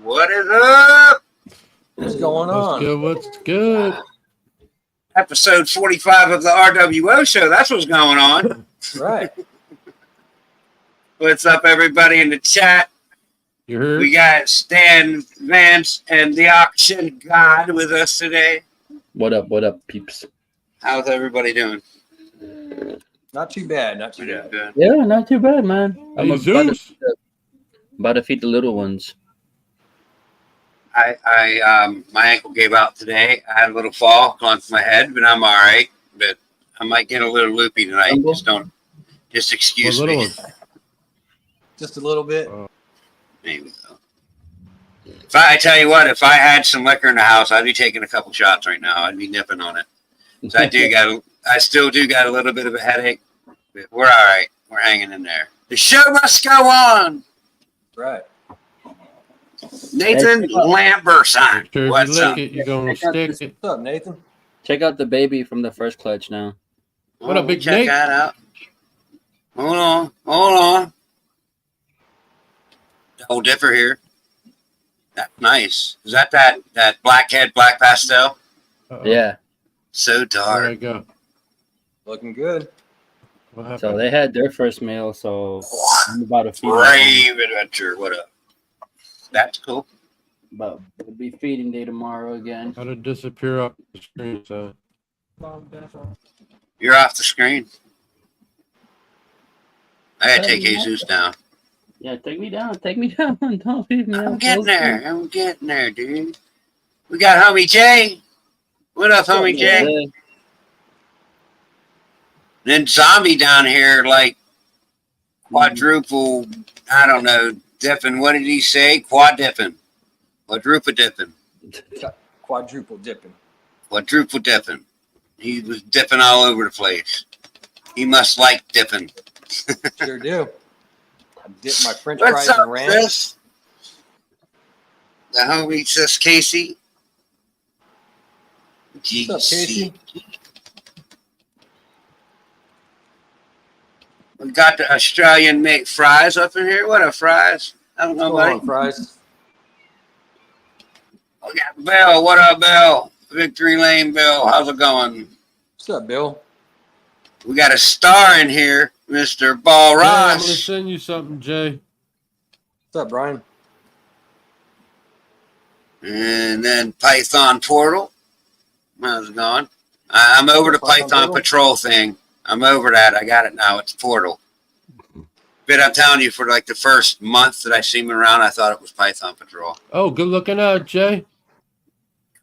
What is up? What's going on? What's good? Episode 45 of the RWO show. That's what's going on. Right. What's up, everybody in the chat? You heard? We got Stan Vance and the Auction God with us today. What up, peeps? How's everybody doing? Not too bad. Not too bad. Good. Yeah, not too bad, man. Hey, I'm Zeus. about to feed the little ones. My ankle gave out today. I had a little fall on my head, but I'm all right. But I might get a little loopy tonight. Just excuse me. Just a little bit. Maybe though. I tell you what, if I had some liquor in the house, I'd be taking a couple shots right now. I'd be nipping on it. So I still do got a little bit of a headache, but we're all right. We're hanging in there. The show must go on. Right. Nathan Lamberson. Sure, What's up? you're gonna stick it. What's up, Nathan? Check out the baby from the first clutch now. What up, Big Check Nate? that out. Hold on. Double dipper here. That's nice. Is that blackhead, black pastel? Uh-oh. Yeah. So There I dark. go. Looking good. What happened? So they had their first meal, so I'm about to feed them. Brave adventure. What up? That's cool. But it'll be feeding day tomorrow again. How to disappear off the screen? So You're off the screen. I gotta take Jesus down. Yeah, take me down. Don't leave me. I'm getting there, dude. We got homie Jay. What up, homie Jay? Yeah. Then zombie down here, like quadruple, I don't know, dipping. What did he say? Quad dipping. Quadruple dipping. Quadruple dipping. Quadruple dipping. He was dipping all over the place. He must like dipping. Sure do. I dip my French What's fries up, in ranch. sis? The homie sis Casey. What's up, Casey? We got the Australian made fries up in here. What up, fries? I don't know, What's going buddy. on, fries? We got Bill. What up, Bill? Victory Lane, Bill. How's it going? What's up, Bill? We got a star in here, Mr. Ball yeah, I'm gonna Ross. send you something, Jay. What's up, Brian? And then Python Portal. How's it going? I'm over the Python Python Portal? Patrol thing. I'm over that. I got it now. It's Portal. But I'm telling you, for like the first month that I seen him around, I thought it was Python Patrol. Oh, good looking out, Jay.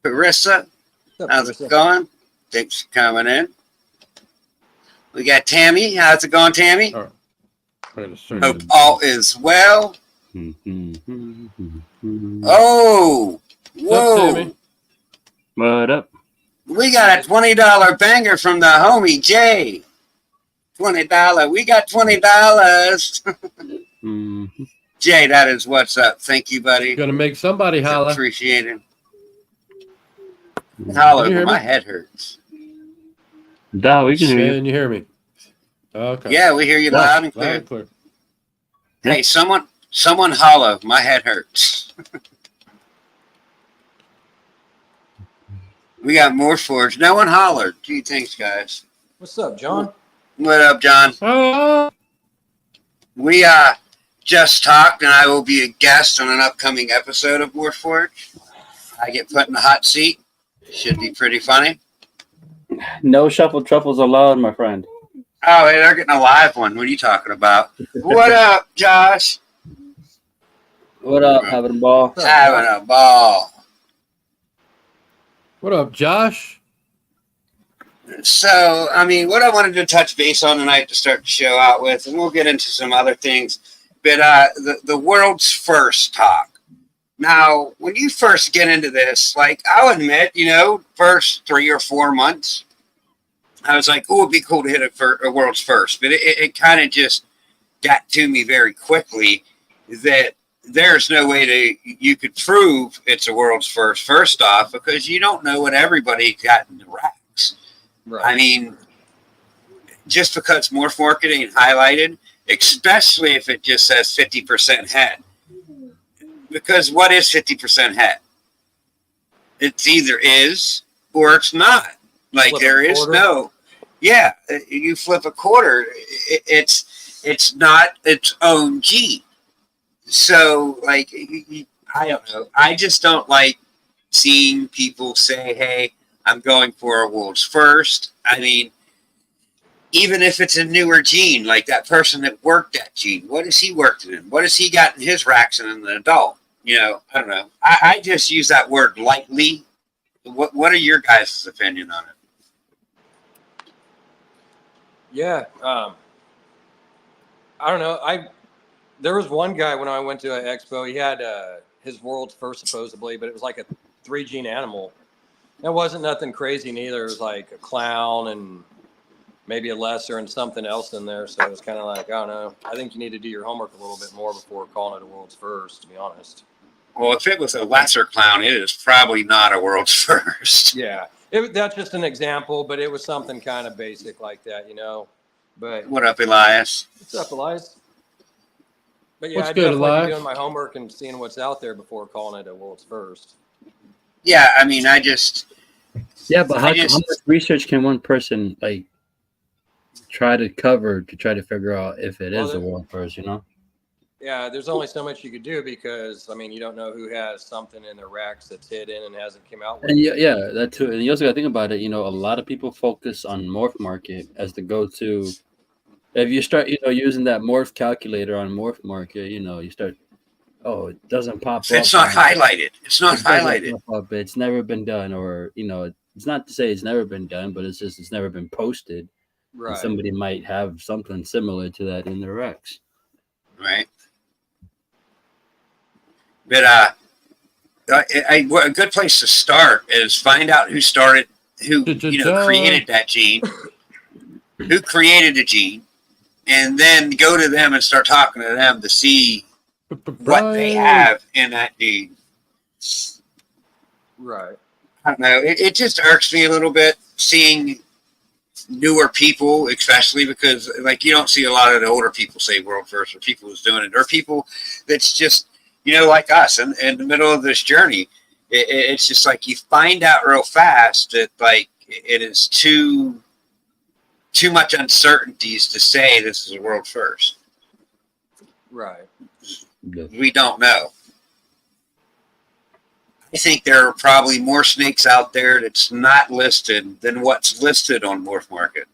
Carissa, What's up, how's Carissa? it going? Thanks for coming in. We got Tammy. How's it going, Tammy? All right. I gotta search Hope it. all is well. Oh, What's up, whoa. Tammy? What up? We got a $20 banger from the homie Jay. $20. We got $20. Jay, that is what's up. Thank you, buddy. Gonna make somebody holler. Appreciate it. Holler, Can you hear my me? head hurts. Duh, we can hear you. Can you hear me? Okay. Yeah, we hear you loud and clear. Loud and clear. Hey, someone holler. My head hurts. We got more forge. No one hollered. Gee, thanks, guys. What's up, John? What up, John? Oh, We just talked, and I will be a guest on an upcoming episode of Warforged. I get put in the hot seat. Should be pretty funny. No shuffle truffles allowed, my friend. Oh, hey, they're getting a live one. What are you talking about? What up, Josh? What up, having a ball? What's up, Having a ball. what up, Josh? So, I mean, what I wanted to touch base on tonight to start the show out with, and we'll get into some other things, but the world's first talk. Now, when you first get into this, like, I'll admit, first 3 or 4 months, I was like, oh, it'd be cool to hit a world's first. But it kind of just got to me very quickly that there's no way you could prove it's a world's first off, because you don't know what everybody got in the racks. Right. I mean, just because Morph Market ain't highlighted, especially if it just says 50% head, Because what is 50% het? It's either is or it's not. Like Flip there a is quarter. no, yeah. You flip a quarter, it's not its own gene. So like I don't know. I just don't like seeing people say, "Hey, I'm going for a world's first." I mean, even if it's a newer gene, like that person that worked that gene, what has he worked in? What has he got in his racks and in the adult? You know, I don't know. I just use that word lightly. What are your guys' opinion on it? Yeah. I don't know. There was one guy when I went to an expo. He had his world's first supposedly, but it was like a 3 gene animal. It wasn't nothing crazy neither. It was like a clown and maybe a lesser and something else in there. So it was kind of like, I don't know. I think you need to do your homework a little bit more before calling it a world's first, to be honest. Well, if it was a lesser clown, it is probably not a world's first. Yeah. That's just an example, but it was something kind of basic like that, you know. But What up, Elias? what's up, Elias? But yeah, What's I good, definitely be Elias? doing my homework and seeing what's out there before calling it a world's first. Yeah, I mean, I just Yeah, but how just- much research can one person like try to cover to try to figure out if it is Well, a world first? You know. Yeah, there's only so much you could do because, I mean, you don't know who has something in their racks that's hidden and hasn't come out with And it. yeah, that too. And you also got to think about it. You know, a lot of people focus on morph market as the go-to. If you start, using that morph calculator on morph market, you start. Oh, it doesn't pop up. it's not highlighted. It's not It doesn't highlighted. pop up. It's never been done, or it's not to say it's never been done, but it's just it's never been posted. And Right. somebody might have something similar to that in their Rex. Right. But a good place to start is find out who created that gene, who created the gene, and then go to them and start talking to them to see what they have in that gene. Right. I don't know. It just irks me a little bit seeing newer people, especially because like you don't see a lot of the older people say world first, or people who's doing it, or people that's just like us in the middle of this journey. It's just like you find out real fast that like it is too much uncertainties to say this is a world first. Right. We don't know. I think there are probably more snakes out there that's not listed than what's listed on Morph Market.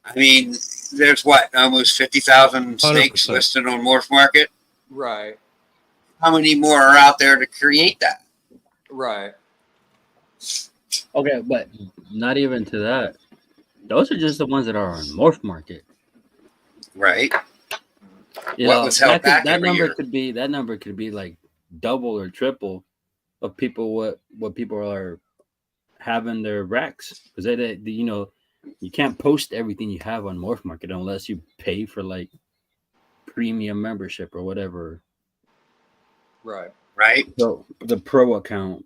I mean, there's almost 50,000 snakes 100%. listed on Morph Market. Right. How many more are out there to create that? Right. Okay, but not even to that. Those are just the ones that are on Morph Market. Right. What was held back that every number year? that number could be like double or triple of people what people are having their racks, because you can't post everything you have on Morph Market unless you pay for like premium membership or whatever. Right. Right. So the pro account.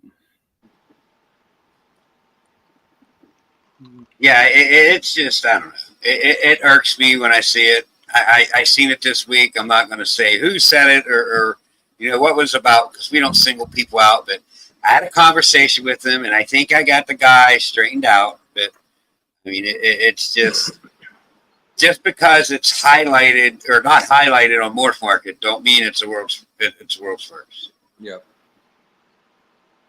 Yeah, it's just, I don't know. It irks me when I see it. I seen it this week. I'm not going to say who said it or what was about, because we don't single people out. But I had a conversation with them, and I think I got the guy straightened out. But I mean, it's just because it's highlighted or not highlighted on Morph Market, don't mean it's world's first. Yep.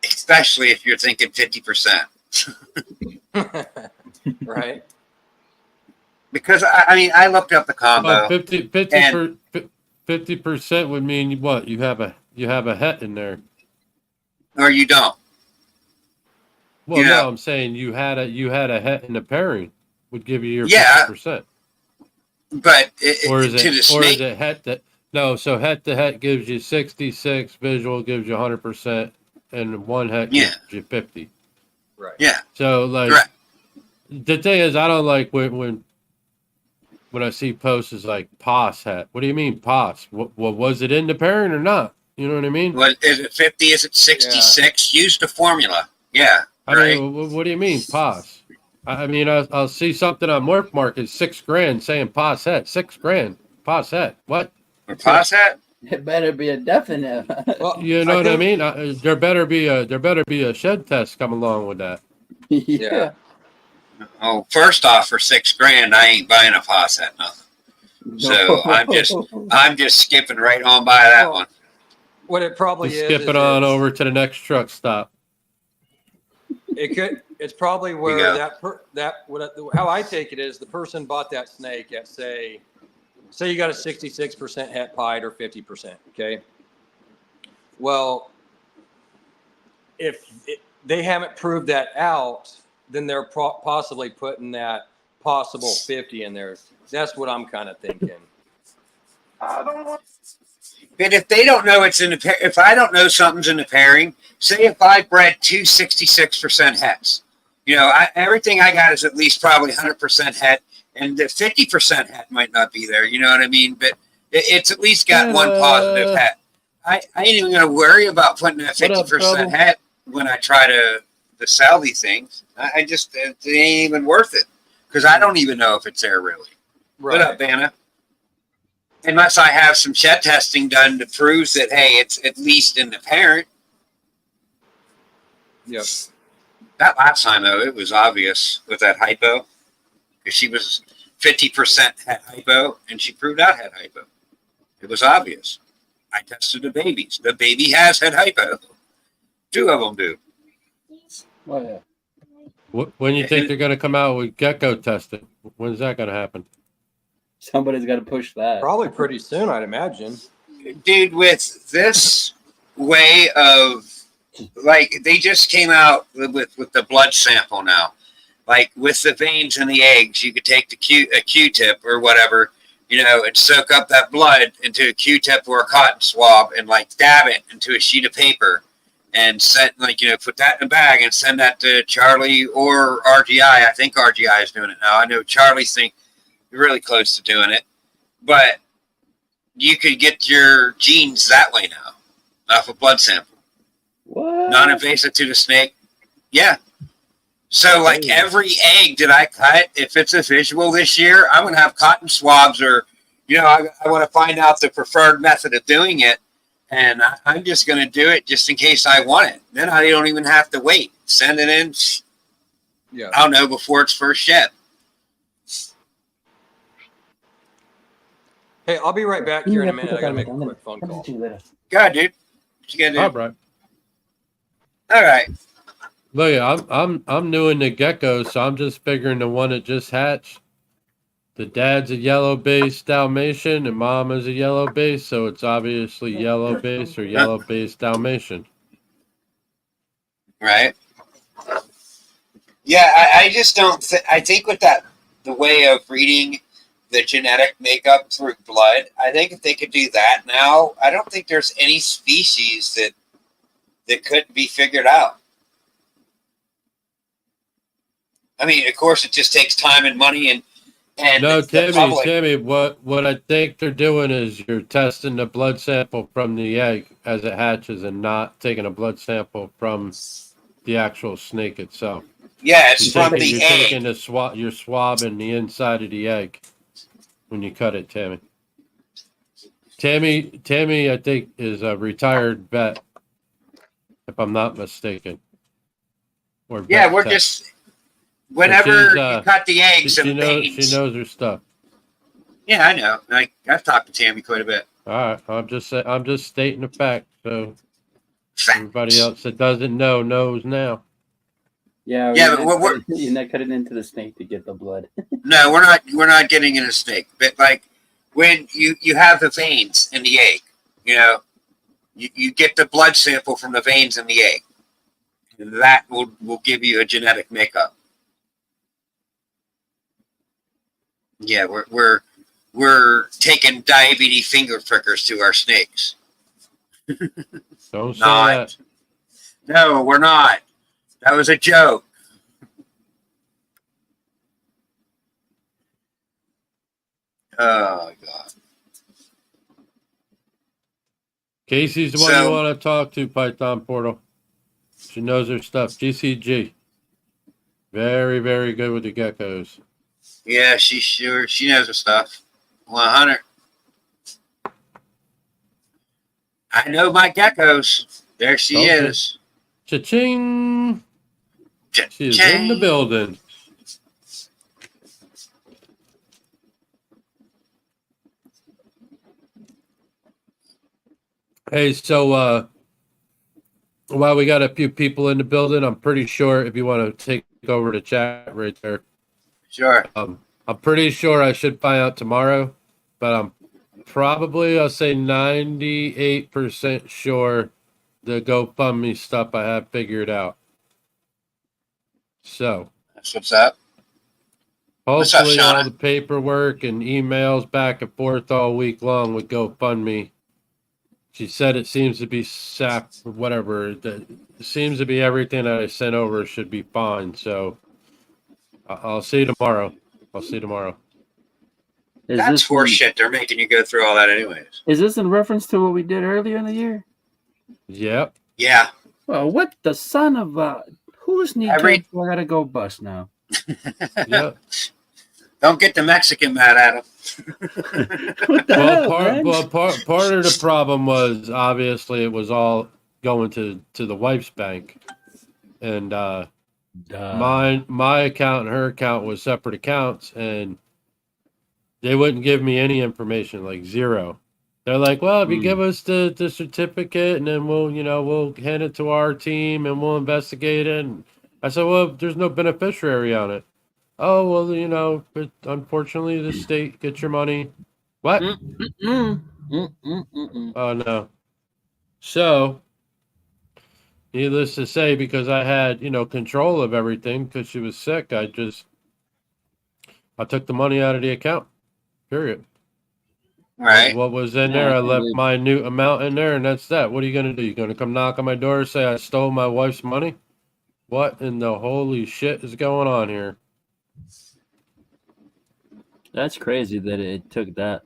Especially if you're thinking 50%. Right. Because I looked up the combo. 50% would mean what? You have a het in there. Or you don't. Well, no, I'm saying you had a het in the pairing would give you your 50%. But Or is to the it snake, het that? No, so het to het gives you 66, visual gives you 100%, and one het gives you 50. Right. Yeah. So like, correct. the thing is, I don't like when I see posts is like POS hat. What do you mean POS? What was it in the pairing or not? You know what I mean? What is it? 50? Is it 66? Use the formula. Yeah. I mean, what do you mean POS? I mean, I'll see something on Morph Market $6,000 saying POS hat, $6,000 POS hat. What? Or POS hat? It better be a definite. Well, You know what I think- mean? There better be a shed test come along with that. Yeah. Oh, first off, for $6,000, I ain't buying a faucet, nothing. So I'm just skipping right on by that Well, one. what it probably Just is skip it is on over to the next truck stop. It's probably go. where how I take it is the person bought that snake at say you got a 66% het pied or 50%. Okay. Well, if they haven't proved that out, then they're possibly putting that possible 50 in there. That's what I'm kind of thinking. But if they don't know it's in the if I don't know something's in the pairing, say if I bred two 66% hets, everything I got is at least probably 100% het, and the 50% het might not be there. You know what I mean? But it's at least got one positive het. I ain't even gonna worry about putting that 50% het when I try to sell these things. I just it ain't even worth it because I don't even know if it's there really. Right. What up, Vanna? Unless I have some shed testing done to prove that, hey, it's at least in the parent. Yep. That last time, though, it was obvious with that hypo. Because she was 50% had hypo, and she proved out had hypo. It was obvious. I tested the babies. The baby has had hypo. 2 of them do. Oh, yeah. When you think they're going to come out with gecko testing? When's that going to happen? Somebody's got to push that. Probably pretty soon, I'd imagine. Dude, with this way of, like, they just came out with the blood sample now. Like, with the veins in the eggs, you could take a Q-tip or whatever, and soak up that blood into a Q-tip or a cotton swab and, like, dab it into a sheet of paper and send, put that in a bag and send that to Charlie or RGI. I think RGI is doing it now. I know Charlie's really close to doing it, but you could get your genes that way now off a blood sample. What? Non-invasive to the snake. Yeah. So like every egg that I cut, if it's a visual this year, I'm going to have cotton swabs or, I want to find out the preferred method of doing it. And I'm just going to do it just in case I want it. Then I don't even have to wait. Send it in. Yeah. I don't know, before it's first shed. Hey, I'll be right back here in a minute. I gotta make a quick phone call. Go ahead, dude. What you gotta do? All right. All right. Look, I'm new in the gecko, so I'm just figuring the one that just hatched. The dad's a yellow base Dalmatian and mom is a yellow base, so it's obviously yellow base or yellow base Dalmatian. Right. Yeah, I just don't. I think with the way of reading the genetic makeup through blood, I think if they could do that now, I don't think there's any species that couldn't be figured out. I mean, of course, it just takes time and money and no, Timmy, what I think they're doing is you're testing the blood sample from the egg as it hatches and not taking a blood sample from the actual snake itself. Yeah, it's from the egg. You're taking you're swabbing the inside of the egg when you cut it, Tammy. Tammy, I think, is a retired vet, if I'm not mistaken. Or yeah, we're just whenever you cut the eggs, she knows her stuff. Yeah, I know. I've talked to Tammy quite a bit. All right, I'm just stating the fact, so everybody else that doesn't know knows now. Yeah, but you're not cutting into the snake to get the blood. No, we're not getting in a snake. But like when you have the veins in the egg, you get the blood sample from the veins in the egg. And that will give you a genetic makeup. Yeah, we're taking diabetes finger prickers to our snakes. Don't say that. No, we're not. That was a joke. Oh, God. Casey's the one you want to talk to, Python Portal. She knows her stuff. GCG. Very, very good with the geckos. Yeah, she knows her stuff. 100. I know my geckos. There she Okay. is. Cha-ching! She's in the building. Hey, so while we got a few people in the building, I'm pretty sure if you want to take over the chat right there, Sure. I'm pretty sure I should find out tomorrow, but I'm probably, I'll say 98% sure the GoFundMe stuff I have figured out. So That's what's up. What's up, hopefully all Shauna? the paperwork and emails back and forth all week long with GoFundMe. She said it seems to be whatever. It seems to be everything that I sent over should be fine. So I'll see you tomorrow. I'll see you tomorrow. Is That's this horse shit. They're making you go through all that anyways. Is this in reference to what we did earlier in the year? Yep. Yeah. Well, what the son of who's kneecap? I gotta go bust now. Yep. Don't get the Mexican mad at him. What the hell, man? Part of the problem was obviously it was all going to the wife's bank, and my account and her account was separate accounts, and they wouldn't give me any information, like zero. They're like, well, if you give us the certificate, and then we'll hand it to our team and we'll investigate it. And I said, well, there's no beneficiary on it. Oh, well, but unfortunately the state gets your money. What? Oh no. So needless to say, because I had, control of everything because she was sick, I took the money out of the account. Period. Right. What was in there? I left my new amount in there, and that's that. What are you going to do? You going to come knock on my door and say I stole my wife's money? What in the holy shit is going on here? That's crazy that it took that.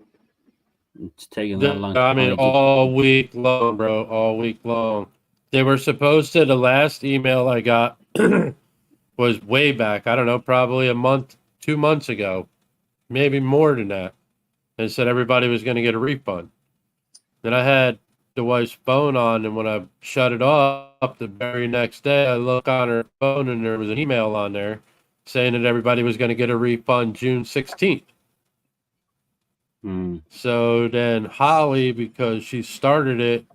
It's taking that long. I mean, all week long, bro. All week long. They were supposed to, the last email I got was way back. I don't know, probably a month, 2 months ago, maybe more than that. And said everybody was going to get a refund. Then I had the wife's phone on, and when I shut it off the very next day, I look on her phone, and there was an email on there saying that everybody was going to get a refund June 16th. So then Holly, because she started it,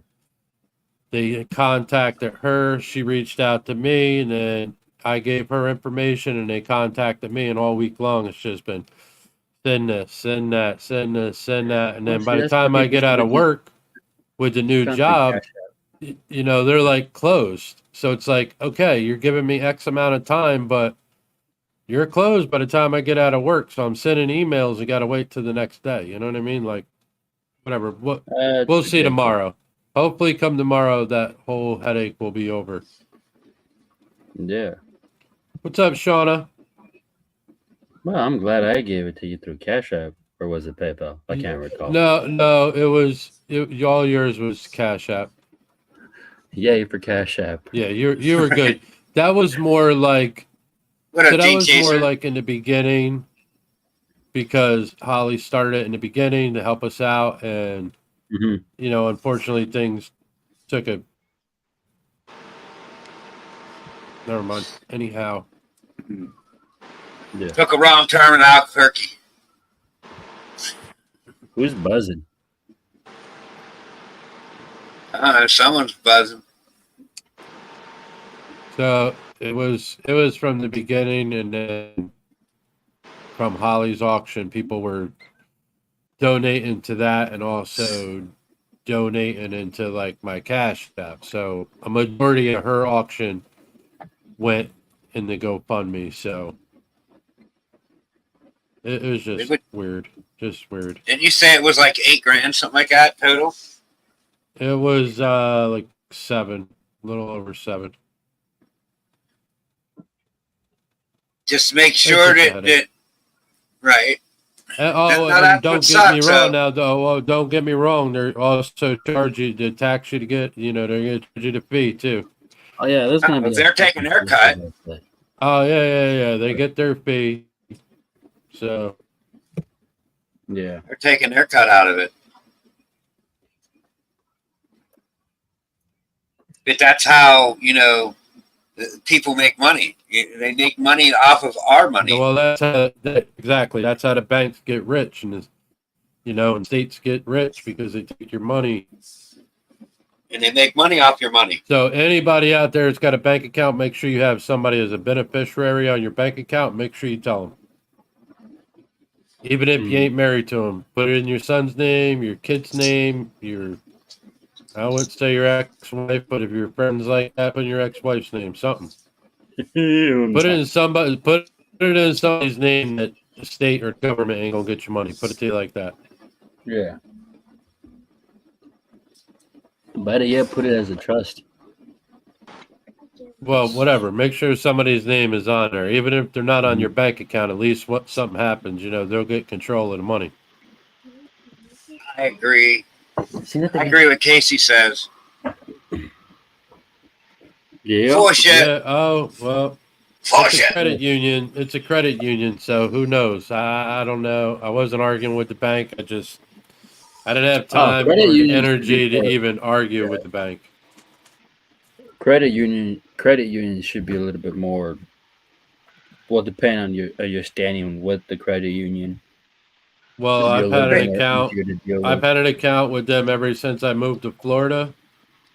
they contacted her. She reached out to me, and then I gave her information, and they contacted me. And all week long, it's just been send this, send that, send this, send that. And then by the time I get out of work with the new job, they're like closed. So it's like, okay, you're giving me X amount of time, but you're closed by the time I get out of work. So I'm sending emails. You got to wait till the next day. You know what I mean? Like, whatever. We'll see tomorrow. Hopefully, come tomorrow, that whole headache will be over. Yeah. What's up, Shauna? Well, I'm glad I gave it to you through Cash App, or was it PayPal? I can't recall. No, all yours was Cash App. Yay for Cash App. Yeah, you were good. That was more like in the beginning, because Holly started it in the beginning to help us out, and unfortunately things took a never mind. Anyhow, Took a wrong turn in Albuquerque. Who's buzzing? Someone's buzzing. So it was from the beginning, and then from Holly's auction, people were donating to that, and also donating into like my Cash App. So a majority of her auction went in the GoFundMe. So it was just weird. Just weird. Didn't you say it was like $8,000, something like that total? It was like 7, a little over 7. Just make sure that right. And don't get me wrong now, though. Oh, don't get me wrong. They're also charge you to tax you to get, they're going to charge you the fee too. Oh yeah, there's going to be. They're taking their cut. Oh yeah. They get their fee. So. Yeah. They're taking their cut out of it. But that's how, people make money. They make money off of our money. Well, exactly. That's how the banks get rich, and and states get rich because they take your money. And they make money off your money. So anybody out there that's got a bank account, make sure you have somebody as a beneficiary on your bank account. Make sure you tell them. Even if you ain't married to them, put it in your son's name, your kid's name, I wouldn't say your ex-wife, but if your friends like that, put in your ex-wife's name, something. Put it in somebody's name that the state or government ain't gonna get your money. Put it to you like that. Yeah. Better yet, put it as a trust. Well, whatever. Make sure somebody's name is on there, even if they're not on your bank account. At least something happens, they'll get control of the money. I agree. I agree with Casey says. Yeah. Bullshit. Yeah. Oh well. Bullshit. It's a credit union. It's a credit union, so who knows? I don't know. I wasn't arguing with the bank. I didn't have time or the energy to even argue with the bank. Credit unions should be a little bit more. Well, depend on your standing with the credit union. Well, I've had an account. I've had an account with them ever since I moved to Florida.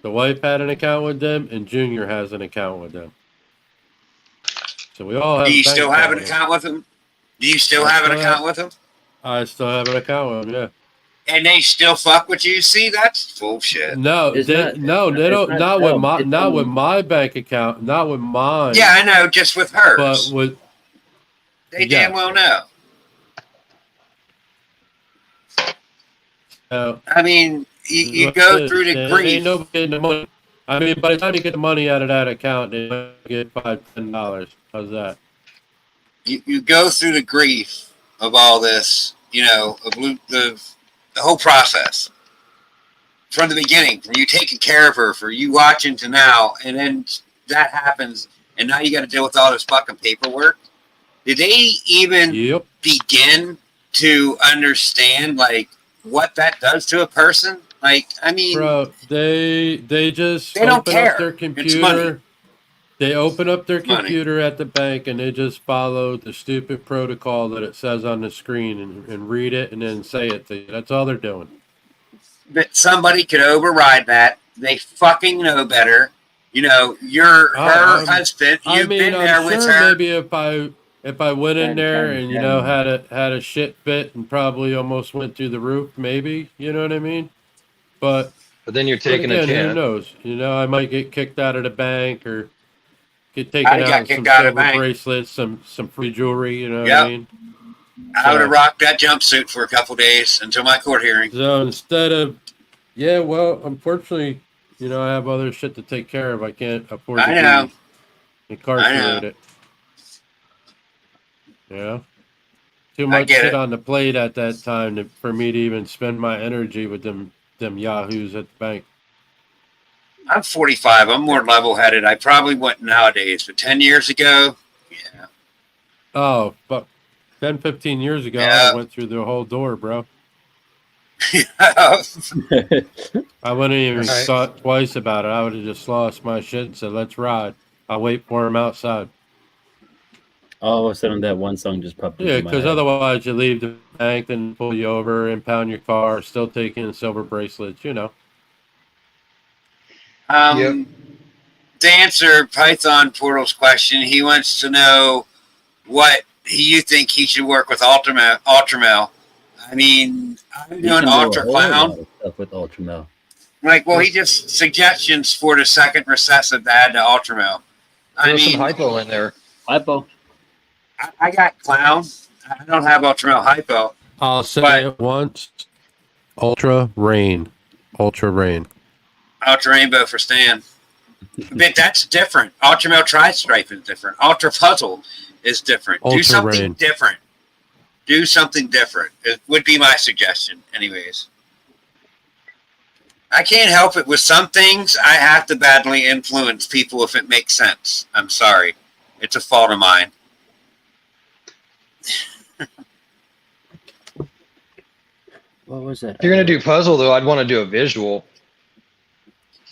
The wife had an account with them, and Junior has an account with them. So we all have. Do you still have an account with them? Do you still have an account with them? I still have an account with them. Yeah. And they still fuck with you? See, that's bullshit. No, they don't. Not with my bank account. Not with mine. Yeah, I know. Just with hers. But with they damn well know. I mean, you go through the grief. Ain't nobody getting the money. I mean, by the time you get the money out of that account, they might get $5-10. How's that? You go through the grief of all this. The whole process from the beginning, from you taking care of her, for you watching to now, and then that happens, and now you got to deal with all this fucking paperwork. Did they even begin to understand what that does to a person? I mean, bro, they don't care. Up their computer. It's money. They open up their computer at the bank and they just follow the stupid protocol that it says on the screen and read it and then say it to you. That's all they're doing. But somebody could override that. They fucking know better. You're her husband. You've been there with her. Maybe if I went in there and had a shit fit and probably almost went through the roof, maybe, you know what I mean? But then you're taking a chance. Who knows? I might get kicked out of the bank or get taken out some silver bracelets, some free jewelry, you know what I mean? I would have rocked that jumpsuit for a couple days until my court hearing. So instead of, unfortunately, I have other shit to take care of. I can't afford to be incarcerated. Yeah. Too much shit on the plate at that time for me to even spend my energy with them yahoos at the bank. I'm 45. I'm more level-headed. I probably wouldn't nowadays, but 10 years ago, yeah. Oh, but 10, 15 years ago, I went through the whole door, bro. I wouldn't even thought twice about it. I would have just lost my shit and said, let's ride. I'll wait for him outside. All of a sudden, that one song just popped into my head. Because otherwise you leave the bank, then pull you over, impound your car, still taking silver bracelets, To answer Python Portal's question, he wants to know what you think he should work with Ultramel. I mean, I'm doing Ultra Clown. Stuff with Ultramel. He just suggestions for the second recessive to add to Ultramel. There's some hypo in there. Hypo. I got Clown. I don't have Ultramel hypo. I'll say it once. Ultra Rain. Ultra Rainbow for Stan. But that's different. Ultramel Tri-Stripe is different. Ultra Puzzle is different. Do something different. Do something different. It would be my suggestion, anyways. I can't help it. With some things, I have to badly influence people if it makes sense. I'm sorry. It's a fault of mine. What was that? If you're going to do puzzle, though, I'd want to do a visual.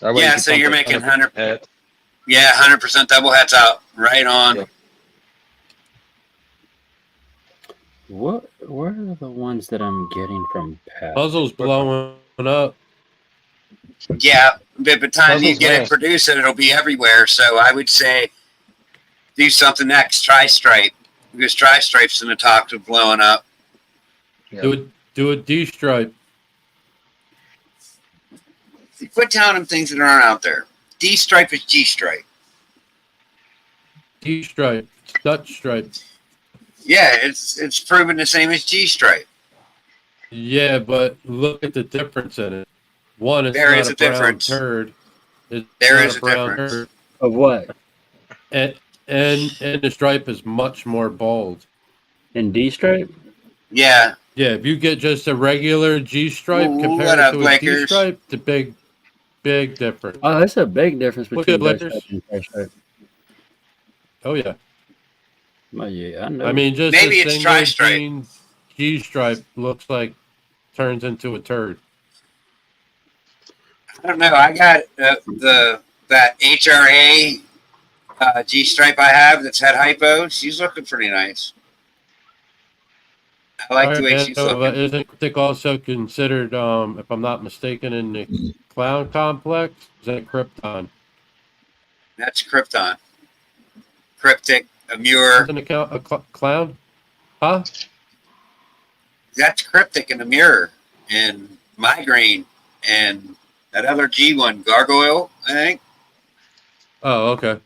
That way Yeah, you can so pump you're it making 100% head. Yeah, 100% double hats out. Right on. Yep. Where are the ones that I'm getting from Pat? Puzzle's blowing up. Yeah, but by the time you Puzzle's get it nice. produced, it'll be everywhere. So I would say do something next. Tri-stripe. Because Tri-stripe's in the talk of blowing up. Yeah. Do a D stripe. Quit telling them things that aren't out there. D-stripe is G-stripe. D stripe. Dutch stripe. Yeah, it's proven the same as G-stripe. Yeah, but look at the difference in it. One, it's There not is a a brown difference. turd. It's There not is a a brown difference. turd. Of what? And the stripe is much more bold. In D stripe? Yeah. Yeah, if you get just a regular G stripe What compared up, to a D Lakers? stripe, the big difference. Oh, that's a big difference Look between at Dutch Lakers. stripe and Tri stripe. Oh yeah. Oh, yeah, I know. I mean, just Maybe a it's single tri-stripe. jean G stripe looks like turns into a turd. I don't know. I got that HRA G-stripe I have that's had hypo. She's looking pretty nice. I like the way she's looking. Isn't Cryptic also considered, if I'm not mistaken, in the clown complex? Is that Krypton? That's Krypton. Cryptic, Amur. Isn't a clown? Huh? That's Cryptic and Amur and Migraine and that other G one, Gargoyle, I think. Oh, okay.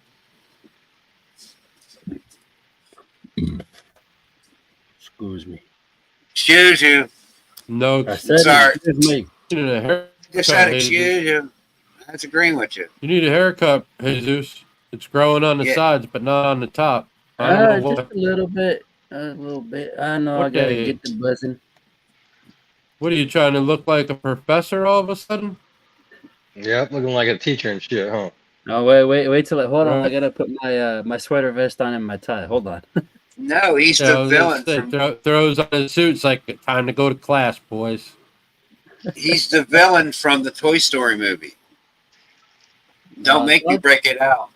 Excuse me. Excuse you. No, I said Sorry. excuse me. you need a haircut. Just said Jesus. excuse you. That's agreeing with you. You need a haircut, Jesus. It's growing on the Yeah. sides, but not on the top. I don't know Just a little bit. A little bit. I know What I gotta day? get the buzzing. What are you trying to look like a professor all of a sudden? Yep, looking like a teacher and shit, huh? Oh wait till hold on. I Right. gotta put my sweater vest on and my tie. Hold on. No, he's Yeah, I the was villain. gonna say, From, throws on his suits like time to go to class, boys. he's the villain from the Toy Story movie. Don't make me break it out.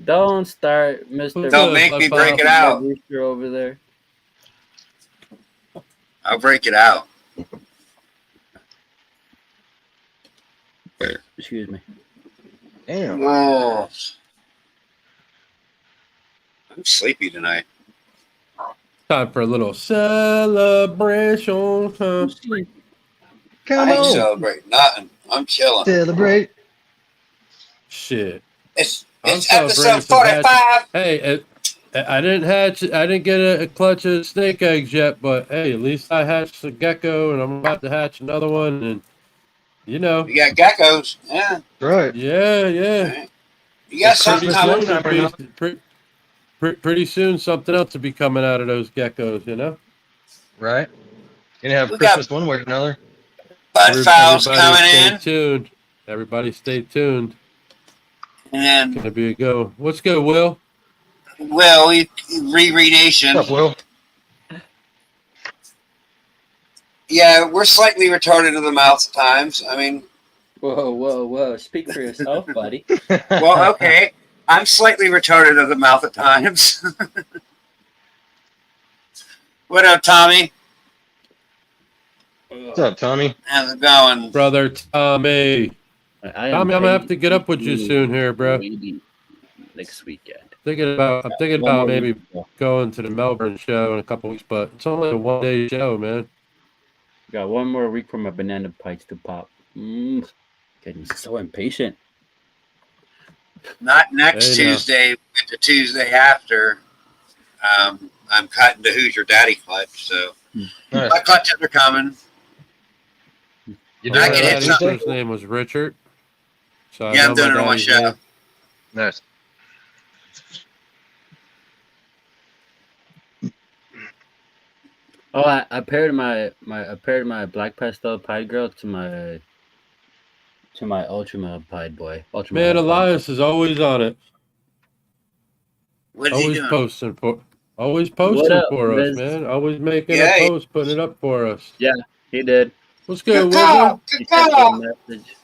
Don't start, Mr. Don't make me break it out. Rooster over there. I'll break it out. Excuse me. Damn. Oh. I'm sleepy tonight. Time for a little celebration. Huh? Come I ain't on. celebrating nothing. I'm chilling. Celebrate. Shit. It's I'm episode celebrating some 45. Hey, I didn't hatch. I didn't get a clutch of snake eggs yet, but hey, at least I hatched a gecko, and I'm about to hatch another one. And you know, You got geckos. Yeah. Right. yeah. You got It's something Christmas coming. one time or not. Pretty soon, something else will be coming out of those geckos. You know, Right. Gonna have We got- Christmas one way or another. Bud fowls Everybody coming stay in. tuned. Everybody stay tuned. And Gonna be a go. What's good, Will? well, Riri Nation. What's up, Will? Yeah, we're slightly retarded to the mouth at times. I mean, Whoa. Speak for yourself, buddy. well, okay. I'm slightly retarded of the mouth at times. What up, Tommy? What's up, Tommy? How's it going? Brother Tommy. Tommy, I'm gonna have to get up with you soon here, bro. Next weekend. I'm thinking about maybe going to the Melbourne show in a couple weeks, but it's only a 1 day show, man. Got one more week for my banana pikes to pop. Getting so impatient. Not next Hey, now. Tuesday, but the Tuesday after. I'm cutting to Who's Your Daddy clutch, so Nice. my clutches are coming. You I doing can that hit His something. first name was Richard. So I Yeah, know I'm doing it on my daddy's show. name. Nice. Oh, I paired my black pastel pied girl to my ultra mild pied boy. Ultra Man, mild Elias is always on it. What is he Always doing? posting for What up, us, Liz? man. Always making Yeah, a post, putting it up for us. He did. What's good, Good call. Wilbur? He Good sent me a call. message.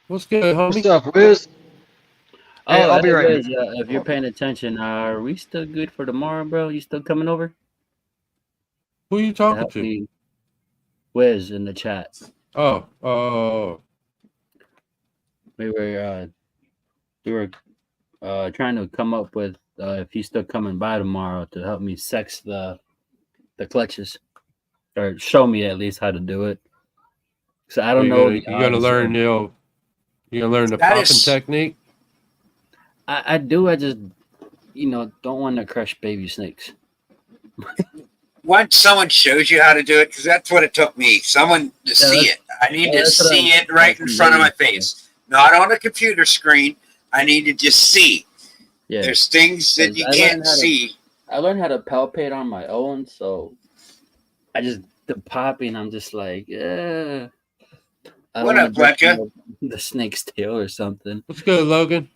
What's good, What's homie? up, Wiz? Oh, Hey, I'll be right anyways, if you're paying attention, are we still good for tomorrow, bro? You still coming over Who you to talking help to? me? Wiz in the chat. Oh. We were trying to come up with if he's still coming by tomorrow to help me sex the clutches, or show me at least how to do it. So I don't know the You gonna odds. learn, you gonna learn the That popping is- technique? I do. I just don't want to crush baby snakes. Once someone shows you how to do it, because that's what it took me. Someone to see it. I need to that's what see I'm- it right in that's front of my amazing. face, not on a computer screen. I need to just see. Yeah, There's things that you I learned can't how to- see. I learned how to palpate on my own, so the popping. I'm just like, yeah. I What don't up, want to Bledka? the snake's tail or something. What's good, Logan?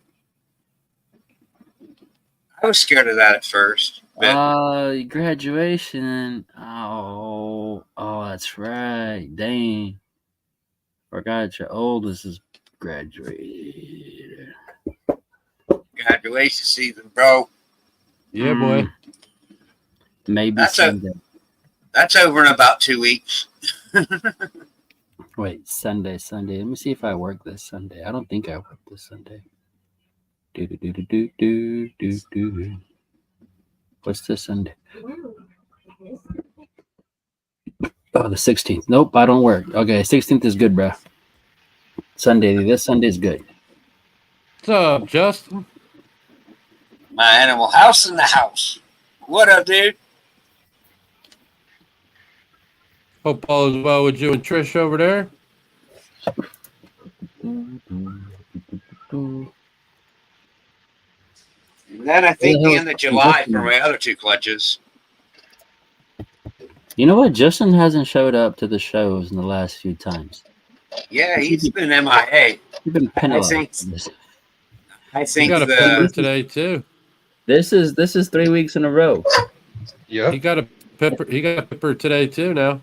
I was scared of that at first. But Graduation. Oh, that's right. Dang, forgot your oldest is graduated. graduation season, bro. Yeah, boy. Maybe That's Sunday. That's over in about 2 weeks. Wait, Sunday. Let me see if I work this Sunday. I don't think I work this Sunday. Do. What's this Sunday? Oh, the 16th. Nope, I don't work. Okay, 16th is good, bro. This Sunday is good. What's up, Justin? My animal house in the house. What up, dude? Hope all is well with you and Trish over there. And then I think Who the the hell end of is July Justin? for my other 2 clutches. You know what? Justin hasn't showed up to the shows in the last few times. Yeah, he's been MIA. You've been penalized. I You think got a pepper the today too. This is 3 weeks in a row. Yep. He got a pepper today too. Now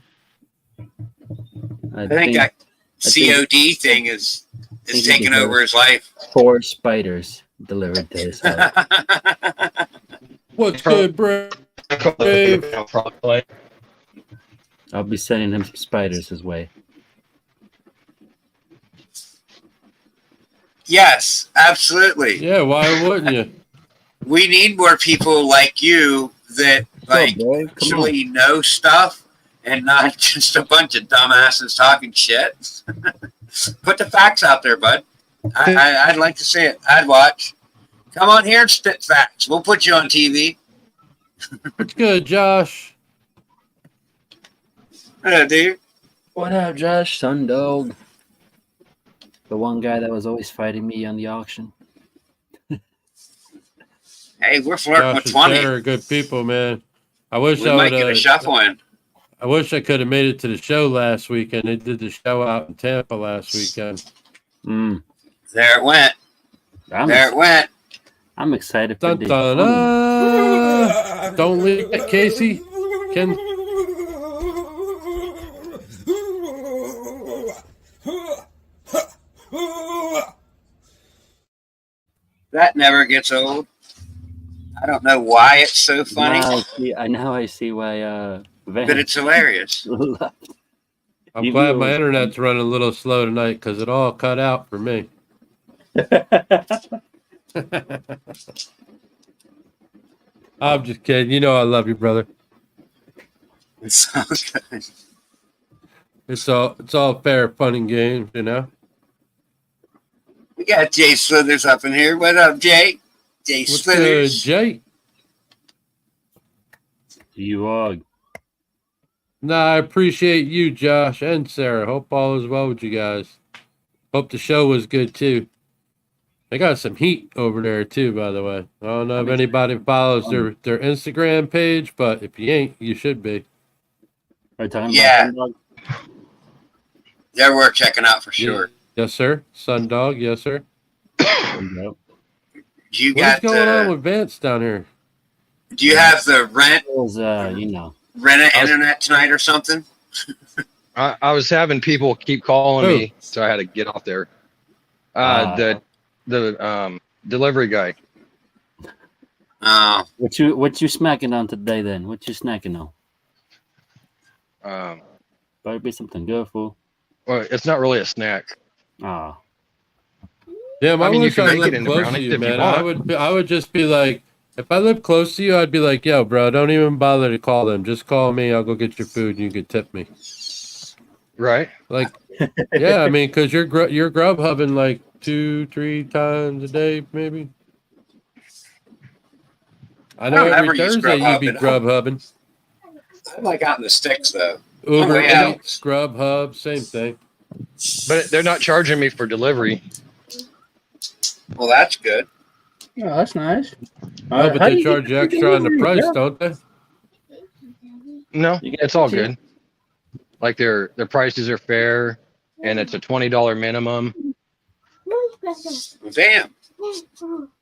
I think that COD thing is think he taking deserves- over his life. 4 spiders delivered to his house. what's good, bro? Dave. I'll be sending him some spiders his way. Yes, absolutely. Yeah, why wouldn't you? We need more people like you that like boy? Come actually know stuff and not just a bunch of dumbasses talking shit. Put the facts out there, bud. I'd like to see it. I'd watch. Come on here and spit facts. We'll put you on TV. What's good, Josh? Dude. What up, Josh? Sundog. The one guy that was always fighting me on the auction. Hey, we're flirting Josh with and 20. Sarah are good people, man. I wish We I might would. get a shuffle in. I wish I could have made it to the show last weekend. They did the show out in Tampa last weekend. There it went. There it went. I'm excited for Dun, this. dun, don't leave it, Casey. Can That never gets old. I don't know why it's so funny, Now I see why Van but it's hilarious. I'm You glad do. my internet's running a little slow tonight because it all cut out for me. I'm just kidding. You know I love you, brother. It's so good. It's all fair, fun and games, you know. We got Jay Slithers up in here. What up, Jay? Jay What's good, Slithers. Jay? You are. Nah, I appreciate you, Josh and Sarah. Hope all is well with you guys. Hope the show was good too. They got some heat over there too, by the way. I don't know if anybody follows their Instagram page, but if you ain't, you should be. Are you talking Yeah. about Sundog? They're worth checking out for sure. Yes, sir. Sundog, yes, sir. Yep. You What's got going on with Vance down here? Do you have the rent It was, you know. internet tonight or something? I was having people keep calling me, so I had to get off there. The delivery guy. Oh, What you smacking on today then? What you snacking on? Better be something good, fool. Well, it's not really a snack. Ah, Damn, I I mean, you wish can I make it lived into close to brownies you, if you man. want. I would just be like, if I lived close to you, I'd be like, yo, bro, don't even bother to call them. Just call me. I'll go get your food, and you could tip me. Right? Like, yeah, I mean, because you're grub hubbing like 2-3 times a day, maybe. I I know don't every ever use Thursday you be Grubhub. grub hubbing. I'm like out in the sticks though. Uber way out. Eats, Grub Hub, same thing. But they're not charging me for delivery. Well, that's good. oh, that's nice. No, but How they you get charge you free extra on the delivery, price, bro? don't they? No, You got it's all shit? good. Like their prices are fair, and it's a $20 minimum. Damn,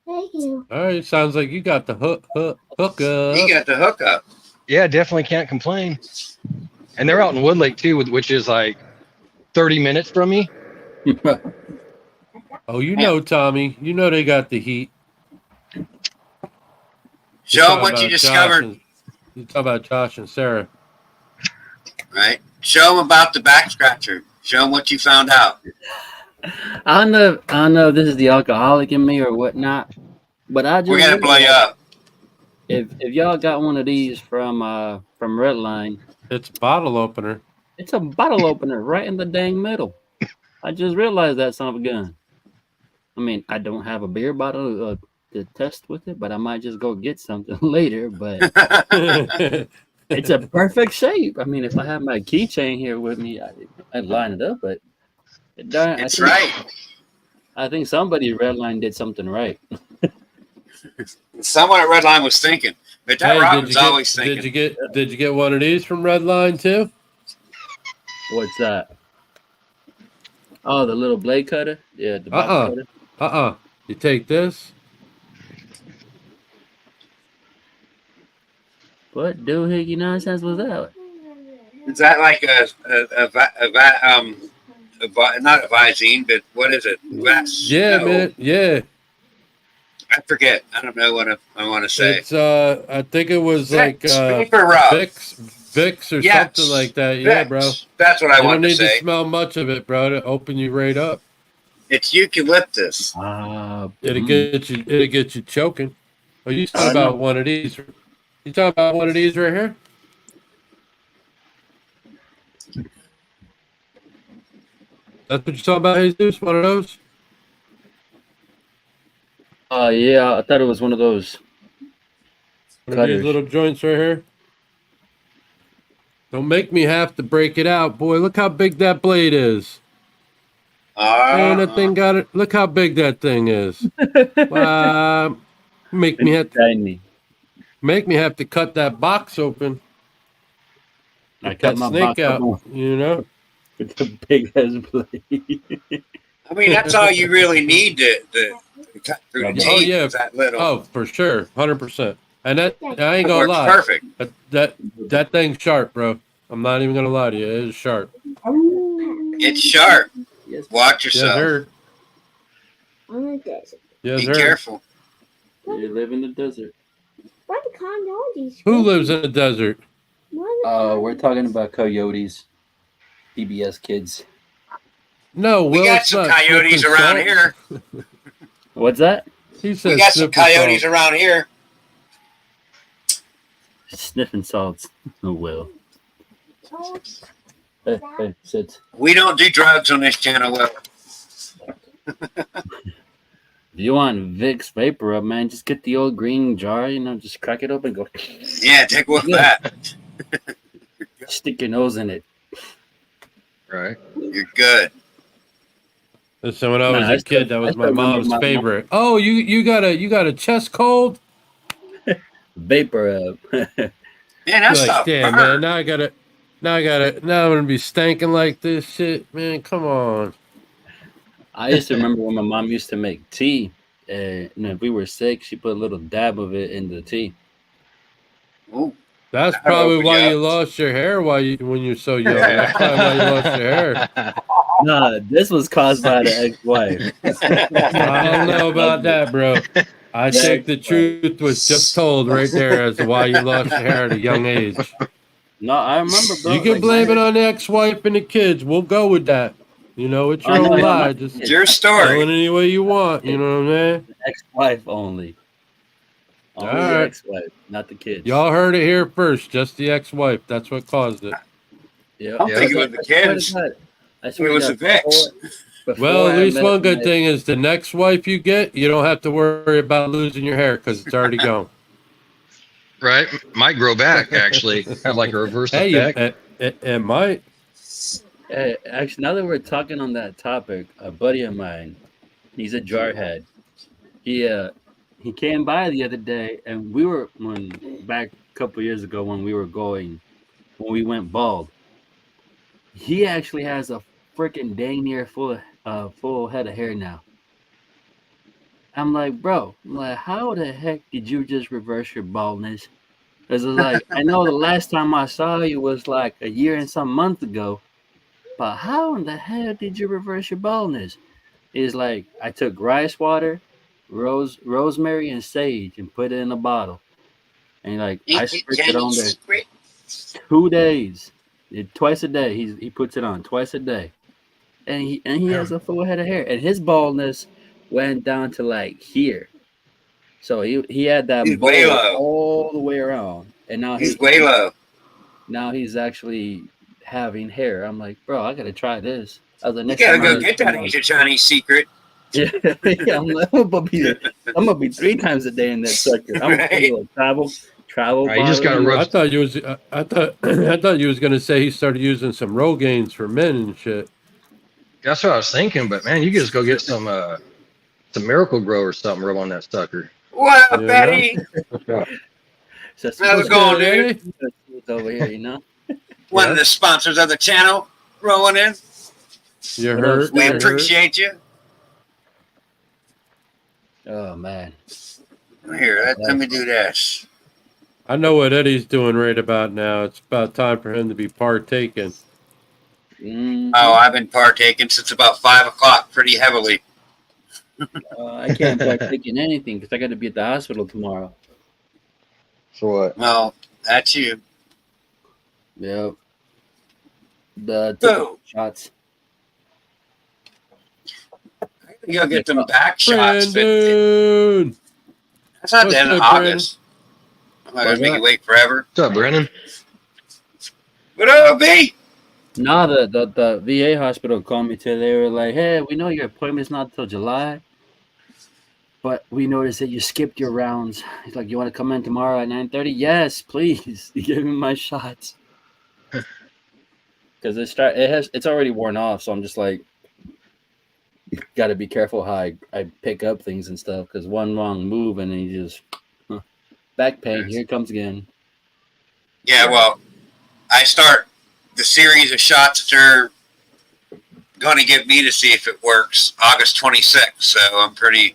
All right, sounds like you got the hook up. you got the hookup. Yeah, definitely can't complain. And they're out in Woodlake too, which is like 30 minutes from me. Oh, you know, Tommy, you know they got the heat. Show them what you discovered. You talk about Josh and Sarah. Right. Show them about the back scratcher. Show them what you found out. I don't know if this is the alcoholic in me or whatnot, but I just We're gonna blow you realized up. if y'all got one of these from Redline, It's a bottle opener. it's a bottle opener right in the dang middle. I just realized that son of a gun. I mean, I don't have a beer bottle to test with it, but I might just go get something later. But it's a perfect shape. I mean, if I had my keychain here with me, I'd line it up. But darn, It's right. I think somebody Redline did something right. Someone at Redline was thinking, but that Hey, Robin's always thinking. Did you get one of these from Redline too? What's that? Oh, the little blade cutter. Yeah, the box cutter. You take this. What doohickey nonsense was that? Is that like not a Visine, but what is it? Vest? Yeah, No, man. Yeah. I forget. I don't know what I want to say. It's I think it was like Vapor Rub. Vicks or Yes, something like that. Yeah, Vicks. bro. That's what I You don't wanted to need to say. smell much of it, bro, to open you right up. It's eucalyptus. It'll get you choking. Oh, you talking about one of these? You talking about one of these right here? That's what you're talking about, Jesus? One of those? Yeah, I thought it was one of those. One of these little joints right here? Don't make me have to break it out, boy. Look how big that blade is. Man, that thing got it. Look how big that thing is. Make me have to cut that box open. I Get cut that my snake box out, open you know? with the big ass blade. I mean, that's all you really need to cut through the Oh, teeth. Oh, yeah. Is that little. Oh, for sure. 100%. And that, I ain't It gonna works lie. perfect. That thing's sharp, bro. I'm not even gonna lie to you. It is sharp. It's sharp. Yes. Watch Yes, yourself. sir. Yes, Be sir. careful. You live in the desert. Who lives in the desert? We're talking about coyotes, PBS kids. No, We Will, got it's some not coyotes sniffing around salt. here. What's that? He says We got some sniffing coyotes salt. around here. Sniffing salts. Oh, Will. Hey, sit. We don't do drugs on this channel. Well, If you want Vicks Vapor Rub, man, just get the old green jar, just crack it open, go yeah, take a look at that. stick your nose in it. Right. You're good. Listen, when I Man, was I a kid, still- that I was still my remember mom's my mom- favorite. Oh, you got a chest cold? Vapor Rub. Man, that's Like, not damn, man. Now I'm gonna be stanking like this shit, man. Come on. I used to remember when my mom used to make tea. If we were sick, she put a little dab of it in the tea. Ooh. That's I probably hope why yeah. you lost your hair when you're so young. That's probably why you lost your hair. Nah, this was caused by the ex-wife. I don't know about that, bro. I The think the ex-wife. truth was just told right there as to why you lost your hair at a young age. No, I remember, bro. You can Like, my blame it hair- on the ex-wife and the kids. We'll go with that. You know, it's your Oh, no, own no, lie. not the Just It's kids. your tell it story. any way you want. You know what I mean? The ex-wife only. Only the Alright. ex-wife, not the kids. Y'all heard it here first. Just the ex-wife. That's what caused it. Yeah, I don't think it was the kids. I It swear was to the God, Vicks. Well, at I least met one good my- thing is the next wife you get, you don't have to worry about losing your hair because it's already gone. Right? Might grow back, actually. Have like a reverse Hey, effect. it might. Hey, actually, now that we're talking on that topic, a buddy of mine, he's a jarhead. He came by the other day, and we were back a couple years ago when we went bald. He actually has a freaking dang near full head of hair now. I'm like, bro, how the heck did you just reverse your baldness? Because it's like, I know the last time I saw you was like a year and some months ago, but how in the hell did you reverse your baldness? It's like, I took rice water, rosemary, and sage and put it in a bottle. And like, I spritz it on there 2 days. Twice a day. He puts it on twice a day. And he has a full head of hair. And his baldness went down to like here. So he had that He's way bowl low. all the way around. And now He's way low. now he's actually having hair. I'm like, bro, I gotta try this. I was like, You next gotta time go I'm get that ancient Chinese secret. yeah, I'm like, I'm gonna be 3 times a day in that sucker. I'm gonna Right? do a travel. Right, you just gotta bottle. rub. I thought you was. I thought. I thought you was gonna say he started using some Rogaines for men and shit. That's what I was thinking, but man, you can just go get some Miracle Grow or something, rub on that sucker. What up, Yeah. Betty? Just How's it going, dude? Eddie? It's over here, you know. One Yeah. of the sponsors of the channel rolling in. You What hurt. else? We You hurt. appreciate you. Oh man, Here, let me do this. I know what Eddie's doing right about now. It's about time for him to be partaking. Mhm. Oh, I've been partaking since about 5 o'clock pretty heavily. I can't partake in anything because I got to be at the hospital tomorrow. For what? Well, that's you. Yep. The Boom. shots. You'll get them back shots. But Brandon! that's not What's the end of good, Brandon? August. I'm not What's gonna make that? you wait forever. What's up, Brennan? What up, B? No, the VA hospital called me today. They were like, "Hey, we know your appointment's not till July, but we noticed that you skipped your rounds." He's like, "You want to come in tomorrow at 9:30?" Yes, please. Give me my shots. Because it's already worn off, so I'm just like, got to be careful how I pick up things and stuff. Because one wrong move and then you just back pain. Here it comes again. Yeah, well, I start the series of shots that are going to give me to see if it works August 26th. So I'm pretty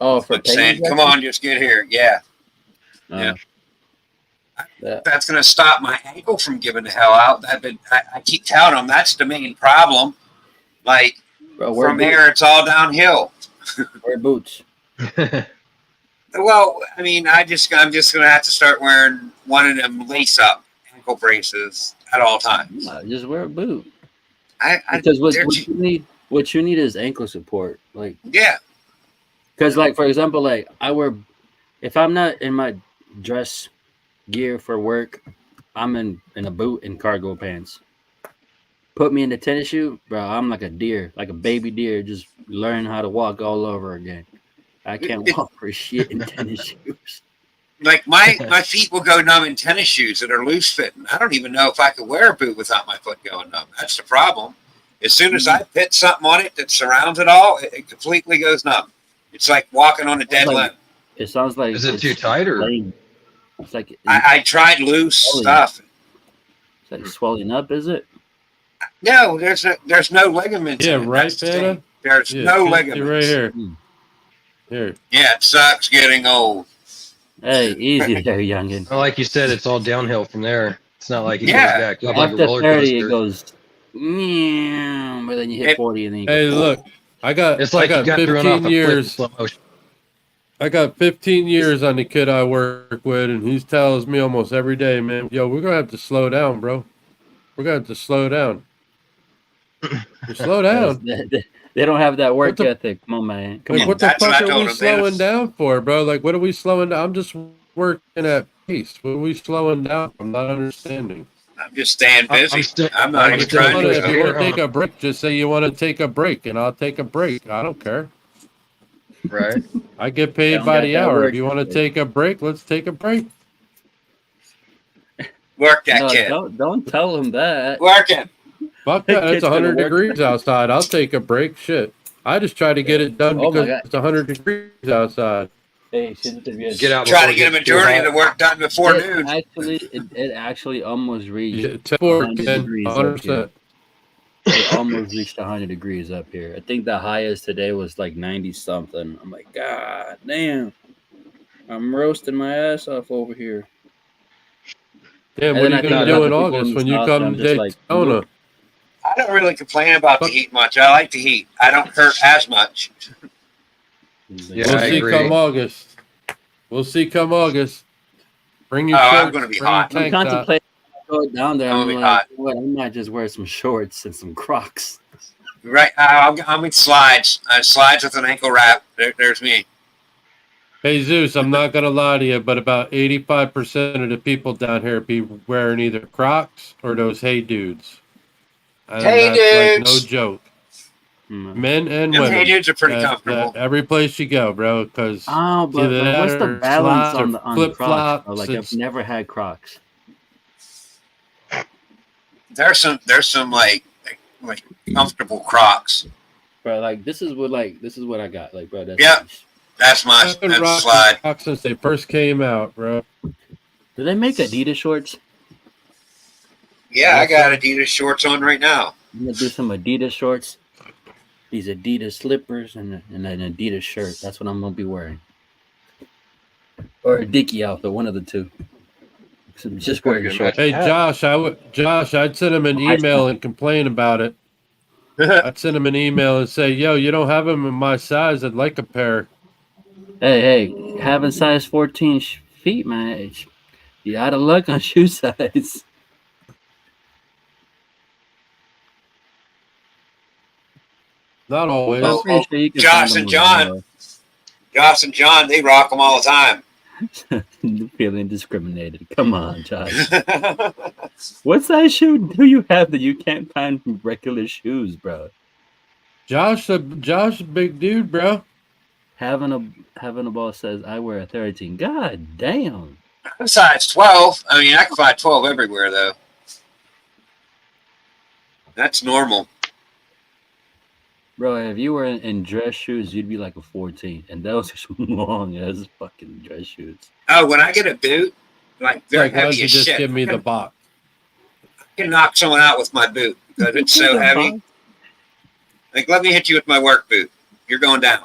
Oh, for pain saying, come injection? on, just get here. Yeah. Yeah. That's going to stop my ankle from giving the hell out. I keep telling them that's the main problem. Like, Bro, wear from boots. there, it's all downhill. Wear boots. Well, I mean, I'm just going to have to start wearing one of them lace-up ankle braces at all times. No, just wear a boot. They're Because what you need is ankle support. Like, yeah. because like for example, like if I'm not in my dress gear for work, I'm in a boot and cargo pants. Put me in a tennis shoe, bro. I'm like a deer, like a baby deer, just learning how to walk all over again. I can't walk for shit in tennis shoes. Like my feet will go numb in tennis shoes that are loose fitting. I don't even know if I could wear a boot without my foot going numb. That's the problem. As soon as I put something on it that surrounds it all, it completely goes numb. It's like walking on a dead limb. It sounds like Is it it's too tight or? lame. It's like I tried loose stuff. It's like swelling up, is it? No, there's no ligaments. Yeah, in it. right, That's the thing. Vanna? There's Yeah, no see ligaments. right here. Hmm. Here. Yeah, it sucks getting old. Hey, easy there, youngin. Well, like you said, it's all downhill from there. It's not like it Yeah. goes back up like a After roller 30, it coaster. goes, meow, but then you hit It- 40 and then you go, Hey, look, I It's like you got got thrown off 15 a cliff in years. slow motion. I got 15 years on the kid I work with, and he tells me almost every day, man, yo, we're gonna have to slow down, bro. We're gonna have to slow down. Slow down. they don't have that work the- ethic. Come on, man. Come Like, on. what the That's what fuck I are told we him, man. slowing down for, bro? Like, what are we slowing down? I'm just working at pace. What are we slowing down? I'm not understanding. I'm just staying busy. I'm still- I'm not I'm even still trying on to. it. If you Here, want to take a break, just say you want to take a break, and I'll take a break. I don't care. Right. I get paid Don't by got the that hour. work If you want to ethic. take a break, let's take a break. Work that No, kid. don't tell him that. Working. Fuck That that. It's kid's gonna 100 work. degrees outside. I'll take a break. Shit. I just try to get it done Oh my because God. it's 100 degrees outside. Hey, shouldn't have been- Get out. Try to before it get a gets too majority of hot. the work done before noon. It actually almost reached Yeah, 10 100 degrees up 100%. it almost reached 100 degrees up here. I think the highest today was like 90 something. I'm like, God damn. I'm roasting my ass off over here. Damn, And what then are I you think going to about do the in people in August the when you south, come and I'm to just like, Daytona? I don't really complain about the heat much. I like the heat. I don't hurt as much. Yeah, We'll I see agree. come August. We'll see come August. Bring your Oh, I'm shorts. gonna be bring your hot. I'm tank top. contemplating going down there. I'm I'm gonna be like, hot. what? I might just wear some shorts and some Crocs. Right. I'm in slides. Slides with an ankle wrap. There's me. Hey Zeus, I'm not gonna lie to you, but about 85% of the people down here be wearing either Crocs or those Hey Dudes. And Hey that's like no Dudes. joke. Mm. Men and Them women. hey dudes are pretty That comfortable. every place you go, bro, because Oh, but what's the balance on the flip Crocs? flops. Like I've never had Crocs. There's some like comfortable Crocs. Bro, like this is what I got. Like, bro, that's Yep. That's my I've been that's rocking slide. Crocs since they first came out, bro. Do they make Adidas shorts? Yeah, I Yes, got sir. Adidas shorts on right now. I'm gonna do some Adidas shorts. These Adidas slippers and an Adidas shirt. That's what I'm gonna be wearing. Or a Dickie outfit, one of the two. So just wearing Good shorts. Hey Josh, I'd send him an email and complain about it. I'd send him an email and say, "Yo, you don't have them in my size. I'd like a pair." Hey, having size 14 feet, man, you out of luck on shoe size. Not always. I'm pretty sure you can Josh find and them Josh and John, they rock them all the time. feeling discriminated. Come on, Josh. What size shoe do you have that you can't find from regular shoes, bro? Josh, a big dude, bro. Having a boss says I wear a 13. God damn. I'm size 12. I mean, I can find 12 everywhere though. That's normal. Bro, if you were in dress shoes, you'd be like a 14. And those are some long ass fucking dress shoes. Oh, when I get a boot, like they're Like, why don't heavy you as just shit. give me the box? I can knock someone out with my boot because it's so heavy. Like, let me hit you with my work boot. You're going down.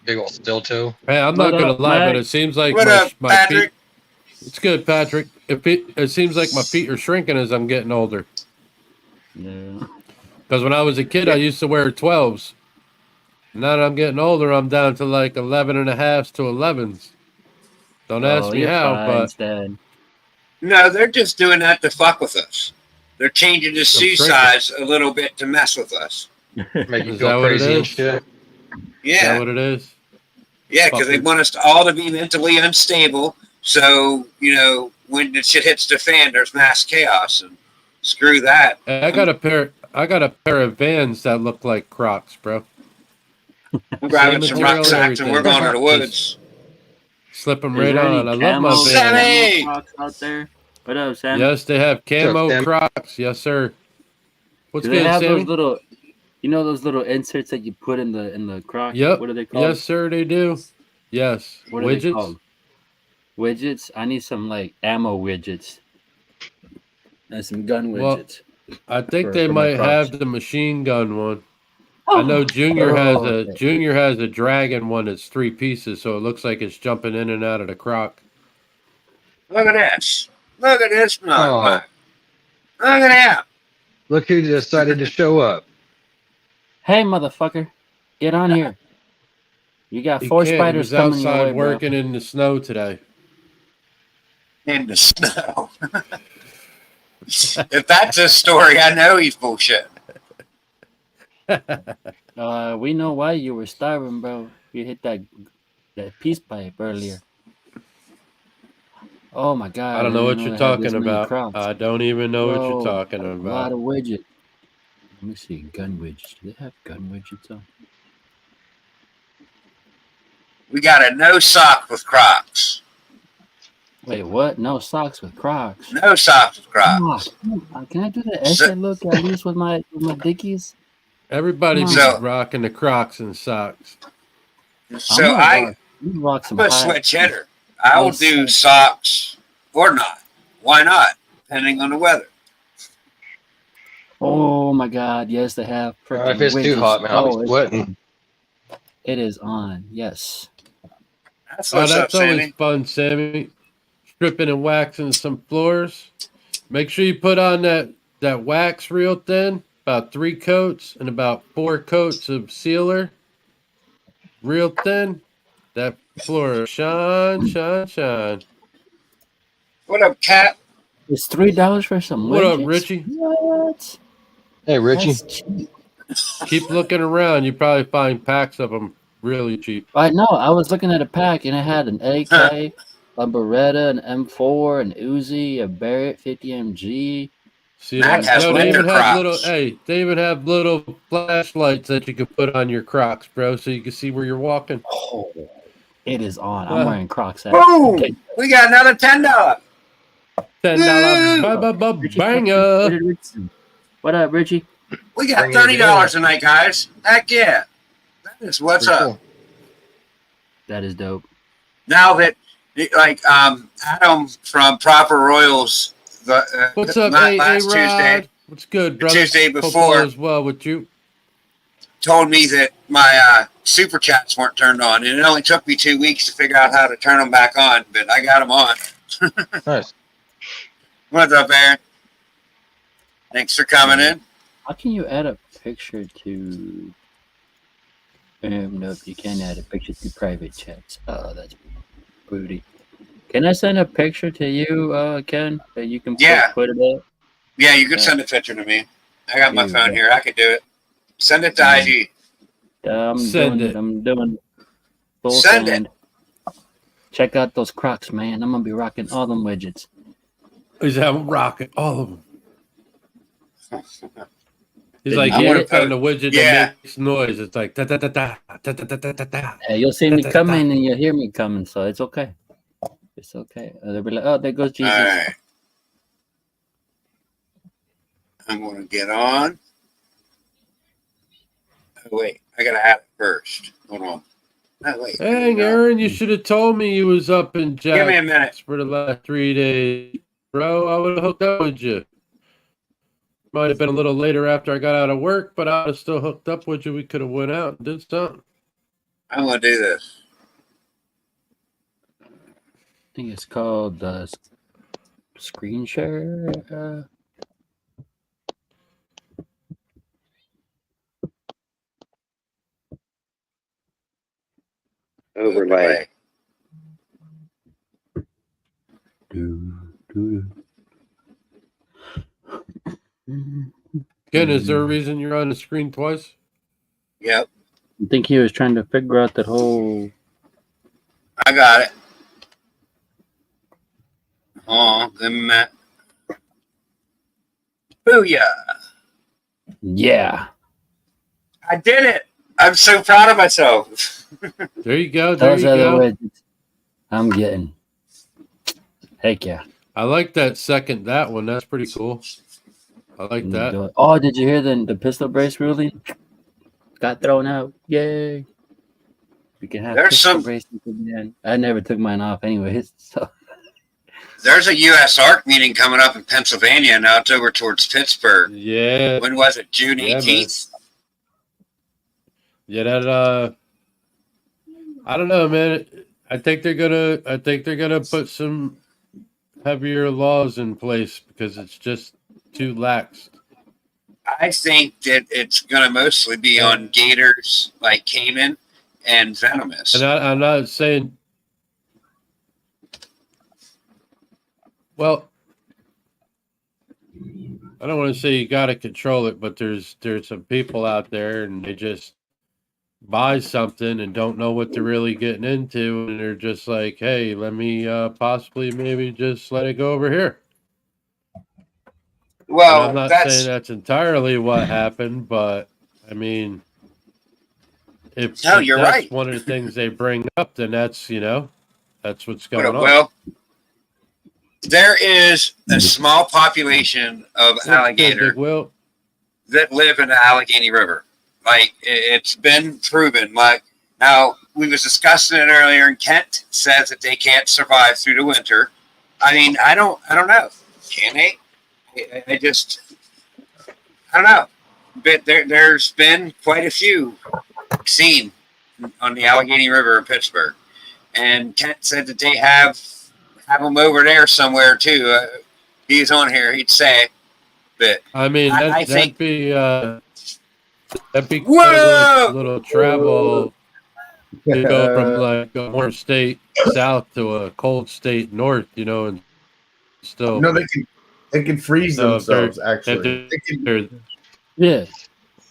Big old steel toe. Hey, I'm What not gonna up, lie, Mike? but it seems like What up, my Patrick? feet. It's good, Patrick. It seems like my feet are shrinking as I'm getting older. Yeah. Because when I was a kid, I used to wear 12s. Now that I'm getting older, I'm down to like 11.5s to 11s. Don't ask me you're how, fine, but Stan. No, they're just doing that to fuck with us. They're changing the shoe shrinking. size a little bit to mess with us. Make you Is that feel what it crazy and is? shit. is Yeah, that what it is? yeah, because they want us to all to be mentally unstable. So, you know, when the shit hits the fan, there's mass chaos, and screw that. Hey, I got a pair of Vans that look like Crocs, bro. I'm grabbing Same some material and rucksacks and we're everything. going to the woods. Slip them Is right there any on. I love my camo- Vans. Sammy! camo Crocs out there? What up, Sam? Yes, they have camo Sam? Crocs. Yes, sir. What's Do they good, have Sammy? those little, those little inserts that you put in the Croc? Yep. What are they called? Yes, sir, they do. Yes. What are they Widgets. called? Widgets? I need some like ammo widgets and some gun Well, widgets. I think for- they for my might Crocs. have the machine gun one. I know Junior Oh, has a dragon one that's 3 pieces, so it looks like it's jumping in and out of the crock. Look at this. Look at this Oh, motherfucker. Look at him. look who decided to show up. hey, motherfucker, get on here. You got He 4 can't. He spiders was coming your outside way, bro. working in the snow today. In the snow. If that's a story, I know he's bullshit. We know why you were starving, bro. You hit that peace pipe earlier. Oh my god! I don't know what you're they had this talking many about. crops. I don't even know what you're Bro, talking a lot about. of widgets. Let me see, gun widgets. Do they have gun widgets on? We got a no sock with Crocs. Wait, what? No socks with Crocs. No socks with Come Crocs. on. Can I do the So- essay look at least with my Dickies? Everybody be So- rocking the Crocs and socks. So I'm gonna rock some I'm a high. switch hitter. I will do socks or not. Why not? Depending on the weather. Oh my god! Yes, they have. If it's too widgets. hot, man, I'll Oh, be it's sweating. on. It is on. Yes. That's Oh, what's up, that's always Sammy. fun, Sammy. Stripping and waxing some floors. Make sure you put on that wax real thin, about 3 coats and about 4 coats of sealer. Real thin. That floor shine. What up, Cat? It's $3 for some What up, widgets? Richie? What? Hey, Richie. That's cheap. Keep looking around. You probably find packs of them really cheap. I know. I was looking at a pack and it had an AK, a Beretta, an M4, an Uzi, a Barrett 50 MG. See Mac that? has Yo, they winter even have Crocs. little. Hey, they even have little flashlights that you can put on your Crocs, bro, so you can see where you're walking. Oh, it is on. I'm wearing Crocs. Boom! We got another $10. $10 banger. What up, Richie? We got Bring it $30 tonight, guys. Heck yeah. That is what's Pretty up. cool. That is dope. Now that, like, Adam from Proper Royals, What's up, last Rod? Tuesday, What's good, brother? Tuesday Hope before- all is well with you. told me that my super chats weren't turned on, and it only took me 2 weeks to figure out how to turn them back on, but I got them on. Nice. What's up, Aaron? Thanks for coming in. How can you add a picture to? No, you can't add a picture to private chats. Oh, that's booty. Can I send a picture to you, Ken? That you can Yeah. put it up? Yeah, you could send a picture to me. I got my Dude, phone yeah. here. I could do it. Send it to IG. Send it. I'm doing full Send it. send. Check out those Crocs, man. I'm gonna be rocking all them widgets. He's having rocket, all of them. He's Did like, you yeah, get I it? found a widget Yeah. that makes noise. It's like da da da da da da da da da da. Hey, you'll see me coming and you'll hear me coming, so it's okay. It's okay. They'll be like, oh, there goes Jesus. All right. I'm going to get on. Oh, wait. I got to add it first. Hold on. Oh, wait. Dang, Aaron, you should have told me you was up in Jack's Give me a minute. for the last 3 days, bro. I would have hooked up with you. Might have been a little later after I got out of work, but I would have still hooked up with you. We could have went out and did something. I'm going to do this. I think it's called screen share. Overlay. Ken, is there a reason you're on the screen twice? Yep. I think he was trying to figure out that whole. I got it. Oh, the Matt. Booyah. Yeah. I did it. I'm so proud of myself. There you go. There Those you are the go. widgets I'm getting. Heck yeah. I like that one. That's pretty cool. I like that. Oh, did you hear the pistol brace ruling? Got thrown out. Yay. We can have There's pistol some- braces again. I never took mine off anyways. So There's a U.S. ARC meeting coming up in Pennsylvania. Now it's over towards Pittsburgh. Yeah. When was it? June Yeah, man. 18th? Yeah, that I don't know, man. I think they're gonna put some heavier laws in place because it's just too lax. I think that it's going to mostly be on gators like Cayman and And venomous. I'm not saying, well, I don't want to say you got to control it, but there's some people out there and they just buy something and don't know what they're really getting into, and they're just like, hey, let me possibly maybe just let it go over here. And I'm Well, not saying that's that's entirely what happened, but I mean, no, if you're that's right. one of the things they bring up, then that's that's what's going on. Well, there is a small population of What's good, alligator Big Will? that live in the Allegheny River. Like it's been proven. Like now we was discussing it earlier, and Kent says that they can't survive through the winter. I mean, I don't know. Can they? I just, I don't know. But there's been quite a few seen on the Allegheny River in Pittsburgh, and Kent said that they have them over there somewhere too. He's on here. He'd say, but I mean, I think that'd be quite a whoa. little travel to go from like a warm state south to a cold state north, and still, No, they can freeze if themselves. if Actually, they can. they're Yeah.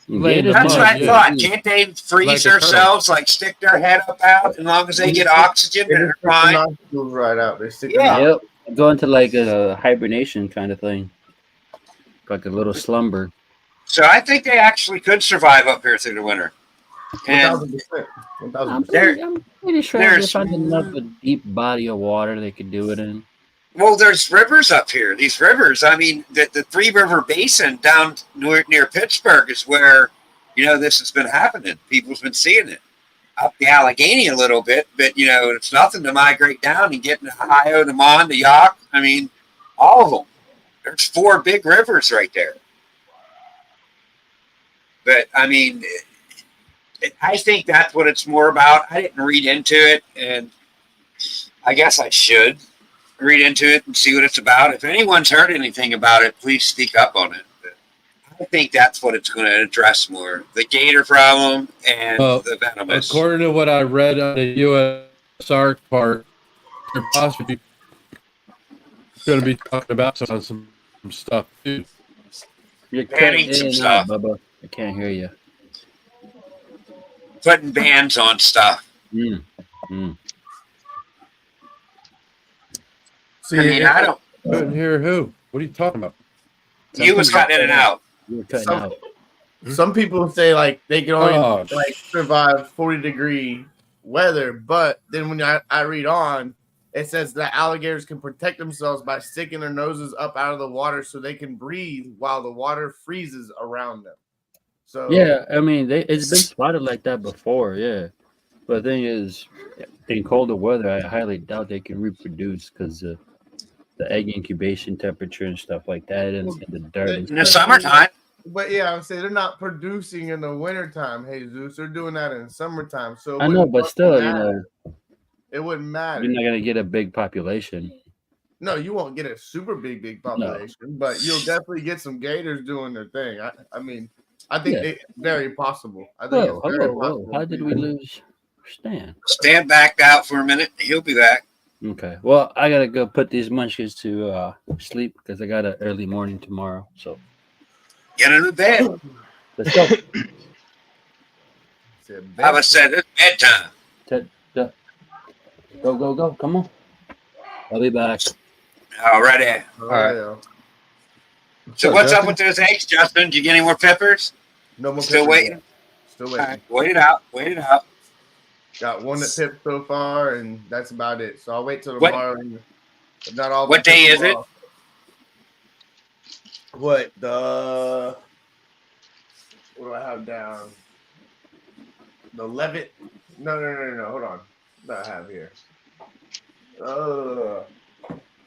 laying Gators them That's can what up, I yeah, thought. Can't they freeze like a turtle. themselves? Like stick their head up out as long as they get oxygen, They they're just stick the fine. nostrils right out. They stick the Yeah. nostrils. Yep. Go into like a hibernation kind of thing. Like a little slumber. So I think they actually could survive up here through the winter. And 1,000%. I'm 1,000%. pretty sure if they there's find enough a deep body of water they could do it in. well, there's rivers up here. These rivers. I mean, the Three River Basin down near Pittsburgh is where this has been happening. People's been seeing it up the Allegheny a little bit, but it's nothing to migrate down and get into Ohio, the Mon, the Yauk. I mean, all of them. There's 4 big rivers right there. But I mean, I think that's what it's more about. I didn't read into it, and I guess I should read into it and see what it's about. If anyone's heard anything about it, please speak up on it. But I think that's what it's going to address more: the gator problem and Well, the venomous. according to what I read on the USARK part, they're possibly going to be talking about some stuff too. You're Banning cutting some in and stuff. out, Bubba. I can't hear you. Putting bans on stuff. Mm. Mm. See, I mean, I don't. Couldn't hear who? What are you talking about? You was cutting in and out. You were cutting Some- out. some people say like they can only Oh, survive 40-degree weather, but then when I read on, it says that alligators can protect themselves by sticking their noses up out of the water so they can breathe while the water freezes around them. So Yeah, I mean, it's been spotted like that before, yeah. But the thing is, in colder weather, I highly doubt they can reproduce because the egg incubation temperature and stuff like that, and the dirt. And In the stuff. summertime, But yeah, I'm saying they're not producing in the wintertime, Jesus. They're doing that in summertime. So it I know, wouldn't but fucking still, matter. It wouldn't matter. you're not gonna get a big population. No, you won't get a super big population, but you'll definitely get some gators doing their thing. I mean, I think Yeah. it's very possible. I think Whoa, it's very whoa! possible. How did we lose Stan? stand back out for a minute. He'll be back. Okay, well, I gotta go put these munchkins to sleep because I got an early morning tomorrow. So Get in the bed. let's go. Said I was said it's bedtime. Go! Come on. I'll be back. Alrighty. All right. So what's up with those eggs, Justin? Did you get any more peppers? No more Still peppers waiting? yet. Still All waiting. right, wait it out. Wait it out. Got one that pipped so far, and that's about it. So I'll wait till What- tomorrow. If not all. what day is it? What the? What do I have down? The 11th? No. Hold on. What do I have here?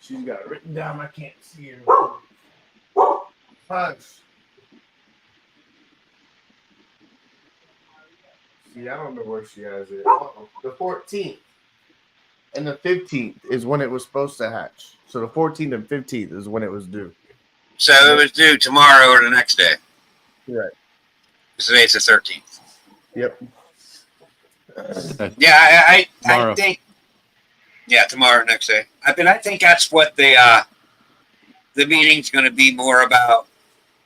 She's got it written down. I can't see it. Punch. Yeah, I don't know where she has it. Uh-oh. The 14th and the 15th is when it was supposed to hatch. So the 14th and 15th is when it was due. So it was due tomorrow or the next day. Right. Today's the 13th. Yep. Yeah, I Tomorrow. think. Yeah, tomorrow, next day. I think that's what the meeting's going to be more about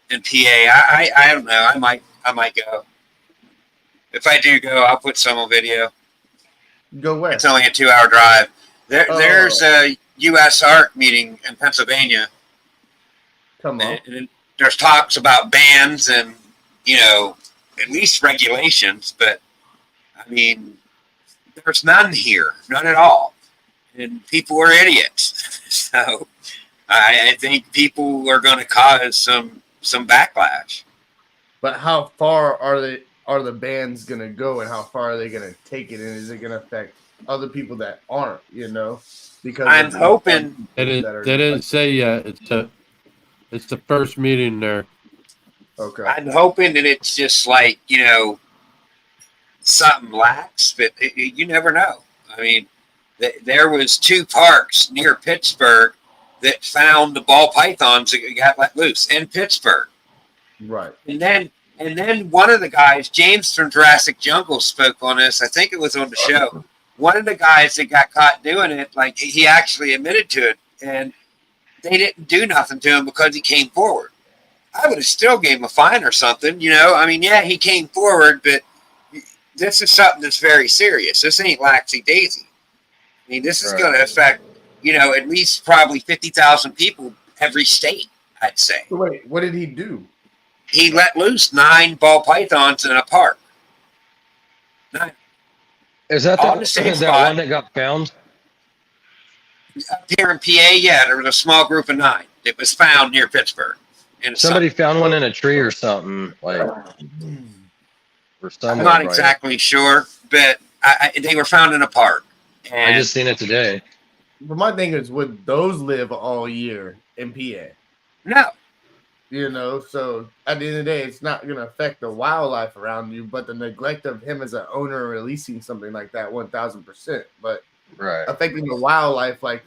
in PA. I don't know. I might go. If I do go, I'll put some on video. Go where? It's only a 2-hour drive. There's a U.S. ARC meeting in Pennsylvania. Come on. And there's talks about bans and, at least regulations, but I mean, there's none here, none at all. And people are idiots. So I think people are going to cause some backlash. But how far are the bans gonna go, and how far are they gonna take it, and is it gonna affect other people that aren't? Because I'm hoping They didn't say yet. It's the first meeting there. Okay. I'm hoping that it's just like, something lax, but you never know. I mean, there was 2 parks near Pittsburgh that found the ball pythons that got let loose in Pittsburgh. Right. And then one of the guys, James from Jurassic Jungle, spoke on this. I think it was on the show. One of the guys that got caught doing it, like he actually admitted to it, and they didn't do nothing to him because he came forward. I would have still gave him a fine or something, I mean, yeah, he came forward, but this is something that's very serious. This ain't laxy daisy. I mean, this is going to affect, at least probably 50,000 people every state, I'd say. So wait, what did he do? He let loose 9 ball pythons in a park. 9. Is that On the same that spot. one that got found? Up here in PA, yeah, there was a small group of 9 that was found near Pittsburgh. And Somebody found one in a tree or something, or I'm somewhere. not right? exactly sure, but they were found in a park. And I just seen it today. But my thing is, would those live all year in PA? no, So at the end of the day, it's not going to affect the wildlife around you, but the neglect of him as an owner releasing something like that, 1,000%. But Right. affecting the wildlife, like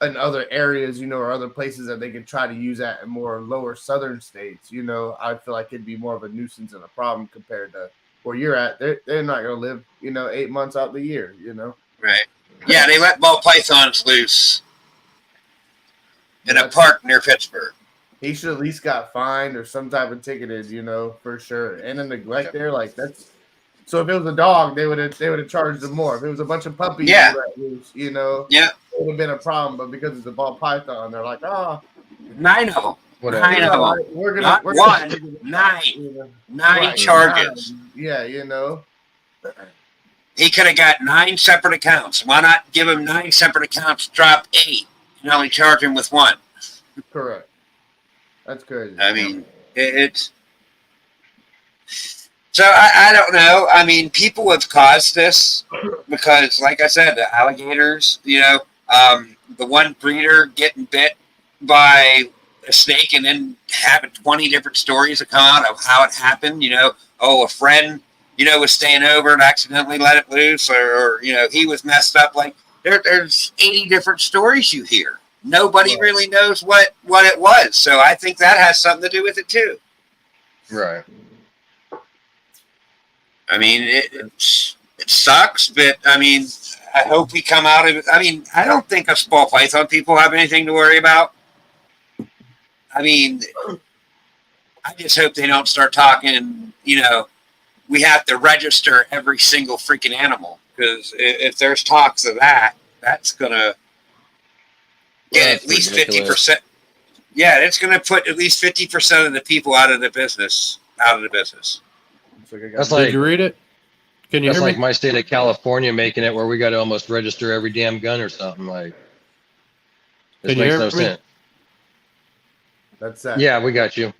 in other areas, or other places that they can try to use that in more lower southern states, I feel like it'd be more of a nuisance and a problem compared to where you're at. They're not going to live, 8 months out the year, right. Yeah, they let ball pythons loose in a park near Pittsburgh. He should at least got fined or some type of ticketed, for sure. And the neglect there, like that's. So if it was a dog, they would have charged him more. If it was a bunch of puppies, Yeah. Yeah, it would have been a problem. But because it's a ball python, they're like, 9 of them. Whatever. 9 of them. we're gonna Not we're one, gonna, 9. 9 Right, charges. 9. Yeah, He could have got 9 separate accounts. Why not give him 9 separate accounts, drop 8, and only charge him with 1? correct. That's crazy. I mean, it's. So I don't know. I mean, people have caused this because, like I said, the alligators, the one breeder getting bit by a snake and then having 20 different stories that come out of how it happened. A friend, was staying over and accidentally let it loose, or he was messed up. Like there's 80 different stories you hear. Nobody really knows what it was. So I think that has something to do with it too. Right. I mean, it sucks, but I mean, I hope we come out of it. I mean, I don't think us ball python people have anything to worry about. I mean, I just hope they don't start talking, we have to register every single freaking animal, because if there's talks of that, that's going to get at least 50%. Yeah, it's going to put at least 50% of the people out of the business. That's Did like you read it? Can you that's hear like me? my state of California making it where we got to almost register every damn gun or something. Like this Can you makes hear no me? sense. That's that. Yeah, we got you.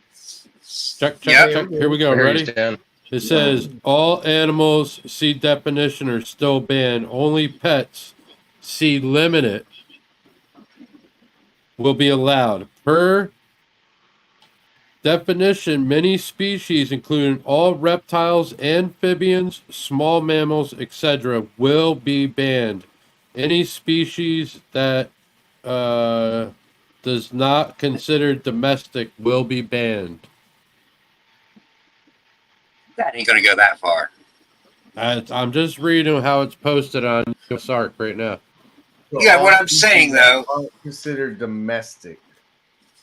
Check. Yeah. Here we go. I hear you, Ready? Stan. It says all animals, see definition, are still banned. Only pets, see limited, will be allowed. Per Definition: many species, including all reptiles, amphibians, small mammals, etc., will be banned. Any species that does not consider domestic will be banned. That ain't gonna go that far. I'm just reading how it's posted on SARC right now. So Yeah, all what I'm species saying, that though- aren't considered domestic.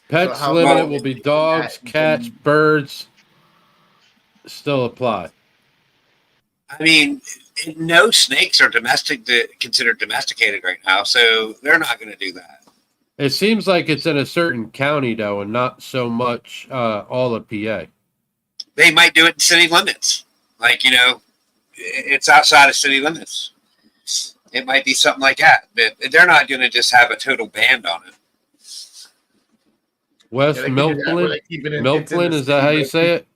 Pets how limited about will be if dogs, that cats, can- birds. Still apply. I mean, no snakes are considered domesticated right now, so they're not going to do that. It seems like it's in a certain county though, and not so much all of PA. They might do it in city limits, like it's outside of city limits. It might be something like that, but they're not going to just have a total ban on it. West Yeah, they can do that where Milflin, they keep it in- it's in Milflin, the is that how you city, say it?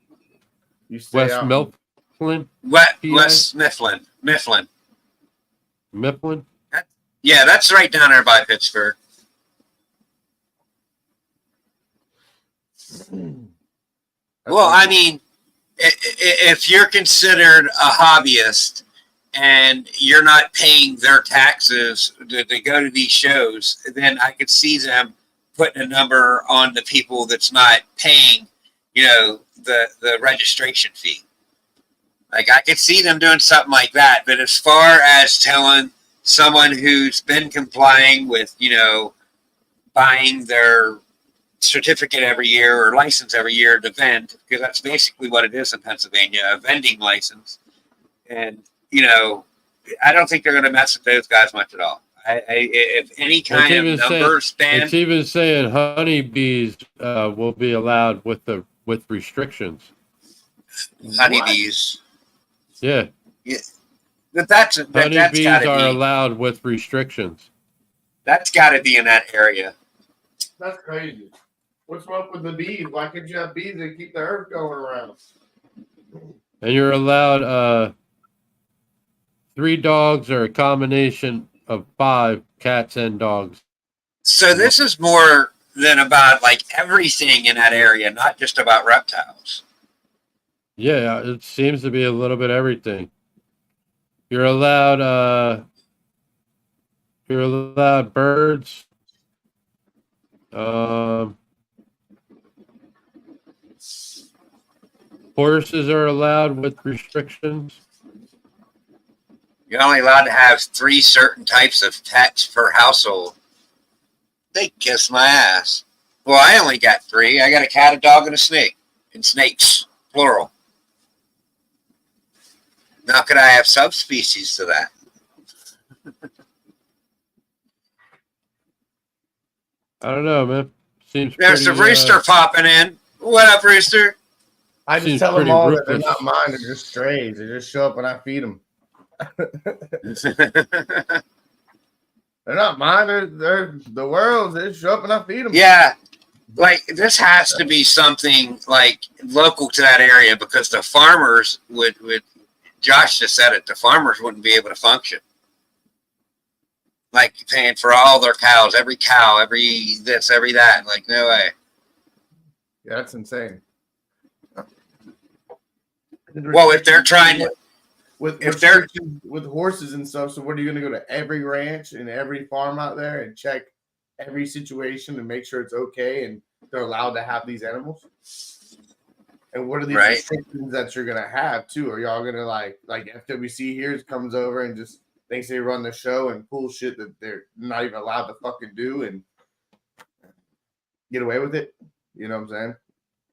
You stay West out. Milflin, West Mifflin. Mifflin. Yeah, that's right down there by Pittsburgh. Well, I mean, if you're considered a hobbyist and you're not paying their taxes to go to these shows, then I could see them putting a number on the people that's not paying, the registration fee. Like, I could see them doing something like that. But as far as telling someone who's been complying with, buying their certificate every year or license every year to vend, because that's basically what it is in Pennsylvania, a vending license. And, I don't think they're going to mess with those guys much at all. If any kind of numbers banned, It's even saying honeybees will be allowed with restrictions. honeybees. Yeah, But that's honeybees gotta are be, allowed with restrictions. that's got to be in that area. That's crazy. What's up with the bees? Why can't you have bees that keep the earth going around? And you're allowed 3 dogs or a combination of 5 cats and dogs. So this is more than about like everything in that area, not just about reptiles. Yeah, it seems to be a little bit everything. You're allowed birds. Horses are allowed with restrictions. You're only allowed to have 3 certain types of pets per household. They kiss my ass. Well, I only got 3. I got a cat, a dog, and a snake. And snakes, plural. Now, could I have subspecies to that? I don't know, man. Seems There's pretty, the rooster popping in. What up, rooster? I just Seems tell them pretty all that they're ruthless. not mine. They're just strays. They just show up and I feed them. They're not mine. They're the world's. They show up and I feed them. Yeah, like this has to be something like local to that area, because the farmers would Josh just said it, the farmers wouldn't be able to function. Like paying for all their cows, every cow, every this, every that. Like, no way. Yeah, that's insane. Well, if they're trying to, with if they're restrictions with horses and stuff, so what are you going to go to every ranch and every farm out there and check every situation and make sure it's okay and they're allowed to have these animals? And what are these Right. restrictions that you're gonna have too? Are y'all gonna like FWC here comes over and just thinks they run the show and pull shit that they're not even allowed to fucking do and get away with it? You know what I'm saying?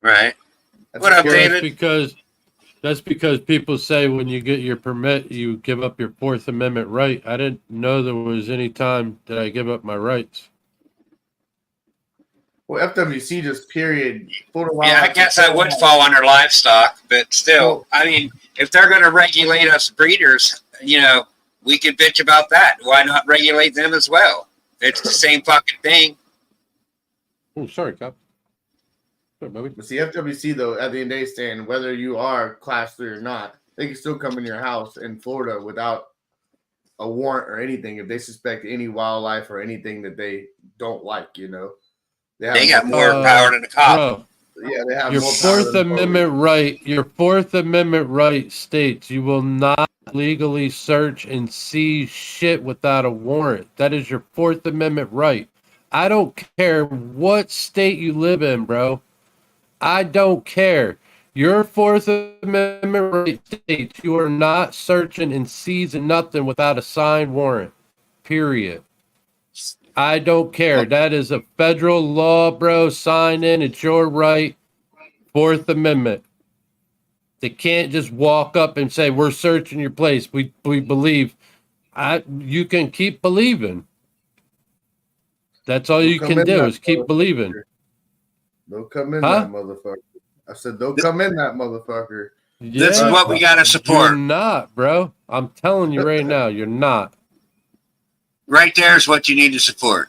right? That's What up, scary. David? That's because people say when you get your permit, you give up your 4th Amendment right. I didn't know there was any time that I give up my rights. Well, FWC just period. Yeah, I guess I would fall under livestock, but still, I mean, if they're going to regulate us breeders, we could bitch about that. Why not regulate them as well? It's the same fucking thing. Oh, sorry, Cop. Sorry, Bobby. But see, FWC though, at the end of the day, Stan, whether you are Class 3 or not, they can still come in your house in Florida without a warrant or anything if they suspect any wildlife or anything that they don't like. They got more power than the cop. Bro, Yeah, they have Your more power Fourth than Amendment right, your Fourth Amendment right states you will not legally search and seize shit without a warrant. That is your Fourth Amendment right. I don't care what state you live in, bro. I don't care. Your Fourth Amendment right states you are not searching and seizing nothing without a signed warrant. Period. I don't care. That is a federal law, bro. Sign in. It's your right. Fourth Amendment. They can't just walk up and say, we're searching your place. We believe. You can keep believing. That's all you can do is keep believing. They'll come in Huh? that motherfucker. I said, they'll come in that motherfucker. This is what we got to support. You're not, bro. I'm telling you right now, you're not. Right there is what you need to support.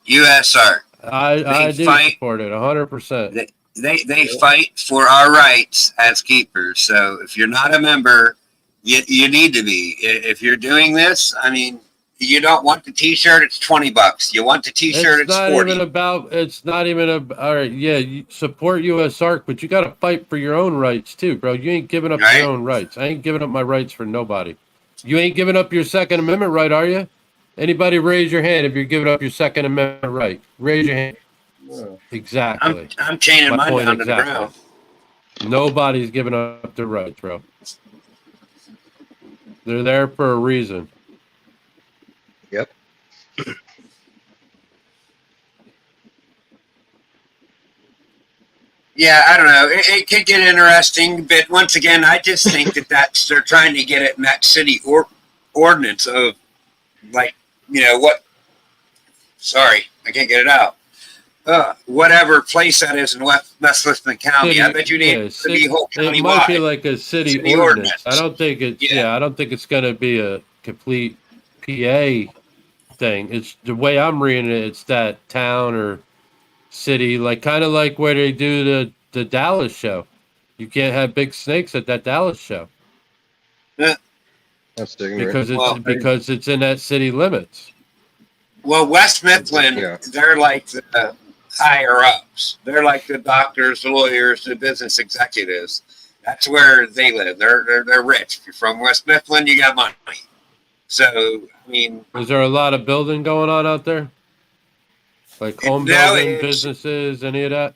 USR. I do fight. support it 100%. They fight for our rights as keepers. So if you're not a member, you need to be. If you're doing this, I mean, you don't want the T-shirt, it's $20. You want the T-shirt, it's $40. It's not even all right. Yeah, you support USARC, but you got to fight for your own rights too, bro. You ain't giving up your own rights. I ain't giving up my rights for nobody. You ain't giving up your Second Amendment right, are you? Anybody raise your hand if you're giving up your Second Amendment right? Raise your hand. Yeah. Exactly. I'm chaining mine down to the ground. Nobody's giving up their rights, bro. They're there for a reason. Yep. Yeah, I don't know. It could get interesting, but once again, I just think they're trying to get it in that city ordinance of, like, you know what? Sorry, I can't get it out. Whatever place that is in West Lisbon County, City, I bet you need to be whole county it might be wide. like a city ordinance. I don't think it's I don't think it's going to be a complete PA thing. It's the way I'm reading it. It's that town or city, like kind of like where they do the Dallas show. You can't have big snakes at that Dallas show That's because it's in that city limits. Well, West Mifflin, they're like the higher ups. They're like the doctors, the lawyers, the business executives. That's where they live. They're rich. If you're from West Mifflin, you got money. So, I mean, is there a lot of building going on out there? Like home building, businesses, any of that?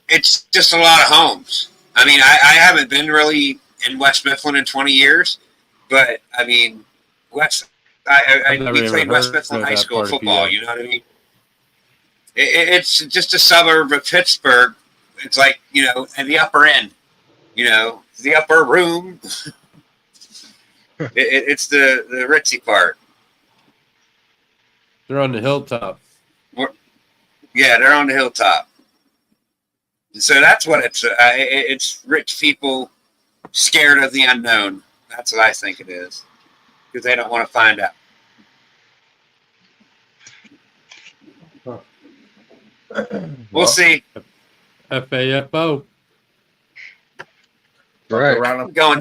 It's just a lot of homes. I mean, I haven't been really in West Mifflin in 20 years, but I mean, we played West Mifflin High School football. You know what I mean? It's just a suburb of Pittsburgh. It's like, you know, at the upper end, you know, the upper room. It's the ritzy part. They're on the hilltop. Yeah, they're on the hilltop. So that's what it's rich people scared of the unknown. That's what I think it is. Because they don't want to find out. We'll see. FAFO. Right. I ain't going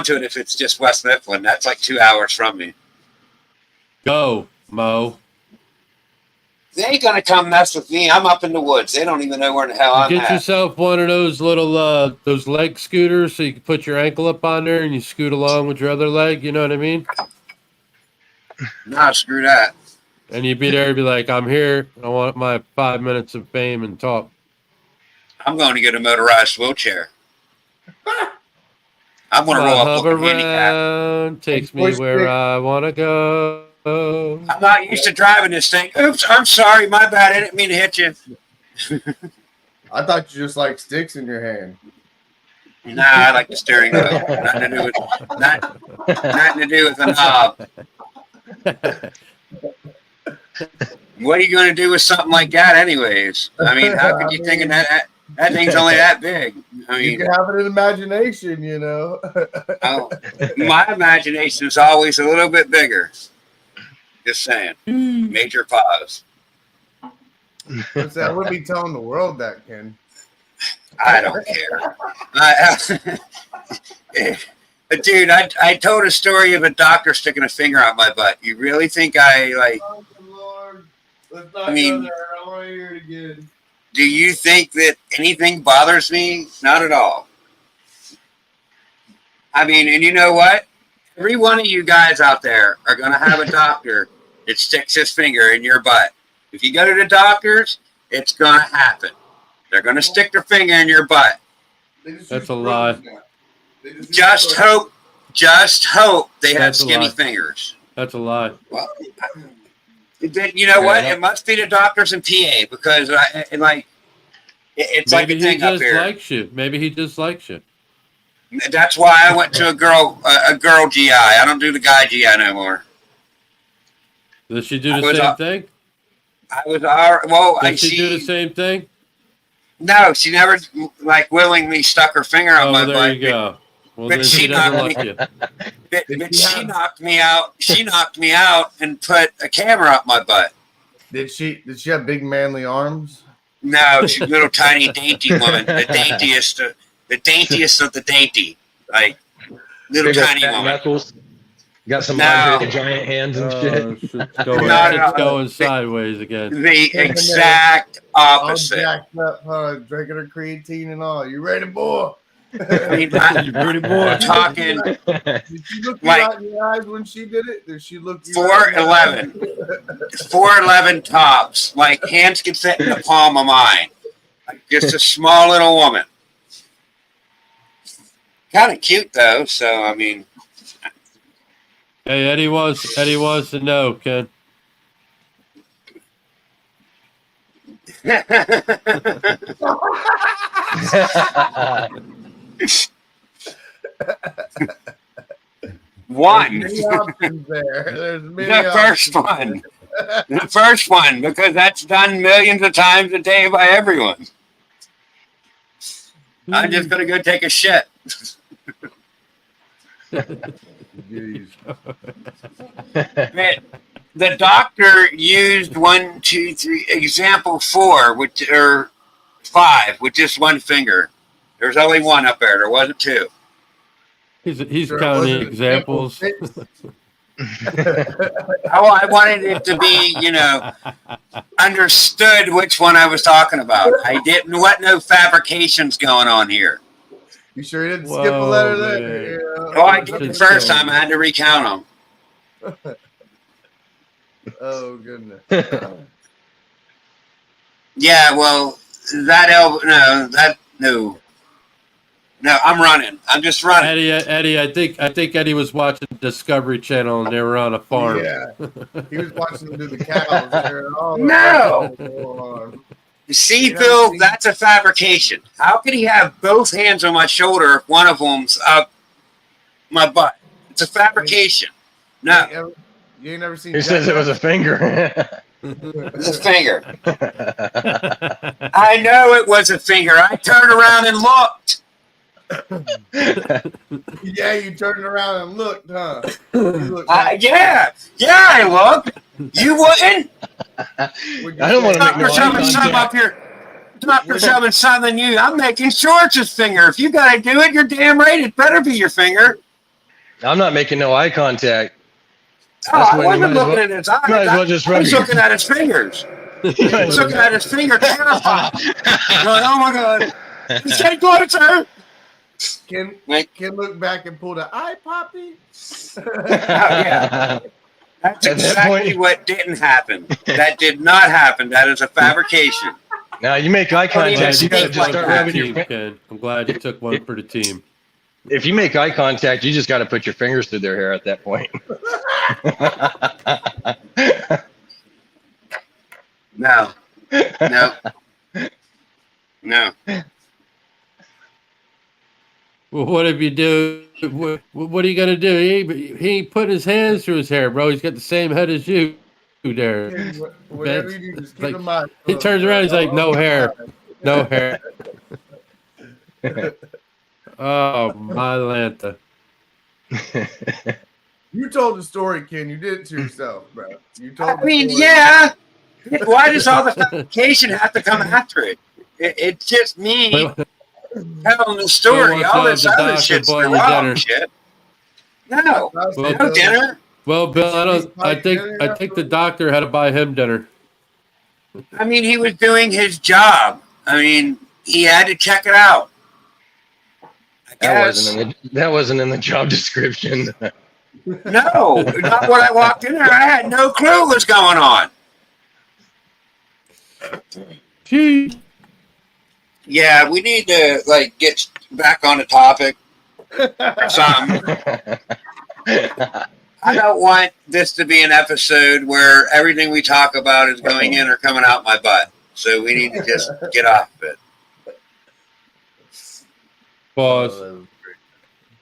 to it if it's just West Mifflin. That's like 2 hours from me. Go, Mo. They ain't gonna come mess with me. I'm up in the woods. They don't even know where the hell I'm Get at. yourself one of those little those leg scooters so you can put your ankle up on there and you scoot along with your other leg. You know what I mean? Nah, screw that. And you'd be there and be like, I'm here. I want my 5 minutes of fame and talk. I'm going to get a motorized wheelchair. I'm going to roll up looking handicapped. Takes me where I want to go. I'm not used to driving this thing. Oops, I'm sorry. My bad. I didn't mean to hit you. I thought you just like sticks in your hand. Nah, I like the steering wheel. Nothing to do with a knob. What are you going to do with something like that anyways? I mean, how could you think that thing's only that big? I mean, you can have an imagination, you know. My imagination is always a little bit bigger. Just saying. Major pause. I wouldn't be telling the world that, Ken. I don't care. Dude, I told a story of a doctor sticking a finger out my butt. You really think I like? Oh, Lord. Let's not I mean, go there. I don't want to hear it again. Do you think that anything bothers me? Not at all. I mean, and you know what? Every one of you guys out there are going to have a doctor that sticks his finger in your butt. If you go to the doctors, it's going to happen. They're going to stick their finger in your butt. That's a lie. Just hope they have That's a skinny lie. fingers. That's a lie. Well, you know what? It must be the doctors in PA because it's like Maybe a he thing up just here. likes you. Maybe he just likes you. That's why I went to a girl GI. I don't do the guy GI no more. Does she do I the was, same thing? I was well. Does she do the same thing? No, she never willingly stuck her finger on Oh, my well, there butt. you go. Well, but then she she doesn't knocked like you. But she knocked me out. She knocked me out and put a camera up my butt. Did she have big manly arms? No, she's a little tiny dainty woman, the daintiest of the dainty, like little Big old tiny fat woman. knuckles. Got some No. Andre the Giant hands and shit. It's going, No, no, it's going sideways again. The exact All opposite. jacked up, huh? Drinking her creatine and all. You ready, boy? I mean, You pretty boy. we're talking Did she look you Like- out in your eyes when she did it? Did she look you 4'11", 4'11" tops, like hands could fit in the palm of mine. Like just a small little woman. Kind of cute though. So I mean, Hey, Eddie wants to know, Ken. one. There's many options there. There's many The first options. one. The first one, because that's done millions of times a day by everyone. I'm just gonna go take a shit. Jeez. Man, the doctor used 1, 2, 3, example 4, which or 5, with just one finger. There's only one up there. There wasn't 2. He's Sure, counting wasn't examples. Oh, I wanted it to be, understood which one I was talking about. I didn't want no fabrications going on here. You sure didn't skip a letter Whoa, there? man. Oh, I did the first time. I had to recount them. Oh goodness. Yeah, well, no, I'm running. I'm just running. Eddie, I think Eddie was watching Discovery Channel and they were on a farm. Yeah, he was watching them do the cows. There. Oh, No. See, Phil, that's a fabrication. How could he have both hands on my shoulder if one of them's up my butt? It's a fabrication. No, You ain't never seen. He says it was a finger. it's a finger. I know it was a finger. I turned around and looked. Yeah, you turned around and looked, huh? You looked Yeah, I looked. You wouldn't? I don't want to make no Doctor shoving eye something up contact. here. Doctor shoving something in you. I'm making sure it's his finger. If you gotta do it, you're damn right. It better be your finger. I'm not making no eye contact. Oh, That's I when you wasn't might as looking well- at his eyes. might as well just I rub was your- looking at his fingers. I was looking at his finger, terrified. Going, oh my God. He's getting closer. Can look back and pull the eye poppy? Yeah. That's At that exactly point- what didn't happen. That did not happen. That is a fabrication. Now you make eye even contact, you gotta speak just like start that. rubbing your. Team, Ken. I'm glad you took one for the team. If you make eye contact, you just got to put your fingers through their hair at that point. No. No. Well, what if you do? What are you gonna do? He ain't putting his hands through his hair, bro. He's got the same head as you there. Whatever you do, just keep Like, in mind. He turns around. He's like, no hair, no hair. Oh my Lanta. You told the story, Ken. You did it to yourself, bro. You told. I the mean, story. yeah. Why does all the fabrication have to come after it? It's just me telling the story. wants All to this have the other doctor shit's the boil your wrong dinner. shit. No. No dinner. Well, Bill, I think the doctor had to buy him dinner. I mean, he was doing his job. I mean, he had to check it out. I guess. That wasn't in the job description. No, not when I walked in there. I had no clue what was going on. Gee. Yeah, we need to like get back on the topic or something. I don't want this to be an episode where everything we talk about is going in or coming out my butt. So we need to just get off of it. Pause.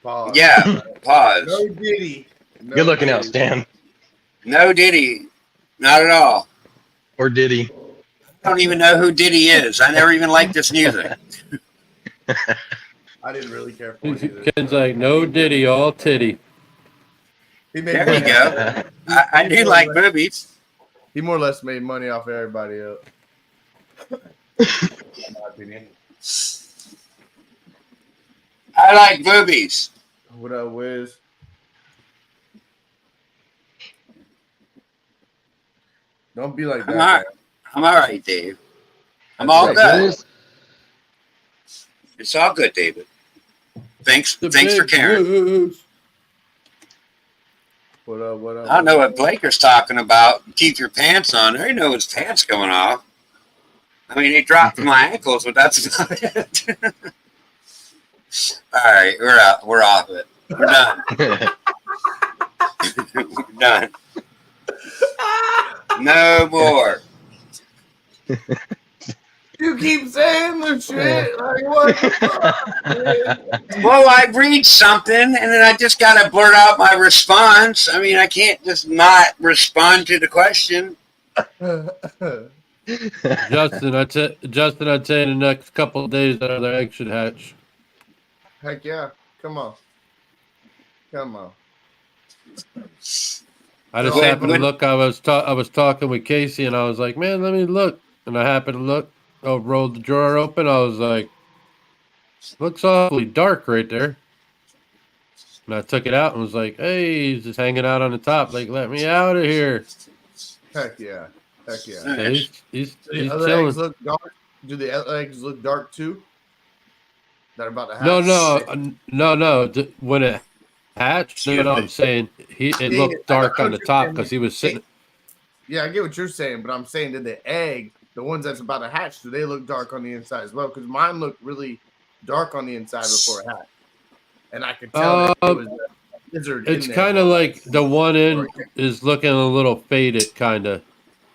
Pause. Yeah, pause. No Diddy. No Good looking out, Diddy. Stan. No Diddy, not at all. Or did he? I don't even know who Diddy is. I never even liked this music. I didn't really care for it either. Ken's like, no Diddy, all titty. He made There you go. I do like movies. He more or less made money off everybody else. In my opinion. I like boobies. What up, Wiz? Don't be like I'm that. all, I'm all right, Dave. I'm all Like good. It's all good, David. Thanks for caring. News. What up? What up? I don't know what Blaker's talking about. Keep your pants on. I already know his pants coming off. I mean, they dropped to my ankles, but that's about it. All right, we're out. We're off it. We're done. We're done. No more. You keep saying the shit. Like, what the fuck, man? Well, I read something, and then I just got to blurt out my response. I mean, I can't just not respond to the question. Justin, I'd say in the next couple of days another egg should hatch. Heck yeah. Come on. Come on. I just Wait, happened to when- look. I was talking with Casey, and I was like, "Man, let me look." And I happened to look. I rolled the drawer open. I was like, "Looks awfully dark right there." And I took it out and was like, "Hey, he's just hanging out on the top. Like, let me out of here." Heck yeah. Heck yeah. So he's Do the other chilling. eggs look dark? Do the other eggs look dark too? That are about to hatch? No. When it hatched, you know what I'm saying? It looked dark on the top because he was sitting. Yeah, I get what you're saying, but I'm saying that the egg, the ones that's about to hatch, do they look dark on the inside as well? Because mine looked really dark on the inside before it hatched. And I could tell that it was a lizard in It's there. kind of like the one in is looking a little faded, kind of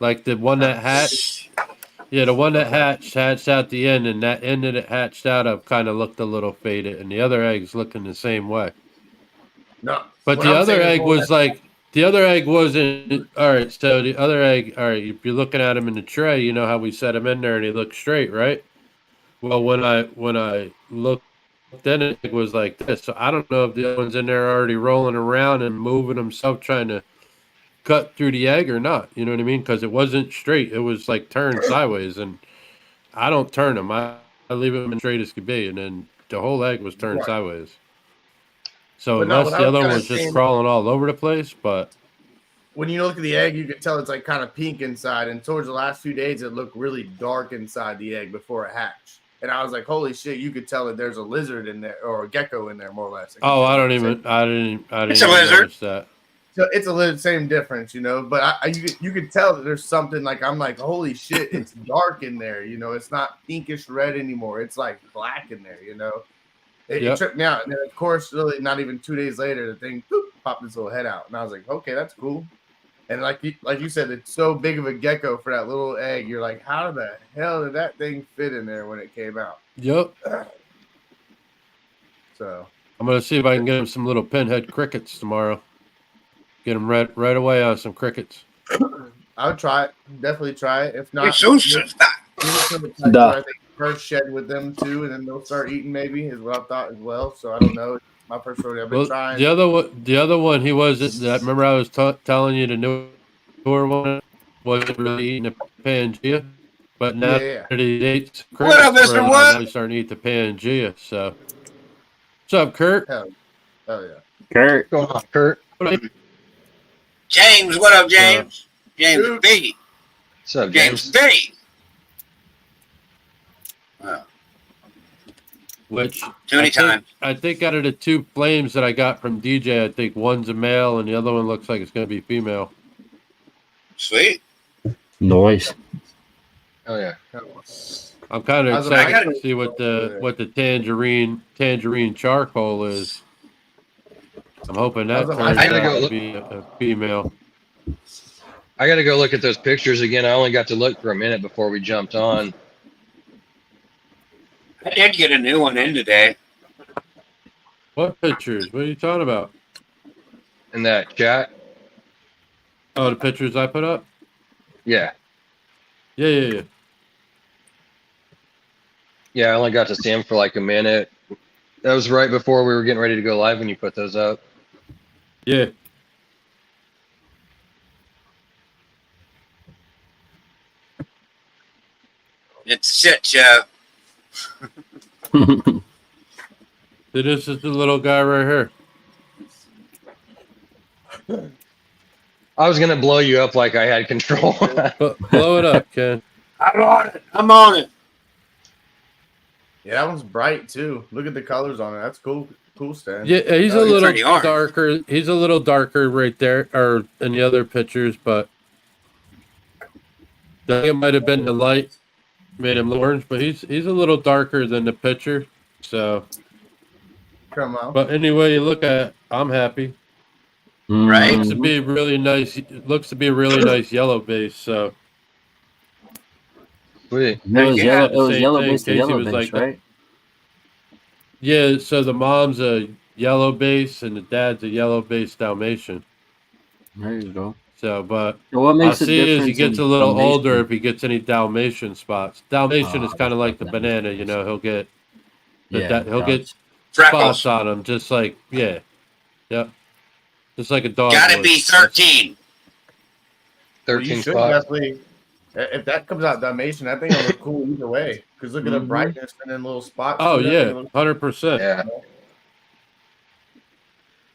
like the one that hatched. Yeah, the one that hatched out the end, and that end that it hatched out of kind of looked a little faded, and the other egg's looking the same way. No. But what the I'm other saying is egg more was like the other egg wasn't all right. So the other egg, all right. If you're looking at him in the tray, you know how we set him in there, and he looked straight, right? Well, when I looked, then it was like this. So I don't know if the other one's in there already rolling around and moving himself, trying to cut through the egg or not. You know what I mean? Because it wasn't straight. It was like turned sideways, and I don't turn them. I leave them as straight as could be, and then the whole egg was turned Right. sideways. So But no, unless what the I was other one kinda was just saying- crawling all over the place, but when you look at the egg, you can tell it's like kind of pink inside. And towards the last few days, it looked really dark inside the egg before it hatched. And I was like, holy shit, you could tell that there's a lizard in there or a gecko in there, more or less. I didn't It's a even lizard. notice that. So it's a little same difference, you know. But you could tell that there's something like I'm like, holy shit, it's dark in there, you know. It's not pinkish red anymore. It's like black in there, you know. It Yep. tripped me out. And then of course, really not even 2 days later, the thing popped its little head out, and I was like, okay, that's cool. And like you said, it's so big of a gecko for that little egg. You're like, how the hell did that thing fit in there when it came out? Yep. So I'm gonna see if I can get him some little pinhead crickets tomorrow. Get him right away on some crickets. I would try it. Definitely try it. If not, It's so sad. I think first shed with them too, and then they'll start eating. Maybe is what I thought as well. So I don't know. My first rodeo. I've been Well, trying. the other one, he wasn't. That remember I was telling you the newer one wasn't really eating the Pangea, but now Yeah. that he eats What up, crickets, Mr. now What? he's starting to eat the Pangea. So, what's up, Kurt? Oh yeah. Kurt. What's going on, Kurt? James, what up, James? James Dude. B. What's up, James James? B. Which Too many times. I think out of the 2 flames that I got from DJ, I think one's a male and the other one looks like it's going to be female. Sweet. Noise. Oh yeah. I'm kind of I was like, I excited gotta- to see what the tangerine charcoal is. I'm hoping that turns I gotta out go to look- be a female. I got to go look at those pictures again. I only got to look for a minute before we jumped on. I did get a new one in today. What pictures? What are you talking about? In that chat. Oh, the pictures I put up? Yeah. Yeah. Yeah, I only got to see him for like a minute. That was right before we were getting ready to go live when you put those up. Yeah. It's shit show. This is the little guy right here. I was gonna blow you up like I had control. Blow it up, Ken. I'm on it. I'm on it. Yeah, that one's bright too. Look at the colors on it. That's cool. Cool, Stan. Yeah, he's Oh, a he's little pretty orange. darker. He's a little darker right there, or in the other pictures, but I think it might have been the light made him orange, but he's a little darker than the picture. So, Come on. but anyway, you look at it, I'm happy. Right. Looks to be really nice. Looks to be a really nice yellow base. So Sweet. It was Yeah, yellow. It was same yellow thing. base to Casey yellow was base, like that. right? yeah, so the mom's a yellow base and the dad's a yellow base Dalmatian. There you go. So, but So what I'll makes the see difference? as he gets in a little Dalmatian? older if he gets any Dalmatian spots. Dalmatian is Oh, kind of like the that- banana, you know. He'll get Yeah, he'll get Freckles. spots on him, just like yep, just like a dog. Gotta would. be 13. Well, you 13 should spot. definitely. If that comes out Dalmatian, that thing will look cool either way. Because look at the Mhm. brightness and then little spots. Oh too. That yeah, thing looks- 100%. Yeah.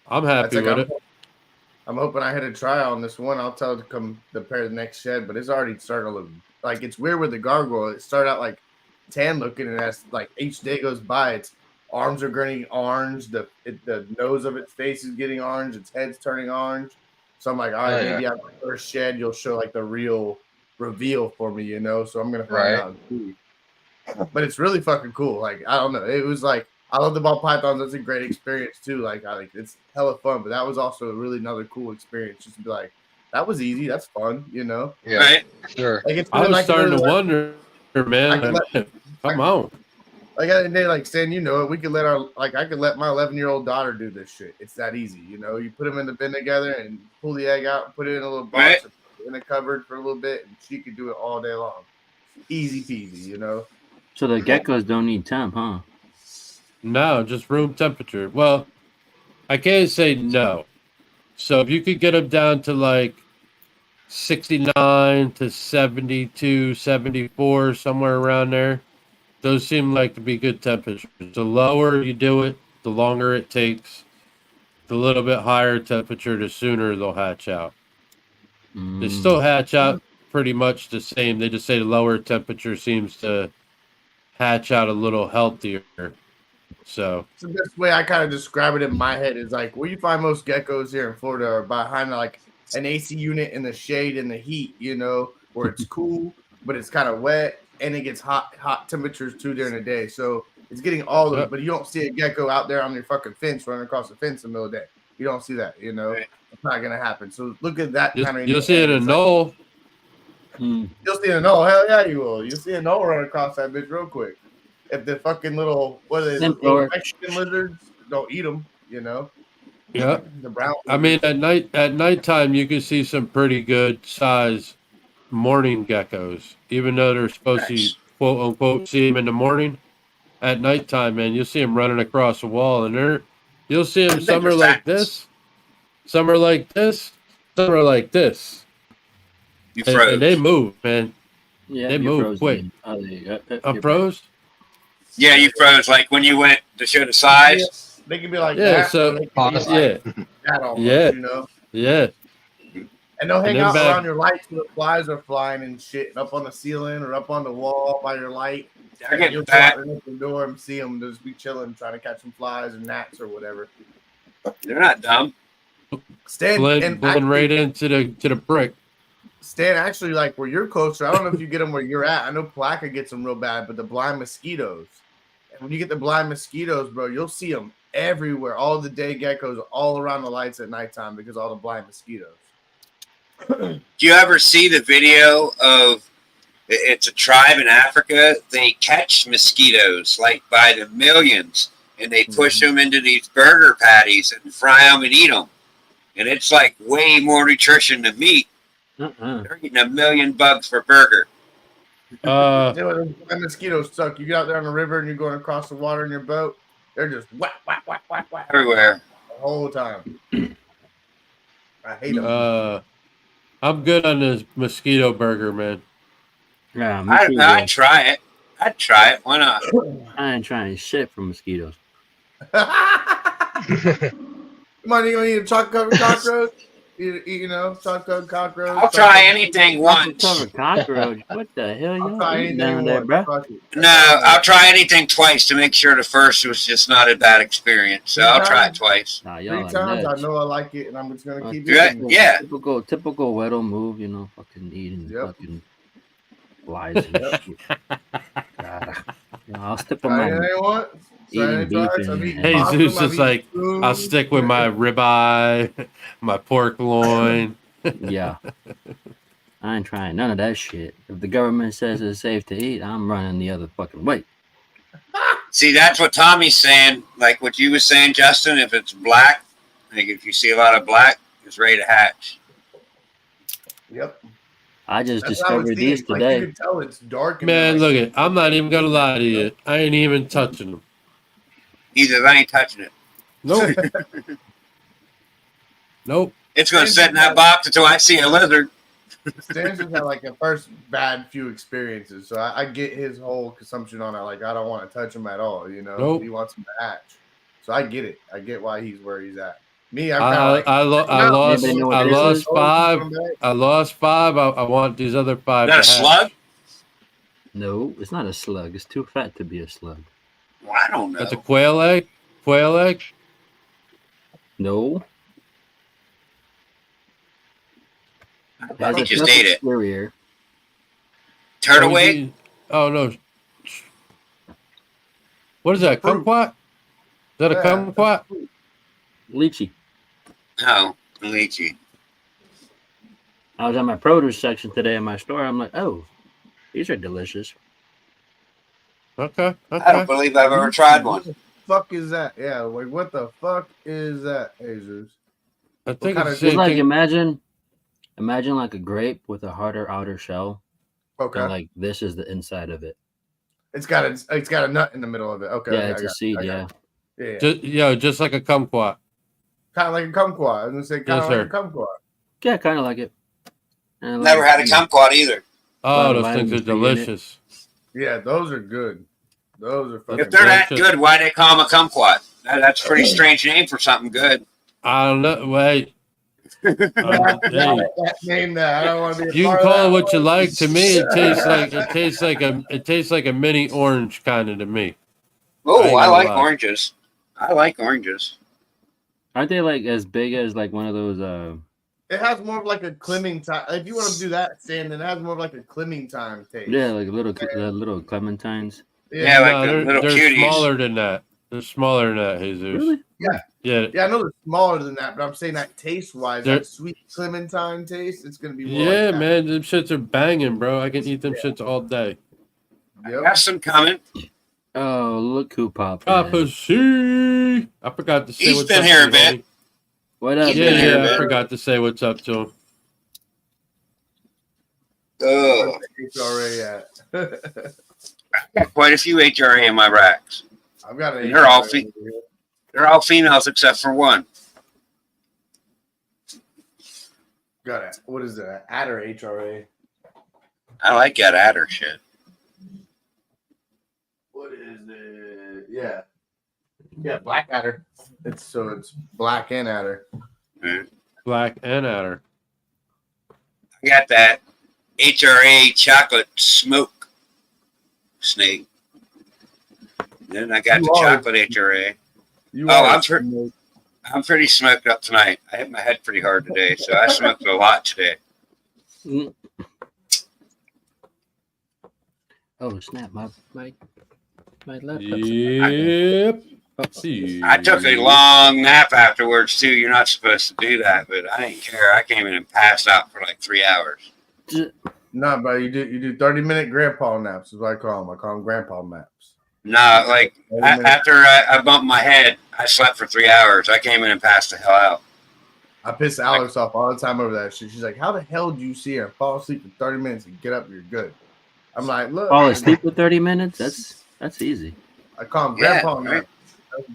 I'm that's happy like with it. I'm hoping I hit a try on this one. I'll tell it to come prepare the next shed, but it's already starting to look like it's weird with the gargoyle. It started out like tan looking, and as like each day goes by, its arms are getting orange. The nose of its face is getting orange. Its head's turning orange. So I'm like, all right, Oh, yeah. maybe after the first shed, you'll show like the real reveal for me, you know. So I'm gonna find Right. out. But it's really fucking cool. Like I don't know, it was like I love the ball pythons. That's a great experience too. Like I like it's hella fun, but that was also really another cool experience. Just to be like, that was easy. That's fun, you know. Yeah. Right? Sure. Like it's I was like starting to really, wonder, man. Come on. like at the end of the day, like Stan, you know, we could let our like I could let my 11-year-old daughter do this shit. It's that easy, you know. You put them in the bin together and pull the egg out, and put it in a little box, Right. and put it in a cupboard for a little bit, and she could do it all day long. Easy peasy, you know. So the geckos don't need temp, huh? No, just room temperature. Well, I can't say no. So if you could get them down to like 69 to 72, 74, somewhere around there, those seem like to be good temperatures. The lower you do it, the longer it takes. The little bit higher temperature, the sooner they'll hatch out. They still hatch out pretty much the same. They just say the lower temperature seems to hatch out a little healthier. So So the best way I kind of describe it in my head is like where you find most geckos here in Florida are behind like an AC unit in the shade in the heat, you know, where it's cool, but it's kind of wet and it gets hot temperatures too during the day. So it's getting all those, Yep. but you don't see a gecko out there on your fucking fence running across the fence in the middle of the day. You don't see that, you know. Right. It's not gonna happen. So look at that kind of. you'll see it in Knoll. Hmm. You'll see a knoll. Hell yeah, you will. You'll see a knoll run across that bitch real quick. If the fucking little what are they, Simp little lord. Mexican lizards don't eat them, you know. Yeah. The brown. I mean, at nighttime, you can see some pretty good size morning geckos, even though they're supposed Nice. to quote unquote see them in the morning. At nighttime, man, you'll see them running across the wall, and you'll see them. I think Some are they're like fat. this, some are like this, some are like this, You and froze. they move, man. Yeah, They you're move frozen. quick. Oh, there you go. I'm You're froze. Yeah, you froze like when you went to show the size. They can be like Yeah, that. so- or they can be Pause. like Yeah, that almost, Yeah. you know. yeah. And they'll hang then out back- around your lights when the flies are flying and shit, and up on the ceiling or up on the wall by your light. They're getting You'll go fat. out and open the door and see them just be chilling, trying to catch some flies or gnats or whatever. They're not dumb. Stan, Blend and blend actually, right into the brick. Stan, actually, like where you're closer, I don't know if you get them where you're at. I know Placa gets them real bad, but the blind mosquitoes. And when you get the blind mosquitoes, bro, you'll see them everywhere. All the day geckos all around the lights at nighttime because all the blind mosquitoes. Do you ever see the video of? It's a tribe in Africa. They catch mosquitoes like by the millions, and they push them into these burger patties and fry them and eat them. And it's like way more nutrition than meat. They're eating 1 million bugs per burger. Dude, the mosquitoes suck. You get out there on the river and you're going across the water in your boat. They're just whack, whack, whack, whack, whack Everywhere. the whole time. I hate them. I'm good on this mosquito burger, man. Yeah, me too, bro. I'd try it. I'd try it. Why not? I ain't trying shit from mosquitoes. Come on, you gonna eat a chocolate cockroach? You know, chocolate cockroach. I'll try anything once. Covered cockroach. What the hell I'll you try eating anything down there, once. bro? Fuck it. No, I'll try anything twice to make sure the first was just not a bad experience. So I'll try it twice. Nah, 3 y'all are times, I nuts. know I like it, and I'm just gonna keep Yeah, eating it. yeah. Typical Weddle move, you know, fucking eating fucking flies and shit. God, you know, I'll stick with Try my anything once. Try eating anything beef twice. I'm and eating Hey, possum, Zeus I'm is eating like, food. I'll stick with my ribeye, my pork loin. yeah. I ain't trying none of that shit. If the government says it's safe to eat, I'm running the other fucking way. See, that's what Tommy's saying. Like what you were saying, Justin. If it's black, like if you see a lot of black, it's ready to hatch. Yep. I just That's how discovered it's these eating. Like today. you can tell it's dark. And Man, like, look it. I'm not even gonna lie to you. I ain't even touching them. Either I ain't touching it. Nope. Nope. It's going to sit in that box until I see a lizard. Stan's just had like a first bad few experiences, so I get his whole consumption on it. Like I don't want to touch him at all. You know, Nope. he wants him to hatch. So I get it. I get why he's where he's at. Me, I'm I, kind of like I, lo- I lost. Anybody know what I this lost is? 5. I lost 5. I want these other 5. Is that a to hatch. slug? No, it's not a slug. It's too fat to be a slug. Well, I don't know. That's a quail egg. Quail egg. No. I It thought has he a just tough ate it. exterior. Turtle egg? Oh no. What is that? Kumquat? Is that a Yeah. kumquat? Lychee. No, lychee. I was at my produce section today in my store. I'm like, oh, these are delicious. Okay. I don't Okay. believe I've ever tried one. What the fuck is that? Yeah, like what the fuck is that, Jesus? I think kind it's of- the It's same like thing. imagine like a grape with a harder outer shell. Okay, And like this is the inside of it. it's got a nut in the middle of it. Okay, Yeah, okay, it's I a got it, seed. I got Yeah. it. Yeah, Just like a kumquat. kind of like a kumquat. I was gonna say kind Yes, of like sir. a kumquat. Yeah, kind of like it. And like, Never had a kumquat either. Oh, lot of those things are vitamin C in it. delicious. Yeah, those are good. Those are fucking. If they're that Delicious. good, why they call them a kumquat? That's a pretty strange name for something good. I don't know. Wait. Hey, That name that I don't want to be. you can call it what you like. To me, it tastes like a mini orange kind of to me. Oh, ain't I gonna like lie. oranges. I like oranges. aren't they like as big as like one of those? It has more of like a clementine. If you want to do that, Stan, then it has more of like a clementine taste. Yeah, like little clementines. Yeah, like the they're, little they're cuties. smaller than that. They're smaller than that, Jesus. Really? Yeah. Yeah, I know they're smaller than that, but I'm saying that taste wise, They're- that sweet clementine taste, it's gonna be more. Yeah, like that. man. Them shits are banging, bro. I can eat them shits all day. Yep. Got some coming. Oh, look who popped Papa in. C. I forgot to say He's what's been up here to a him, bit. Eddie. What up, He's Yeah, been here a yeah. I bit. forgot to say what's up to him. Oh, HRA at. got quite a few HRA in my racks. I've got an. They're all HRA fe- over here. They're all females except for one. Got it. What is that? Adder HRA. I like that adder shit. What is it? Yeah. Yeah, black adder. It's black and adder. Black and adder. I got that HRA chocolate smoke snake. Then I got You the are- chocolate HRA. You Oh, are I'm pretty smoked up tonight. I hit my head pretty hard today, so I smoked a lot today. Mm. Oh snap! My laptop. Yep. I took a long nap afterwards too. You're not supposed to do that, but I didn't care. I came in and passed out for like 3 hours. No, bro. You do 30-minute grandpa naps is what I call them. I call them grandpa naps. No, like 30 minutes. after I bumped my head, I slept for 3 hours. I came in and passed the hell out. I piss Alex off all the time over that shit. She's like, "How the hell do you see her fall asleep for 30 minutes and get up? You're good." I'm like, "Look, Fall asleep for 30 minutes? That's easy. I call them Yeah, grandpa right. naps.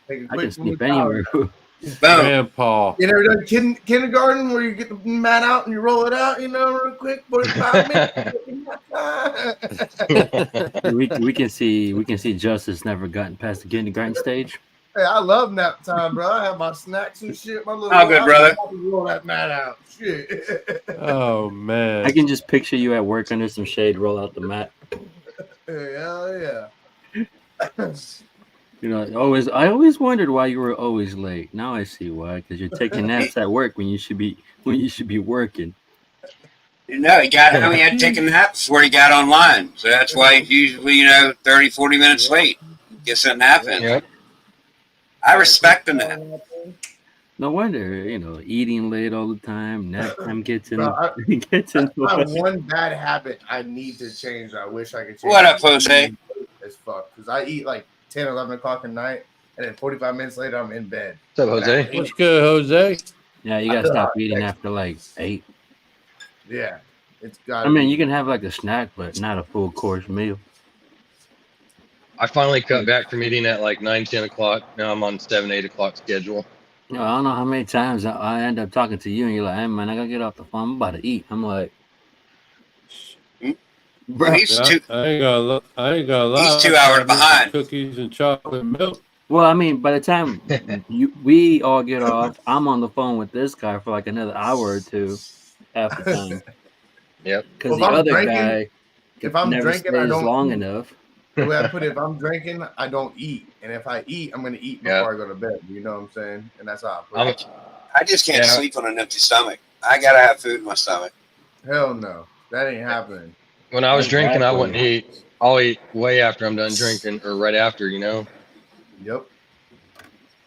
Take a I quick can sleep little shower. anywhere. Boom. Grandpa. You never done kindergarten where you get the mat out and you roll it out, real quick, 45 minutes. we can see Justice never gotten past the kindergarten stage. Hey, I love nap time, bro. I have my snacks and shit. My little Oh, good, brother. I can roll that mat out. Shit. Oh man. I can just picture you at work under some shade, roll out the mat. Hell yeah. You know, I always wondered why you were always late. Now I see why, because you're taking naps at work when you should be working. No, he had to take a nap before he got online. So that's why he's usually, 30, 40 minutes late. Gets a nap in. Yep. I respect the nap. No wonder, eating late all the time. Nap time gets in. Bro, gets in. I have one bad habit I need to change. I wish I could change. What up, Jose? As fuck. Because I eat like 10, 11 o'clock at night, and then 45 minutes later, I'm in bed. What's up, Jose? What's good, Jose? Yeah, you gotta stop eating after like 8. Yeah. It's got I mean, you can have like a snack, but not a full course meal. I finally cut back from eating at like 9, 10 o'clock. Now I'm on 7, 8 o'clock schedule. I don't know how many times I end up talking to you, and you're like, "Hey man, I gotta get off the phone. I'm about to eat." I'm like, Bro, he's Yeah, I ain't gonna lie. He's 2 hours behind. Cookies and chocolate milk. well, I mean, by the time we all get off, I'm on the phone with this guy for like another hour or two half the time. Yep. Because Well, the if I'm other drinking- guy if I'm never drinking, I stays don't long eat. enough. The way I put it, if I'm drinking, I don't eat. And if I eat, I'm going to eat before Yeah. I go to bed. You know what I'm saying? And that's how I put I'm, it. I just can't Yeah. sleep on an empty stomach. I gotta have food in my stomach. Hell no. That ain't happening. when I was drinking, I wouldn't Exactly. eat. I'll eat way after I'm done drinking or right after, Yep. Yeah,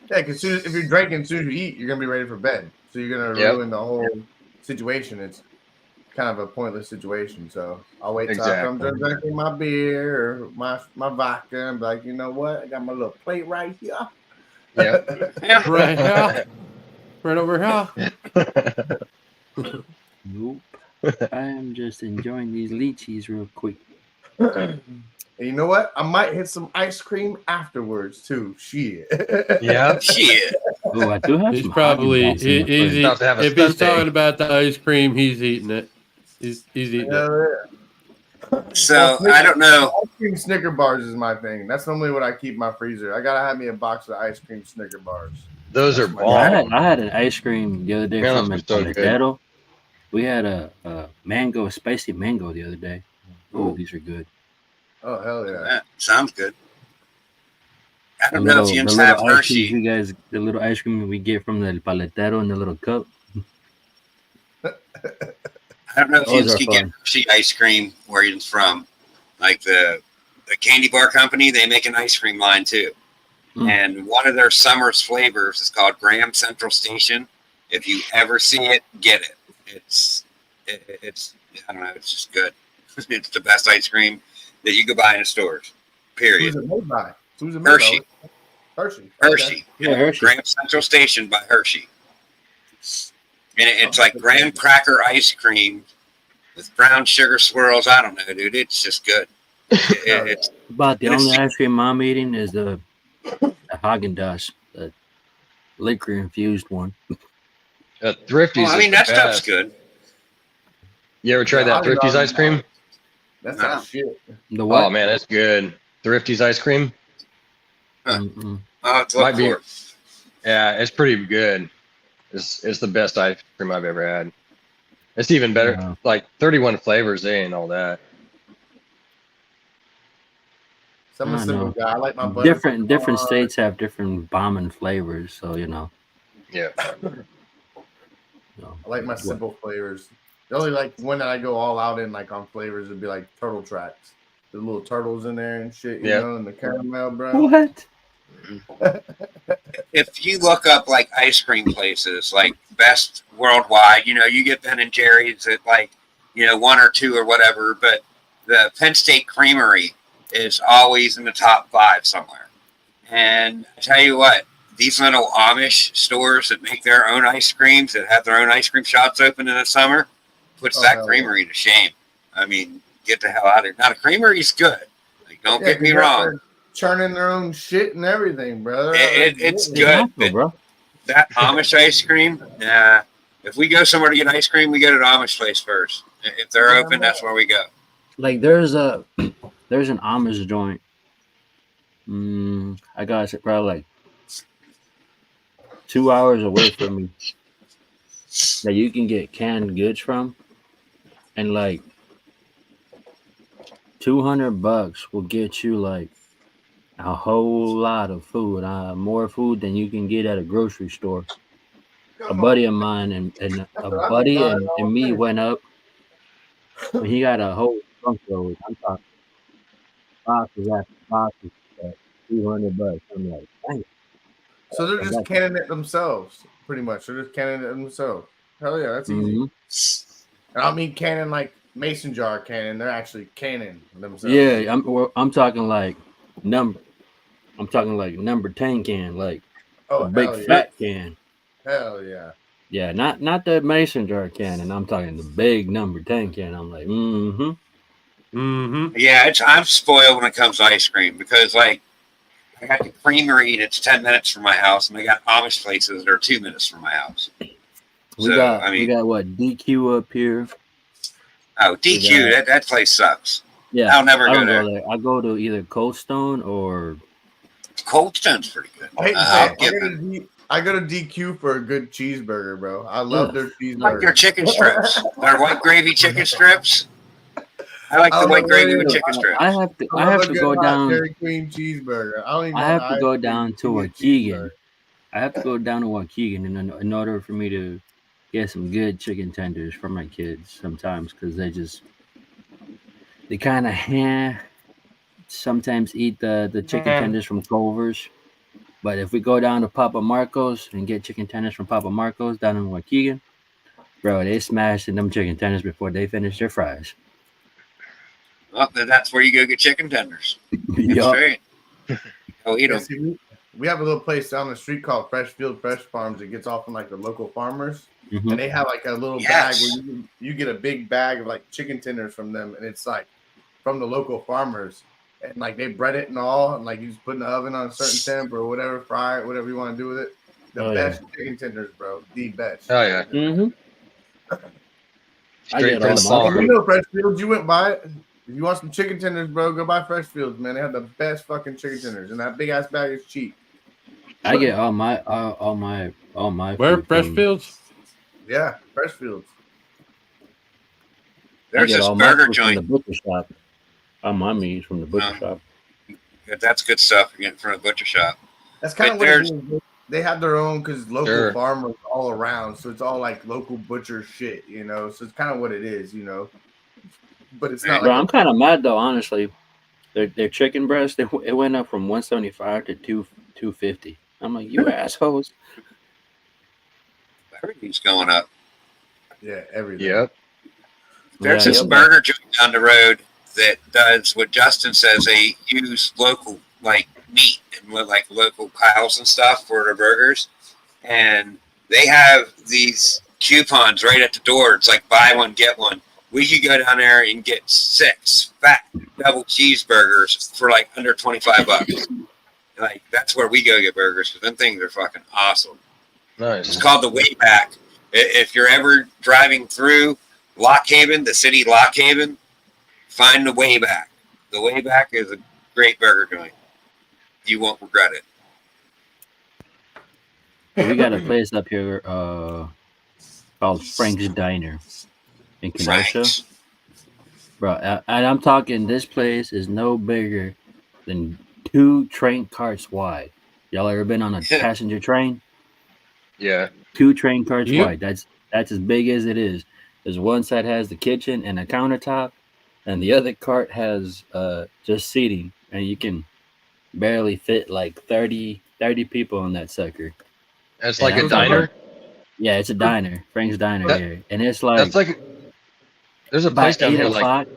because if you're drinking, as soon as you eat, you're going to be ready for bed. So you're going to Yep. ruin the whole situation. It's kind of a pointless situation. So I'll wait till after I'm done drinking my beer or my vodka and be like, you know what? I got my little plate right here. Yep. Yeah. Right here. Right over here. Nope. I am just enjoying these lychees real quick. And you know what? I might hit some ice cream afterwards too. Shit. Yeah. Shit. Oh, I do have He's some probably Haagen-Dazs in the fridge. easy. About to have a If he's stunt day. talking about the ice cream, he's eating it. He's eating it. Hell yeah. So I don't know. Ice cream Snicker bars is my thing. That's normally what I keep in my freezer. I gotta have me a box of ice cream Snicker bars. Those are That's my- bomb. I had an ice cream the other day Man, from those are so good. Paletero. We had a spicy mango the other day. Oh, these are good. Oh hell yeah. That sounds good. I The don't know if you the have little ice cream Hershey. you guys, the little ice cream we get from the Paletero in the little cup. I don't know if Those you are can get fun. Hershey ice cream where it's from. Like the candy bar company, they make an ice cream line too. Mm. And one of their summer's flavors is called Graham Central Station. If you ever see it, get it. It's I don't know, it's just good. It's the best ice cream that you could buy in the stores. Period. Who's it made by? Who's it made Hershey. by? Hershey. Hershey. Yeah, Hershey. Graham Central Station by Hershey. And it's like graham cracker ice cream with brown sugar swirls. I don't know, dude. It's just good. It's About the And it's only the- ice cream I'm eating is the Haagen-Dazs, the liquor infused one. Thrifty's. I mean, is that the stuff's best. good. You ever tried Yeah, that Thrifty's Haagen-Dazs ice cream? That's No. not shit. The what? Oh man, that's good. Thrifty's ice cream. Mm-mm. I'll have to look Might be. for it. Yeah, it's pretty good. It's the best ice cream I've ever had. It's even better. Wow. Like 31 flavors. They ain't all that. So I'm a I simple know. guy. I like my butter. Different states have different bombing flavors, so you know. Yeah. So, I like my what? simple flavors. The only like one that I go all out in like on flavors would be like turtle tracks. The little turtles in there and shit, you Yeah. know, and the caramel, bro. What? If you look up like ice cream places, like best worldwide, you know, you get Ben and Jerry's at like, you know, 1 or 2 or whatever, but the Penn State Creamery is always in the top 5 somewhere. And I tell you what, these little Amish stores that make their own ice creams, that have their own ice cream shops open in the summer, puts Oh, that hell creamery to shame. I mean, get the hell out of here. Now, the creamery's good. Like, don't get me 'cause wrong. they're churning their own shit and everything, brother. It's It's good. natural, But bro. that Amish ice cream, if we go somewhere to get ice cream, we go to the Amish place first. If they're Yeah, open, that's where we go. Like there's an Amish joint. I got it probably like 2 hours away from me that you can get canned goods from, and like $200 will get you like a whole lot of food, more food than you can get at a grocery store. A buddy of mine and That's a what I be buddy buying and all me day. went up when he got a whole trunk load. I'm talking boxes after boxes at $200. I'm like, dang. So they're And just that's canning it themselves, pretty much. They're just canning it themselves. Hell yeah, that's easy. hmm And I don't mean canning like mason jar canning. They're actually canning themselves. Yeah, I'm talking like number. I'm talking like number 10 can, like a Oh, big hell yeah. fat can. Hell yeah. Yeah, not the mason jar can, and I'm talking the big number 10 can. I'm like, Yeah, I'm spoiled when it comes to ice cream because, like, I got the creamery that's 10 minutes from my house, and I got Amish places that are 2 minutes from my house. we So, got I we mean, got what DQ up here. oh, DQ, got- that place sucks. Yeah, I'll never I go don't there. go there. I go to either Cold Stone or Cold Stone's pretty good. I hate to I'll say give it. them. I go to DQ for a good cheeseburger, bro. I love their I like cheeseburger. their chicken strips. Their white gravy chicken strips. I like I the don't white know gravy what with it is. chicken strips. I have to Good go hot down. Dairy Queen cheeseburger. I don't even I want have to ice go cream. down to Give me a cheeseburger. Waukegan. I have to go down to Waukegan in order for me to get some good chicken tenders for my kids sometimes because they kind of sometimes eat the chicken tenders from Culver's. But if we go down to Papa Marco's and get chicken tenders from Papa Marco's down in Waukegan, bro, they smashed in them chicken tenders before they finish their fries. Well, then that's where you go get chicken tenders. That's Yup. right. Go eat Yeah, them. see, we have a little place down the street called Freshfield Fresh Farms. It gets off from like the local farmers, Mhm. and they have like a little bag where you get a big bag of like chicken tenders from them, and it's like from the local farmers, and like they bread it and all, and like you just put in the oven on a certain temp or whatever, fry it, whatever you want to do with it. The Oh, best chicken tenders, bro. The best. Oh yeah. Mhm. I Straight get from all the my farm. You know Freshfields, you went by it. If you want some chicken tenders, bro, go buy Freshfields, man. They have the best fucking chicken tenders, and that big ass bag is cheap. I get all my Where food fresh from- fields? Yeah, Freshfields. I There's get this all my burger food from the joint. butcher shop. All my meat from the butcher shop. That's good stuff you're getting from a butcher shop. That's kind of But what it is. They have their own because local Sure. farmers all around, so it's all like local butcher shit, you know. So it's kind of what it is, you know. But it's not Bro, like I'm kind of mad though, honestly. Their chicken breast it went up from 175 to 250. I'm like, you assholes. Everything's going up. yeah, everything. Yep. There's Yeah, this yep. burger joint down the road that does what Justin says. They use local like meat and like local cows and stuff for their burgers, and they have these coupons right at the door. It's like buy one get one. We could go down there and get 6 fat double cheeseburgers for like under $25. Like that's where we go get burgers because them things are fucking awesome. Nice. It's called the Wayback. If you're ever driving through Lock Haven, the city Lock Haven, find the Wayback. The Wayback is a great burger joint. You won't regret it. We got a place up here called Frank's Diner in Kenosha. Frank's. Bro, and I'm talking this place is no bigger than 2 train carts wide. Y'all ever been on a passenger train? Yeah. 2 train carts Yep. wide. That's as big as it is. There's one side has the kitchen and a countertop, and the other cart has just seating, and you can barely fit like 30 people in that sucker. It's And like a I'm talking- diner. Yeah, it's a diner, Frank's Diner That- here, and it's That's like like there's a by place down 8 here like o'clock.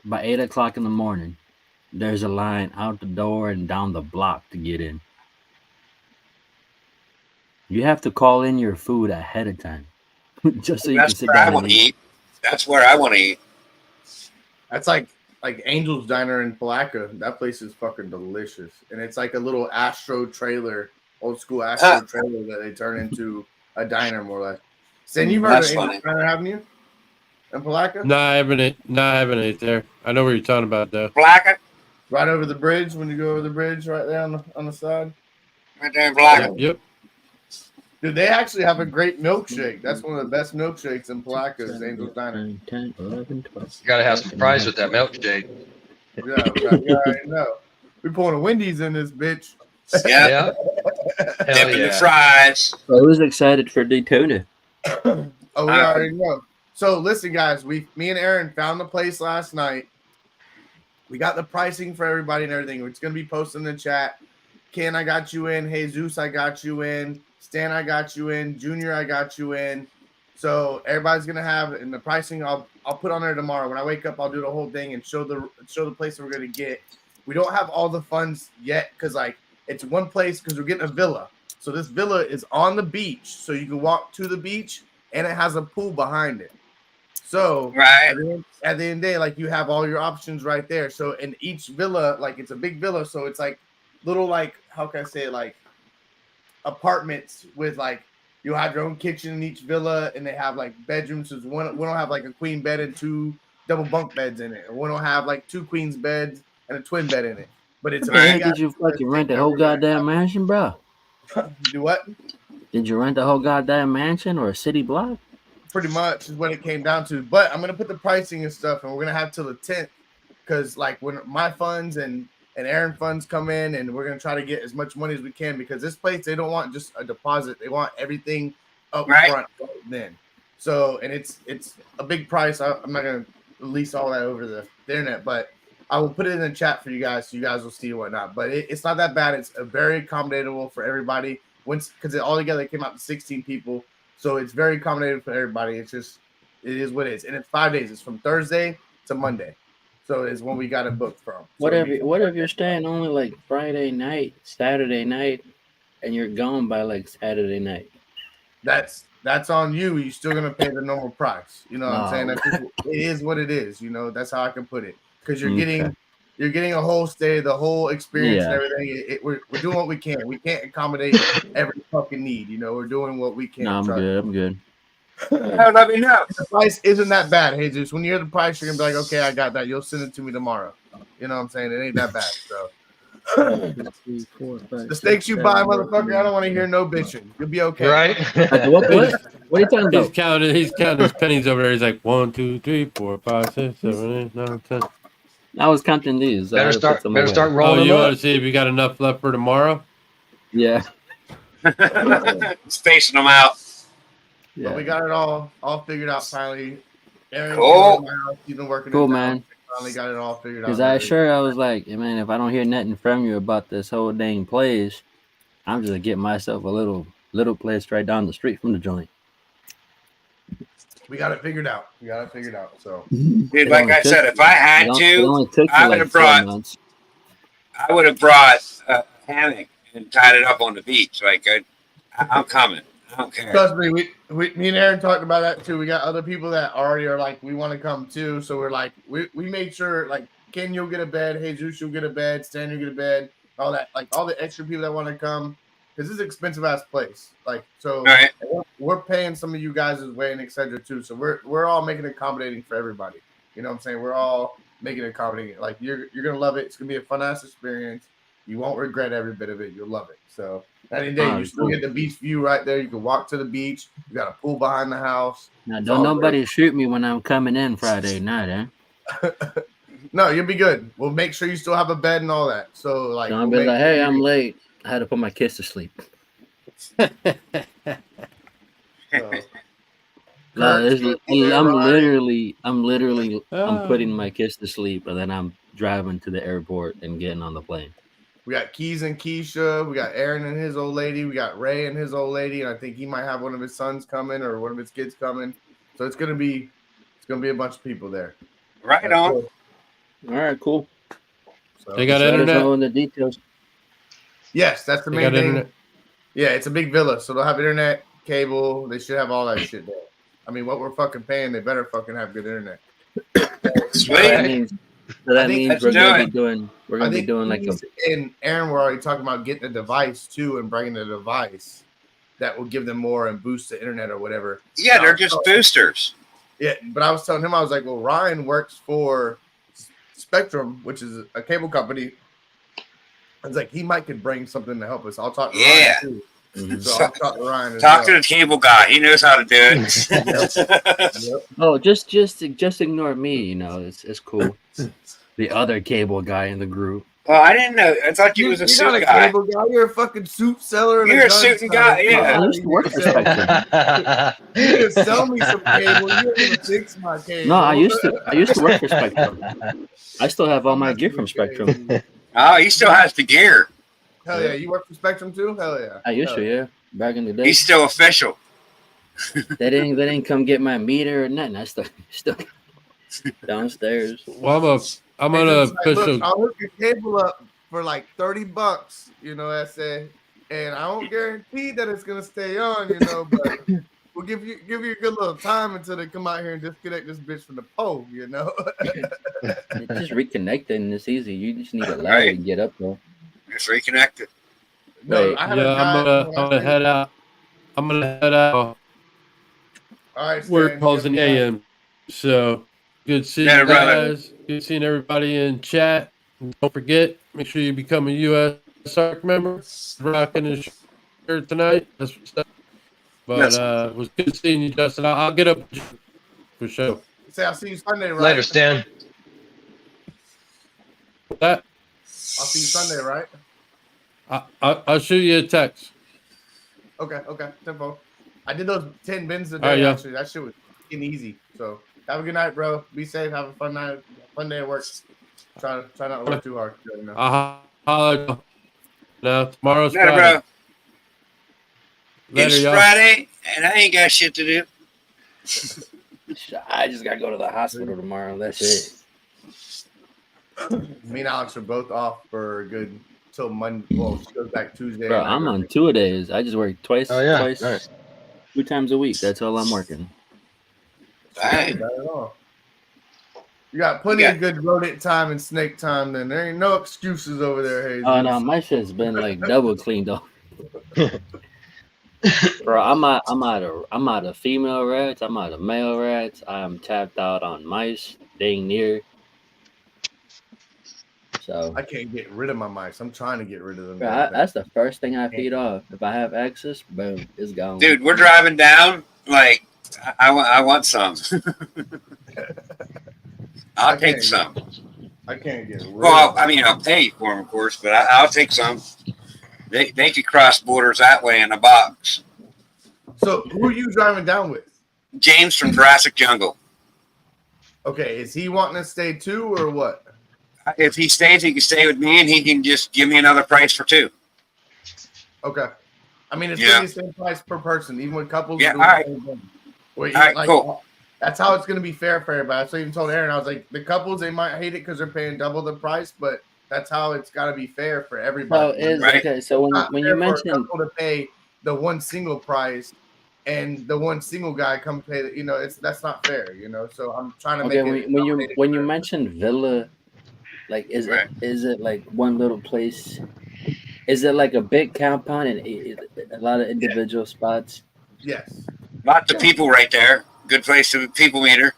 By 8 o'clock in the morning, there's a line out the door and down the block to get in. You have to call in your food ahead of time, just so you can That's sit where I down want and to eat. eat. That's where I want to eat. That's like Angel's Diner in Palaca. That place is fucking delicious, and it's like a little Astro trailer, old school Astro trailer that they turn into a diner, more or less. Sen, you've heard That's of Angel's funny. Diner, haven't you? In Palaca, No, I haven't ate there. I know what you're talking about though. Black, right over the bridge. When you go over the bridge, right there on the side. right there in Black. Yep. Dude, they actually have a great milkshake. That's one of the best milkshakes in Palaca. Is Angel's Diner. 9, 10, 11, 12. you gotta have some fries with that milkshake. Yeah, you already know. We pulling a Wendy's in this bitch. Yeah, Yeah. Hell dipping the yeah. fries. I was excited for Daytona. Oh, we already know. So listen, guys, me and Aaron found the place last night. We got the pricing for everybody and everything. It's gonna be posted in the chat. Ken, I got you in. Jesus, I got you in. Stan, I got you in. Junior, I got you in. So everybody's gonna have in the pricing. I'll put on there tomorrow. When I wake up, I'll do the whole thing and show the place that we're gonna get. We don't have all the funds yet because like it's one place because we're getting a villa. So this villa is on the beach, so you can walk to the beach, and it has a pool behind it. So Right. at the end of the day, like you have all your options right there. So in each villa, like it's a big villa, so it's like little like how can I say it, like apartments with like you'll have your own kitchen in each villa, and they have like bedrooms. So we don't have like a queen bed and 2 double bunk beds in it, or we don't have like 2 queens beds and a twin bed in it. But it's What the heck big did you fucking rent the whole goddamn mansion, bro? do what? Did you rent the whole goddamn mansion or a city block? Pretty much is what it came down to. But I'm gonna put the pricing and stuff, and we're gonna have till the 10th, because like when my funds and Aaron funds come in, and we're gonna try to get as much money as we can, because this place they don't want just a deposit, they want everything up front then. So and it's a big price. I'm not gonna release all that over the internet, but I will put it in the chat for you guys, so you guys will see and whatnot. But it's not that bad. It's a very accommodatable for everybody. Once because all together it came out to 16 people. So it's very accommodating for everybody. It's just, it is what it is. And it's 5 days. It's from Thursday to Monday. So it's when we got it booked from. So What if you're staying only like Friday night, Saturday night, and you're gone by like Saturday night? That's on you. You're still going to pay the normal price. You know what I'm saying? No. That's just, it is what it is. You know, that's how I can put it. Because you're getting a whole stay, the whole experience and everything. We're doing what we can. We can't accommodate every fucking need. You know, we're doing what we can. No, I'm good. Let me know. The price isn't that bad, Jesus. When you hear the price, you're gonna be like, okay, I got that. You'll send it to me tomorrow. You know what I'm saying? It ain't that bad. So 1, 2, 3, 4, 5, the steaks you 6, buy, 7, motherfucker, I don't want to hear no bitching. You'll be okay. Right? What are you talking He's about? counting his pennies over there. He's like 1, 2, 3, 4, 5, 6, 7, 8, 9, 10. I was counting these. I Better had to put start some away. rolling Oh, you them want up. to see if you got enough left for tomorrow? Yeah. Spacing them out. But we got it all figured out finally. Aaron, Cool. he's been working. Cool, it down. man. Finally got it all figured out. Because I was like, hey, man, if I don't hear nothing from you about this whole dang place, I'm just gonna get myself a little place right down the street from the joint. We got it figured out. So Dude, like I said, if I had It to, only took I you would like have 4 brought months. I would have brought a hammock and tied it up on the beach. Like I'm coming. I don't care. trust me, me and Aaron talked about that too. We got other people that already are like, we want to come too. So we're like, we made sure like Ken, you'll get a bed. Jesus, you'll get a bed. Stan, you'll get a bed. All that, like all the extra people that want to come, because this is an expensive ass place. Like so, All right. we're paying some of you guys' way and etc. too. So we're all making it accommodating for everybody. You know what I'm saying? We're all making it accommodating. Like you're gonna love it. It's gonna be a fun ass experience. You won't regret every bit of it. You'll love it. So at the end of the day, you still get the beach view right there. You can walk to the beach. You got a pool behind the house. Now, It's don't all nobody shoot me when I'm coming in Friday night, eh? No, you'll be good. We'll make sure you still have a bed and all that. So like, So I'll we'll be make like, hey, sure I'm you- late. I had to put my kids to sleep. so, No, Kurt's gonna be there, Ryan. I'm putting my kids to sleep, and then I'm driving to the airport and getting on the plane. We got Keys and Keisha. We got Aaron and his old lady. We got Ray and his old lady. And I think he might have one of his sons coming or one of his kids coming. So it's gonna be a bunch of people there. Right That's on. cool. All right, cool. So, They got Just let us internet. know in the details. yes, that's the They main got thing. internet. Yeah, it's a big villa, so they'll have internet, cable. They should have all that shit there. I mean, what we're fucking paying, they better fucking have good internet. Sweet. That means I think let's we're do gonna it. be doing like a Keys and Aaron were already talking about getting a device too and bringing a device that will give them more and boost the internet or whatever. Yeah, they're just boosters. Yeah, but I was telling him, I was like, well, Ryan works for Spectrum, which is a cable company. I was like, he might could bring something to help us. I'll talk to Yeah. Ryan too. Mhm. So I'll talk to Ryan as Talk to well. the cable guy. He knows how to do it. Yep. Oh, just ignore me. You know, it's cool. The other cable guy in the group. Well, I didn't know. I thought you was a You're suit not a guy. cable guy. You're a fucking soup seller. And You're a gun suit and seller. guy, yeah. I used to work for Spectrum. You can sell me some cable. You ain't gonna fix my cable. No, I used to work for Spectrum. I still have all my gear from Spectrum. Oh, he still has the gear. Hell yeah, you work for Spectrum too? Hell yeah. I used Hell to, yeah, back in the day. He's still official. They didn't come get my meter or nothing. I still downstairs. Well, I'm It's gonna just like, look, official. I'll hook your cable up for like $30, you know, I say, and I won't guarantee that it's gonna stay on, you know, but we'll give you a good little time until they come out here and disconnect this bitch from the pole, you know. It's just reconnecting. And it's easy. You just need a ladder Right. to get up there. It's reconnected. No, Right. I had Yeah, a guy. I'm gonna head out. I'm gonna head out. All right, Work Stan, calls in you the have a- AM. So good seeing Yeah, you brother. guys. Good seeing everybody in chat. And don't forget, make sure you become a US ARC member. Rocking his shirt tonight. That's what's up. But Yes. it was good seeing you, Justin. I'll get up with you for sure. Say I'll see you Sunday, right? Later, Stan. That I'll see you Sunday, right? I'll shoot you a text. Okay, tempo. I did those 10 bins today. All right, yeah. Actually, that shit was fucking easy. So have a good night, bro. Be safe. Have a fun night. Fun day at work. Try not to work too hard. You know? I'll holler. No, tomorrow's Later, Friday. bro. Later, It's y'all. Friday, and I ain't got shit to do. I just gotta go to the hospital tomorrow. That's it. Me and Alex are both off for a good till Monday. Well, she goes back Tuesday. Bro, and I I'm go on back- 2-a-days. I just work twice. Oh yeah, nice. 2 times a week. That's all I'm working. Dang. Not at all. You got plenty of good rodent time and snake time. Then there ain't no excuses over there, Hayes. Oh no, my shit's been like double cleaned off. Bro, I'm out of female rats. I'm out of male rats. I'm tapped out on mice. Dang near. So I can't get rid of my mice. I'm trying to get rid of them. bro, that's the first thing I feed off. If I have access, boom, it's gone. Dude, we're driving down. Like, I want some. I'll take some. I can't get rid Well, of I mean, I'll pay for them, of course, but I'll take some. They could cross borders that way in a box. So who are you driving down with? James from Jurassic Jungle. Okay, is he wanting to stay too or what? If he stays, he can stay with me, and he can just give me another price for two. Okay. I mean, it's Yeah. gonna be the same price per person, even when couples. Yeah, are doing all right. the same thing. Where you- All right, cool. That's how it's gonna be fair for everybody. So I even told Aaron, I was like, the couples they might hate it because they're paying double the price, but that's how it's got to be fair for So everybody. is Right. okay. So It's not when fair you for a mentioned couple to pay the one single price and the one single guy come pay the, you know, that's not fair, you know. So I'm trying to okay make it when you mentioned villa, like is Right. it like one little place? Is it like a big compound and a lot of individual spots? yes. Lots of people right there. Good place to people meter.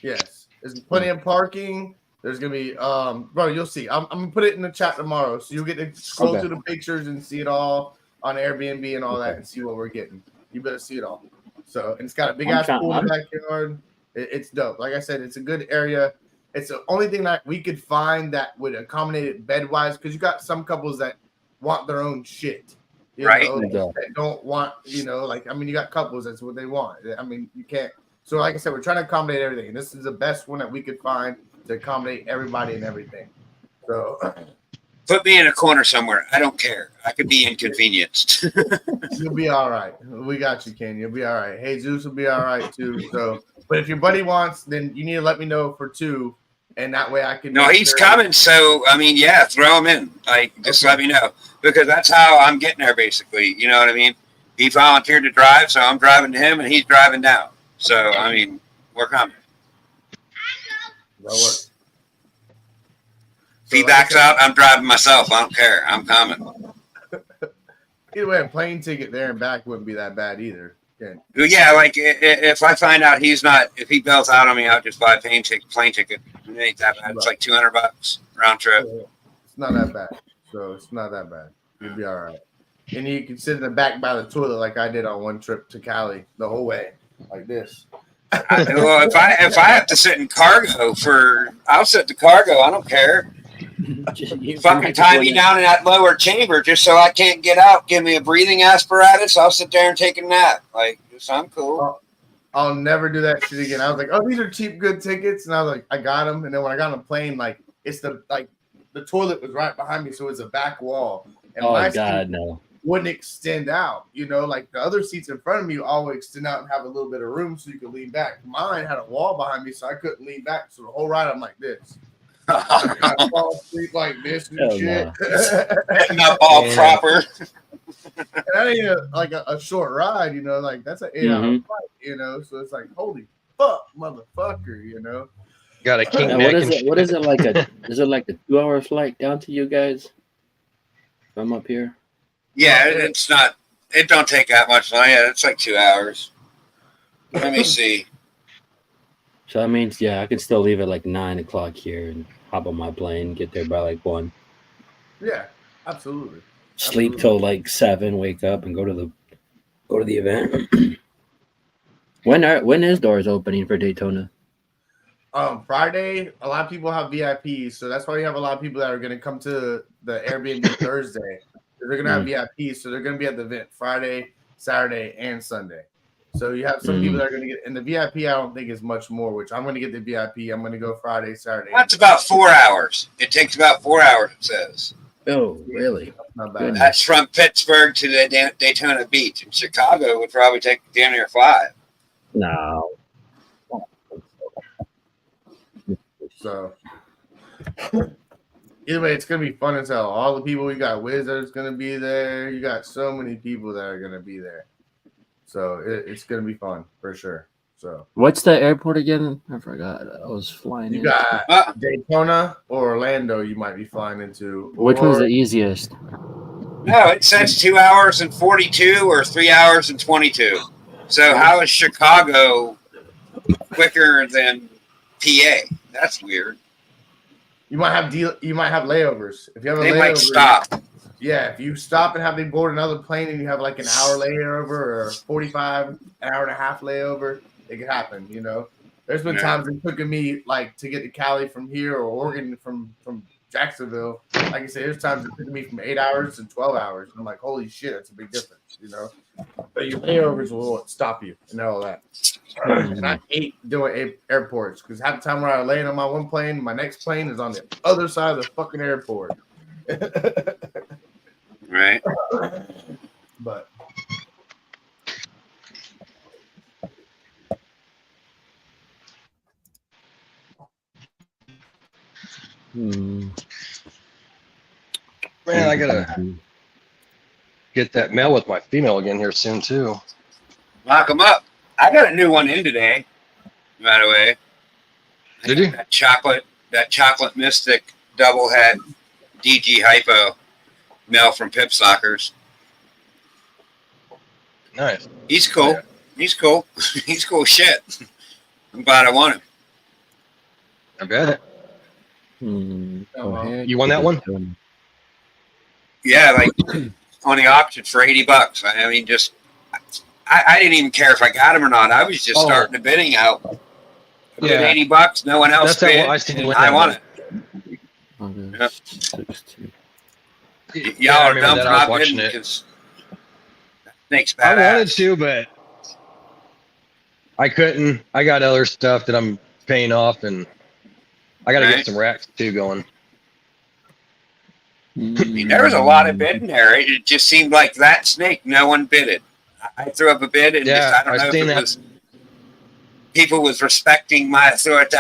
Yes, there's plenty of parking. There's gonna be, bro. You'll see. I'm gonna put it in the chat tomorrow, so you'll get to scroll Okay. through the pictures and see it all on Airbnb and all that, Okay. and see what we're getting. You better see it all. So, and it's got a big I'm ass trying- pool in I'm- the backyard. It's dope. Like I said, it's a good area, It's the only thing that we could find that would accommodate it bed wise, because you got some couples that want their own shit. You Right. know, that don't want, you know, like, I mean, you got couples, that's what they want. I mean, you can't. So, like I said, we're trying to accommodate everything. And this is the best one that we could find to accommodate everybody and everything. So, put me in a corner somewhere. I don't care. I could be inconvenienced. you'll be all right. We got you, Ken. You'll be all right. Hey, Zeus will be all right too. So, but if your buddy wants, then you need to let me know for 2. And that way I can. No, he's coming. So, I mean, yeah, throw him in. Like, just let me know. Because that's how I'm getting there, basically. You know what I mean? He volunteered to drive, so I'm driving to him, and he's driving down. So, I mean, we're coming. That'll work. If he backs out, I'm driving myself. I don't care. I'm coming. Either way, a plane ticket there and back wouldn't be that bad either. Ken. Yeah, like, if I find out he's not, if he bails out on me, I'll just buy a plane ticket. It ain't that bad. It's like $200 round trip. It's not that bad. So it's not that bad. You'll be all right. And you can sit in the back by the toilet like I did on one trip to Cali the whole way, like this. Well, if I have to sit in cargo I'll sit in cargo. I don't care. Fucking tie me down in that lower chamber just so I can't get out. Give me a breathing apparatus. I'll sit there and take a nap. Like, I'm cool. I'll never do that shit again. I was like, oh, these are cheap, good tickets. And I was like, I got them. And then when I got on the plane, like, it's the toilet was right behind me. So it's a back wall. And Oh, God, no. Wouldn't extend out. You know, like the other seats in front of me always extend out and have a little bit of room so you can lean back. Mine had a wall behind me, so I couldn't lean back. So the whole ride, I'm like this. I fall asleep like this and shit. Not all proper. And that ain't like a short ride, you know, like that's an 8-hour flight, you know. So it's like, holy fuck, motherfucker, you know. Got a king What neck. is it? What is it like? Is it like a 2-hour flight down to you guys from up here? Yeah, it's not. It don't take that much long. Yeah, it's like 2 hours. Let me see. So that means, yeah, I could still leave at like 9 o'clock here and hop on my plane, get there by like 1. Yeah, absolutely. Sleep till like 7, wake up and go to the event. When is doors opening for Daytona? Friday, a lot of people have VIPs, so that's why we have a lot of people that are going to come to the Airbnb Thursday. They're going to have VIPs, so they're going to be at the event Friday, Saturday, and Sunday. So you have some people that are going to get, and the VIP I don't think is much more, which I'm going to get the VIP. I'm going to go Friday, Saturday. That's about 4 hours. It takes about 4 hours, it says. Oh, really? Not bad. That's from Pittsburgh to the Daytona Beach. In Chicago would probably take damn near 5. No. So either way, it's gonna be fun as hell. All the people, you got Wizards gonna be there. You got so many people that are gonna be there. So it's gonna be fun for sure. So What's the airport again? I forgot. I was flying. you got Daytona or Orlando. You might be flying into. Which one's the easiest? No, it says 2 hours and 42 or 3 hours and 22. So how is Chicago quicker than PA? That's weird. You might have layovers. If you have a They layover, might stop. Yeah, if you stop and have them board another plane and you have like an hour layover or 45, an hour and a half layover, it could happen, you know. There's been times it took me like to get to Cali from here or Oregon from Jacksonville. Like I said, there's times it took me from 8 hours to 12 hours. And I'm like, holy shit, that's a big difference, you know. But your layovers will stop you and all that. And I hate doing airports because half the time when I land on my one plane, my next plane is on the other side of the fucking airport. Right. But Man, I gotta get that mail with my female again here soon too. Lock them up. I got a new one in today, by the way. Did you? That chocolate mystic double head DG hypo male from Pip Sockers. Nice. He's cool. Yeah. He's cool. He's cool shit. I'm glad I won him. I bet it. You won that one? Yeah, like on the auction for $80. I mean, just I didn't even care if I got him or not. I was just starting the bidding out. Bid $80. No one else That's how bid. I seen And it. I won it. August 16th. Y'all I are remember dumb that. for I was not watching bidding it. because thanks, I wanted badass. to, but I couldn't. I got other stuff that I'm paying off, and I got to Right. get some racks too going. I mean, there was a lot of bidding there. It just seemed like that snake, no one bidded. I threw up a bid, and just, Yeah, I don't I know if seen it that. was people was respecting my authority.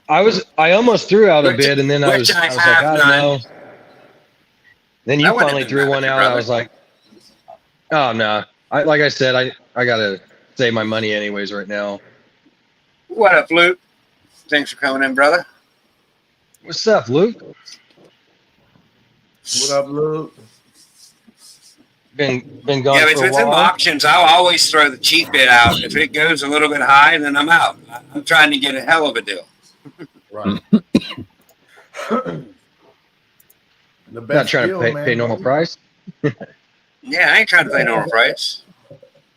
I almost threw out a Which- bid, and then I which was I like, have I don't none. know. Then I you wouldn't have finally been threw mad one at you, out. brother. I was like, oh no. Like I said, I gotta save my money anyways right now. What up, Luke? Thanks for coming in, brother. What's up, Luke? What up, Luke? Been gone Yeah, but for a with them while. auctions, I'll always throw the cheap bid out. If it goes a little bit high, then I'm out. I'm trying to get a hell of a deal. Right. The Not best trying deal, to man. pay normal price. Yeah, I ain't trying to pay normal price.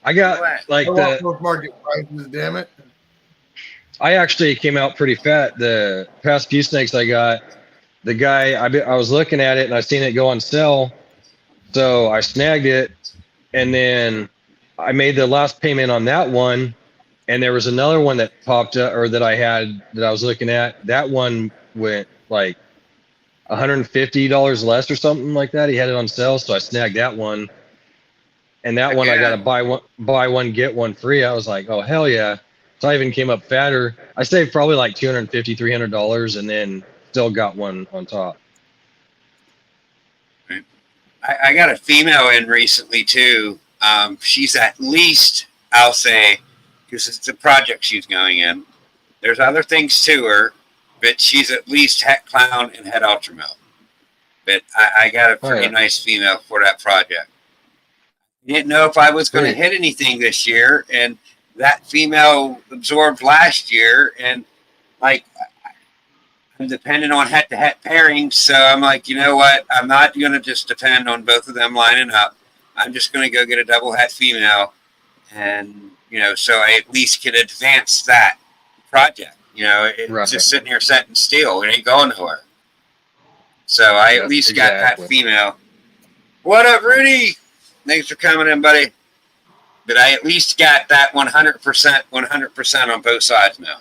I got like I want those market prices, damn it. I actually came out pretty fat. The past few snakes I got, the guy I was looking at it and I seen it go on sale, so I snagged it, and then I made the last payment on that one, and there was another one that popped up or that I had that I was looking at. That one went like $150 less or something like that. He had it on sale, so I snagged that one. And that one I got to buy one get one free. I was like, oh hell yeah! So I even came up fatter. I saved probably like $250, $300, and then still got one on top. I got a female in recently too. She's at least, I'll say, because it's a project she's going in. There's other things to her, but she's at least het clown and het ultra male. But I got a pretty nice female for that project. Didn't know if I was going to hit anything this year, and that female absorbed last year, and like I'm dependent on het-to-het pairings, so I'm like, you know what? I'm not going to just depend on both of them lining up. I'm just going to go get a double het female, and so I at least can advance that project. It's just sitting here setting still. It ain't going nowhere. So I at least got that female. What up, Rudy? Thanks for coming in, buddy. But I at least got that 100% on both sides now.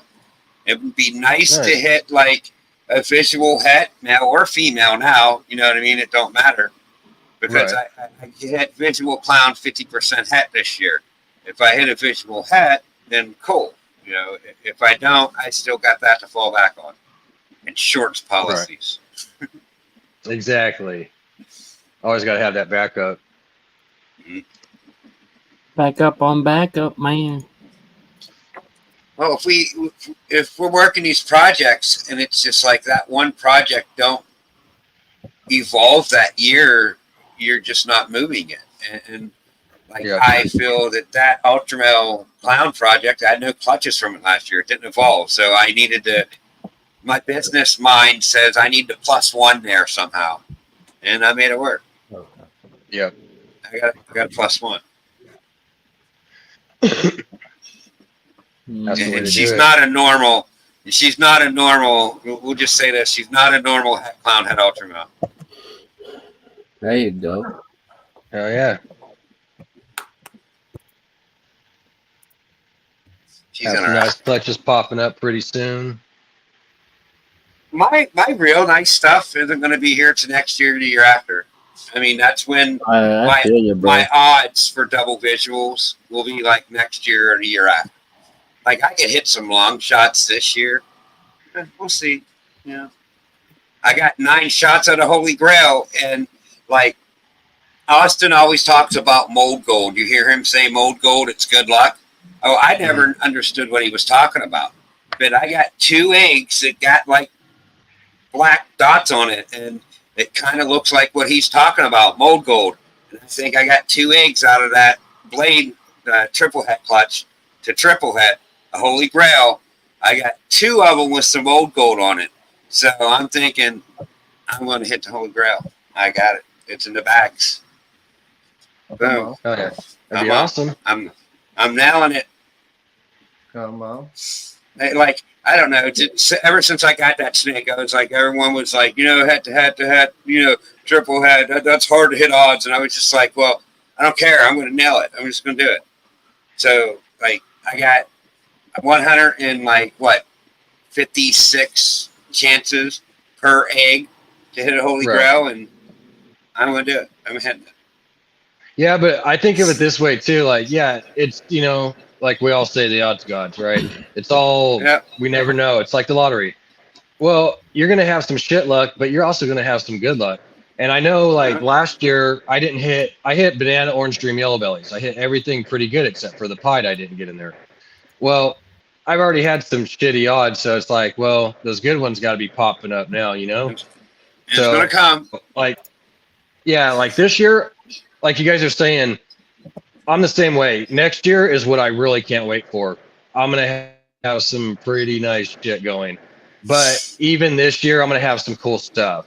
It would be nice to hit like a visual het, male or female now. You know what I mean? It don't matter. Because I hit visual clown 50% het this year. If I hit a visual het, then cool. If I don't, I still got that to fall back on. And shorts policies. Right. Exactly. Always got to have that backup. Backup on backup, man. Well, if we're working these projects and it's just like that one project don't evolve that year, you're just not moving it. And I feel that Ultramel Clown project, I had no clutches from it last year. It didn't evolve. So I needed to, my business mind says I need to +1 there somehow. And I made it work. Yeah. I got a +1. And she's not a normal. She's not a normal. We'll just say this: she's not a normal clown head ultramel. There you go. Oh yeah. She's some nice clutches popping up pretty soon. My real nice stuff isn't going to be here to next year or the year after. I mean, that's when my odds for double visuals will be like next year or the year after. Like I could hit some long shots this year. We'll see. Yeah. I got 9 shots at a Holy Grail, and like Austin always talks about mold gold. You hear him say mold gold, it's good luck. Oh, I never understood what he was talking about. But I got 2 eggs that got like black dots on it, and it kind of looks like what he's talking about, mold gold. And I think I got 2 eggs out of that blade triple het clutch to triple het, a Holy Grail. I got 2 of them with some mold gold on it. So I'm thinking I'm going to hit the Holy Grail. I got it. It's in the bags. Boom. Oh, yeah. That'd be awesome. I'm nailing it. Come on. Like, I don't know. Ever since I got that snake, I was like, everyone was like, head to head, triple head. That's hard to hit odds. And I was just like, well, I don't care. I'm going to nail it. I'm just going to do it. So, like, I got 100 and like, 56 chances per egg to hit a holy grail. And I'm going to do it. I'm hitting it. Yeah, but I think of it this way too. Like, yeah, it's, like we all say the odds gods, right? It's all, we never know. It's like the lottery. Well, you're going to have some shit luck, but you're also going to have some good luck. And I know, like, last year I hit banana, orange dream, yellow bellies. I hit everything pretty good except for the pied I didn't get in there. Well, I've already had some shitty odds, so it's like, well, those good ones got to be popping up now, It's going to come. Like, yeah, like this year, like you guys are saying, I'm the same way. Next year is what I really can't wait for. I'm going to have some pretty nice shit going. But even this year, I'm going to have some cool stuff.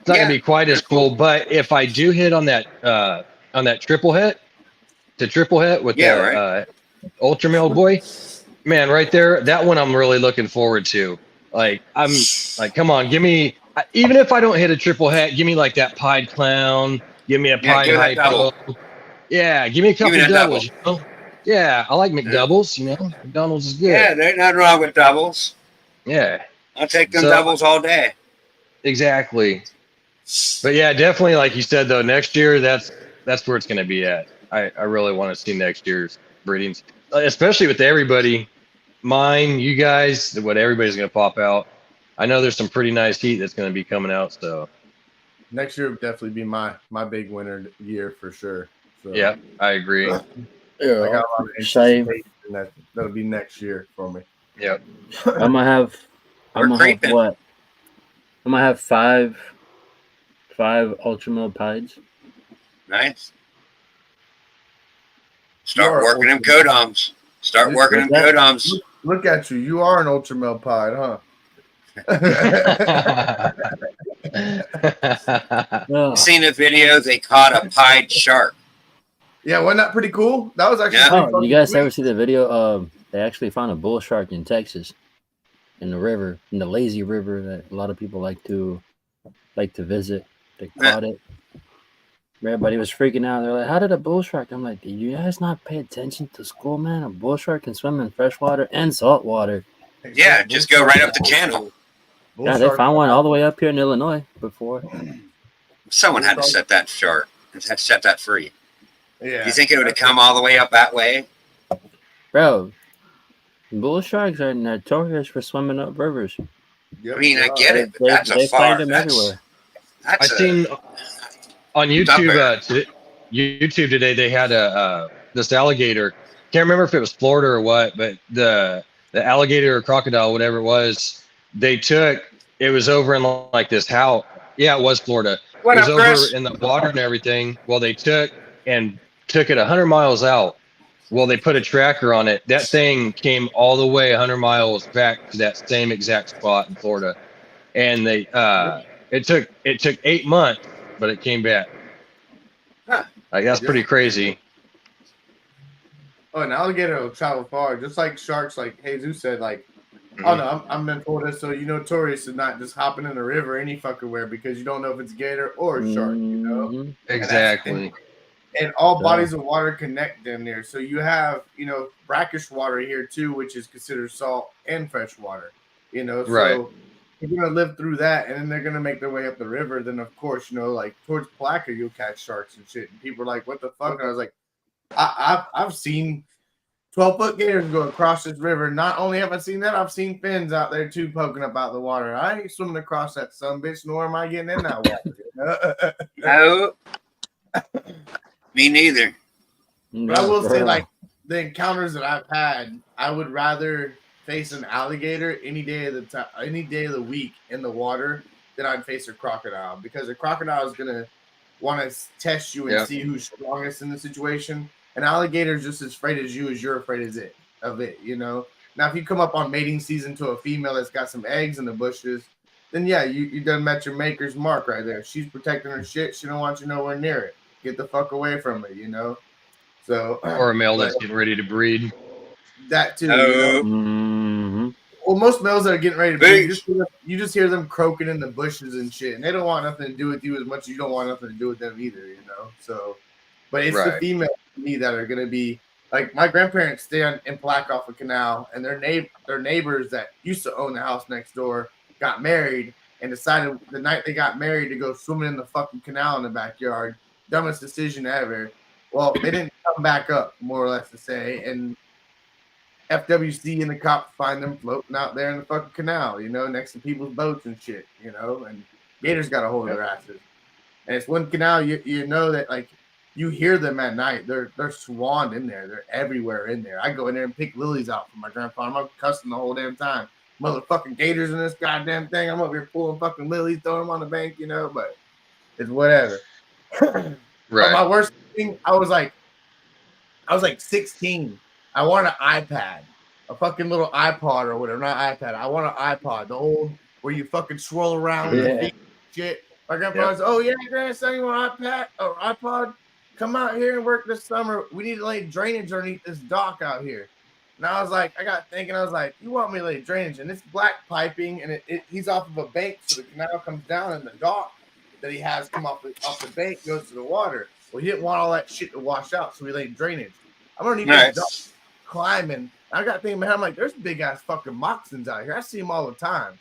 It's not going to be quite as cool, but if I do hit on that triple hit with the ultra male boy, man, right there, that one I'm really looking forward to. Like, I'm like, come on, give me, even if I don't hit a triple hit, give me like that pied clown, give me a pied hypo. Yeah, give me a couple doubles, Yeah, I like McDoubles, McDonald's is good. Yeah, there's nothing wrong with doubles. Yeah. I'll take them doubles all day. Exactly. But yeah, definitely, like you said, though, next year, that's where it's going to be at. I really want to see next year's breedings, especially with everybody, mine, you guys, what everybody's going to pop out. I know there's some pretty nice heat that's going to be coming out, so. Next year would definitely be my big winter year for sure. So, yeah, I agree. I got a lot of anticipation that'll be next year for me. Yep. I'm gonna have five ultra pieds. Nice. Start working them codoms. Start working them codoms. Look at you. You are an ultra male pied, huh? Seen a video, they caught a pied shark. Yeah, wasn't that pretty cool? That was actually you guys ever see the video? They actually found a bull shark in Texas, in the river, in the lazy river that a lot of people like to visit. They caught it. Everybody was freaking out. They're like, "How did a bull shark?" I'm like, "Did you guys not pay attention to school, man? A bull shark can swim in fresh water and salt water." Yeah, just go right up the channel. Yeah, they found one all the way up here in Illinois before. Someone had to set that shark and set that free. Yeah. You think it would have come all the way up that way? Bro, bull sharks are notorious for swimming up rivers. I mean, I get it, but that's a far. Find them everywhere. I seen on YouTube YouTube today they had this alligator. Can't remember if it was Florida or what, but the alligator or crocodile, whatever it was, it was over in like this house. Yeah, it was Florida. It was over in the water and everything. Well, they took it 100 miles out. Well, they put a tracker on it. That thing came all the way 100 miles back to that same exact spot in Florida. And it took 8 months, but it came back. Huh. Like, that's pretty crazy. Oh, an alligator will travel far, just like sharks. Like Jesus said, like, oh no, I'm in Florida, so you notorious to not just hopping in the river any fucking where because you don't know if it's a gator or a shark. Exactly. And all bodies of water connect down there. So you have, brackish water here too, which is considered salt and fresh water. So you're gonna live through that, and then they're gonna make their way up the river. Then of course, like towards Placer, you'll catch sharks and shit. And people are like, "What the fuck?" And I was like, I've seen 12-foot gators go across this river. Not only have I seen that, I've seen fins out there too poking up out the water. I ain't swimming across that sumbitch, nor am I getting in that water. No. Me neither. But I will say, like, the encounters that I've had, I would rather face an alligator any day of the week in the water than I'd face a crocodile, because a crocodile is gonna want to test you and see who's strongest in the situation. An alligator is just as afraid as you're afraid of it. Now, if you come up on mating season to a female that's got some eggs in the bushes, then yeah, you done met your maker's mark right there. She's protecting her shit. She don't want you nowhere near it. Get the fuck away from it, So, or a male that's getting ready to breed. That too. Oh. Mm-hmm. Well, most males that are getting ready to Beach. breed, you just hear them croaking in the bushes and shit, and they don't want nothing to do with you as much as you don't want nothing to do with them either, you know. So, but it's the Right. females to me that are gonna be like my grandparents stay in Black off a canal, and their neighbors that used to own the house next door got married and decided the night they got married to go swimming in the fucking canal in the backyard. Dumbest decision ever. Well, they didn't come back up, more or less to say, and FWC and the cops find them floating out there in the fucking canal, you know, next to people's boats and shit, you know, and gators got a hold of their asses. And it's one canal you know that like you hear them at night. They're swaned in there. They're everywhere in there. I go in there and pick lilies out for my grandpa. I'm up cussing the whole damn time. Motherfucking gators in this goddamn thing. I'm up here pulling fucking lilies, throwing them on the bank, you know, but it's whatever. But Right. my worst thing, I was like 16. I want an iPad, a fucking little iPod or whatever, not iPad. I want an iPod, the old where you fucking swirl around with the Yeah. feet and shit. My grandpa was, oh yeah, grandson, you want an iPad or iPod? Come out here and work this summer. We need to lay drainage underneath this dock out here. And I was like, I got thinking, I was like, you want me to lay drainage? And it's black piping, and he's off of a bank, so the canal comes down, and the dock that he has come off the bank goes to the water. Well, he didn't want all that shit to wash out, so we laid drainage. I'm gonna need this dock climbing. I got thinking, man, I'm like, there's big ass fucking moccasins out here. I see them all the time.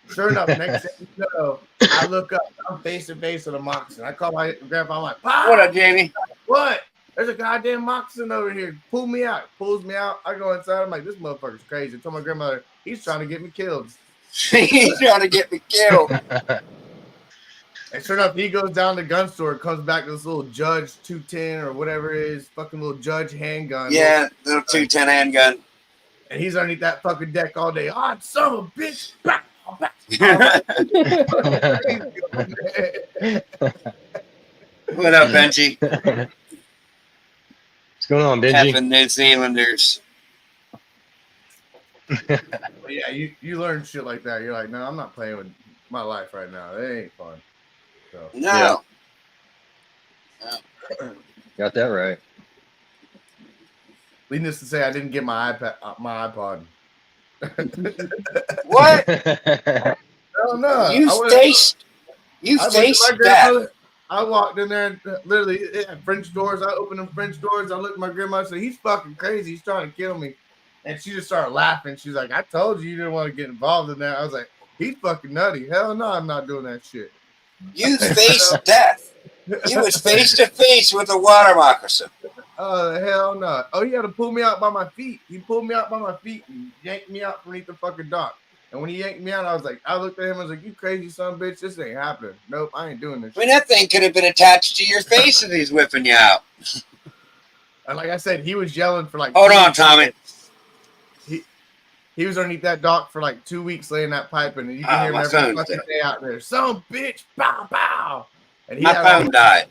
Sure enough, next thing you know, I look up, I'm face to face with a moccasin. I call my grandpa, I'm like, Pop! What up, Jamie? What? There's a goddamn moccasin over here. Pull me out. Pulls me out. I go inside. I'm like, this motherfucker's crazy. I told my grandmother, he's trying to get me killed. He's trying to get me killed. And sure enough, he goes down to the gun store, comes back to this little Judge 210 or whatever it is, fucking little Judge handgun. Yeah, little 210 handgun. And he's underneath that fucking deck all day. Oh, son of a bitch. Bah, bah. What up, Benji? What's going on, Benji? Effing New Zealanders. Yeah, you learn shit like that. You're like, no, I'm not playing with my life right now. It ain't fun. So. No. Got that right. Needless to say, I didn't get my iPod. What? Oh no! You faced death. I walked in there and literally it had French doors. I opened them French doors. I looked at my grandma and said, he's fucking crazy. He's trying to kill me. And she just started laughing. She's like, I told you didn't want to get involved in that. I was like, he's fucking nutty. Hell no, I'm not doing that shit. You faced death. You was face to face with a water moccasin. Oh, hell no. Oh, he had to pull me out by my feet. He pulled me out by my feet and yanked me out underneath the fucking dock. And when he yanked me out, I was like, I looked at him, I was like, you crazy son of a bitch, this ain't happening. Nope, I ain't doing this. I mean, that thing could have been attached to your face if he's whipping you out. And like I said, he was yelling for like Hold on, Tommy. He was underneath that dock for like 2 weeks laying that pipe, and you can hear him every fucking day out there. Son of a bitch, bow, bow. And my phone died.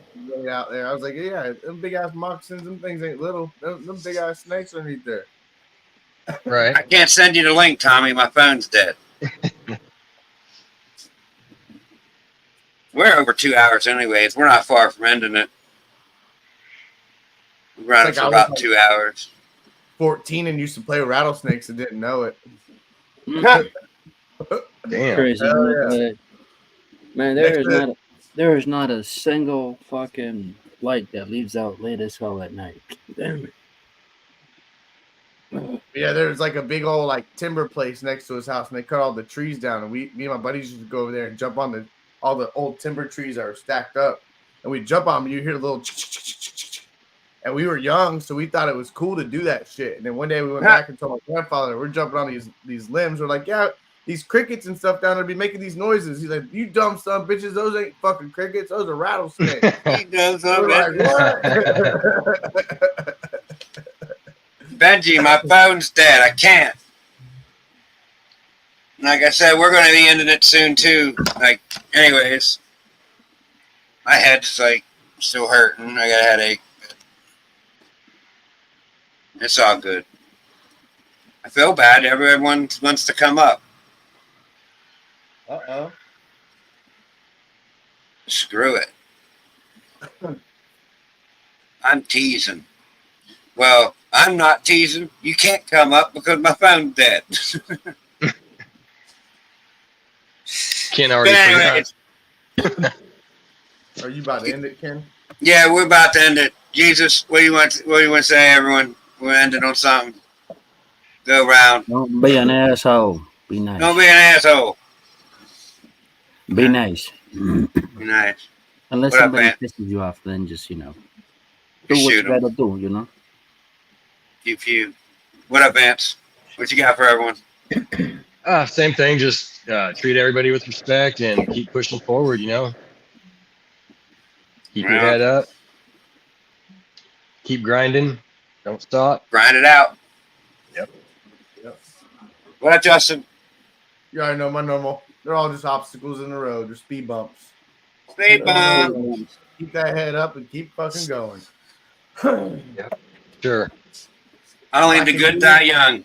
Out there. I was like, yeah, them big ass moccasins, them things ain't little. Them big ass snakes underneath there. Right. I can't send you the link, Tommy. My phone's dead. We're over 2 hours anyways. We're not far from ending it. We're running for about 2 hours. 14 and used to play with rattlesnakes and didn't know it. Damn. Crazy. Yeah. Man, there is not a single fucking light that leaves out late as hell at night. Damn it. Yeah, there's like a big old like timber place next to his house, and they cut all the trees down. And me and my buddies used to go over there and jump on all the old timber trees that are stacked up, and we jump on them. And you hear the little, and we were young, so we thought it was cool to do that shit. And then one day we went back and told my grandfather, we're jumping on these limbs. We're like, yeah, these crickets and stuff down there be making these noises. He's like, you dumb son of bitches, those ain't fucking crickets, those are rattlesnakes. He does We're like, what? Benji, my phone's dead. I can't. Like I said, we're going to be ending it soon too. Like, anyways, my head's like still hurting. I got a headache. It's all good. I feel bad. Everyone wants to come up. Uh-oh. Screw it. I'm teasing. Well, I'm not teasing. You can't come up because my phone's dead. Ken But already anyway, forgot. Are you about to end it, Ken? yeah, we're about to end it. Jesus, what do you want to say, everyone? We'll end it on something. Go around. Don't be an asshole. Be nice. Don't be an asshole. Be nice. Be nice. Unless What up, somebody man? pisses you off, then just do what Shoot you 'em. gotta do. Few. What up, Vance? What you got for everyone? Same thing. Just treat everybody with respect and keep pushing forward. Keep your head up. Keep grinding. Don't stop. Grind it out. Yep. What up, Justin? You already know my normal. They're all just obstacles in the road, just speed bumps. Speed bump. Keep that head up and keep fucking going. Sure. Only the good die young.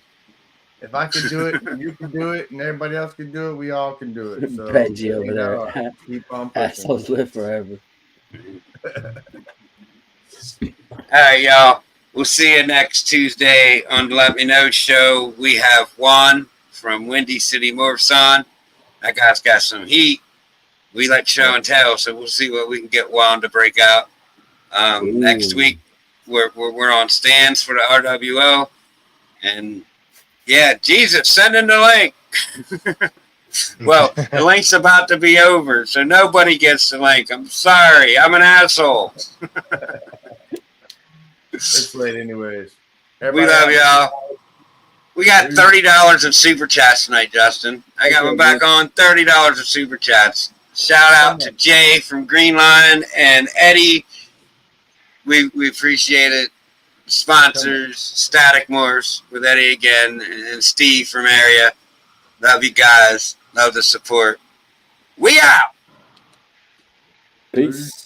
If I can do it, you can do it, and everybody else can do it, we all can do it. So Reggie over there. keep on pushing. Assholes live forever. All right, y'all. We'll see you next Tuesday on the Let Me Know show. We have Juan from Windy City Morphs on. That guy's got some heat. We like show and tell, so we'll see what we can get Juan to break out. Next week, we're on stands for the RWO. And, yeah, Jesus, send in the link. Well, the link's about to be over, so nobody gets the link. I'm sorry. I'm an asshole. It's late anyways. We love y'all. We got $30 in super chats tonight, Justin. I got my back on. $30 in super chats. Shout out to Jay from Green Line and Eddie. We appreciate it. Sponsors, Static Morse with Eddie again, and Steve from ARIA. Love you guys. Love the support. We out. Peace.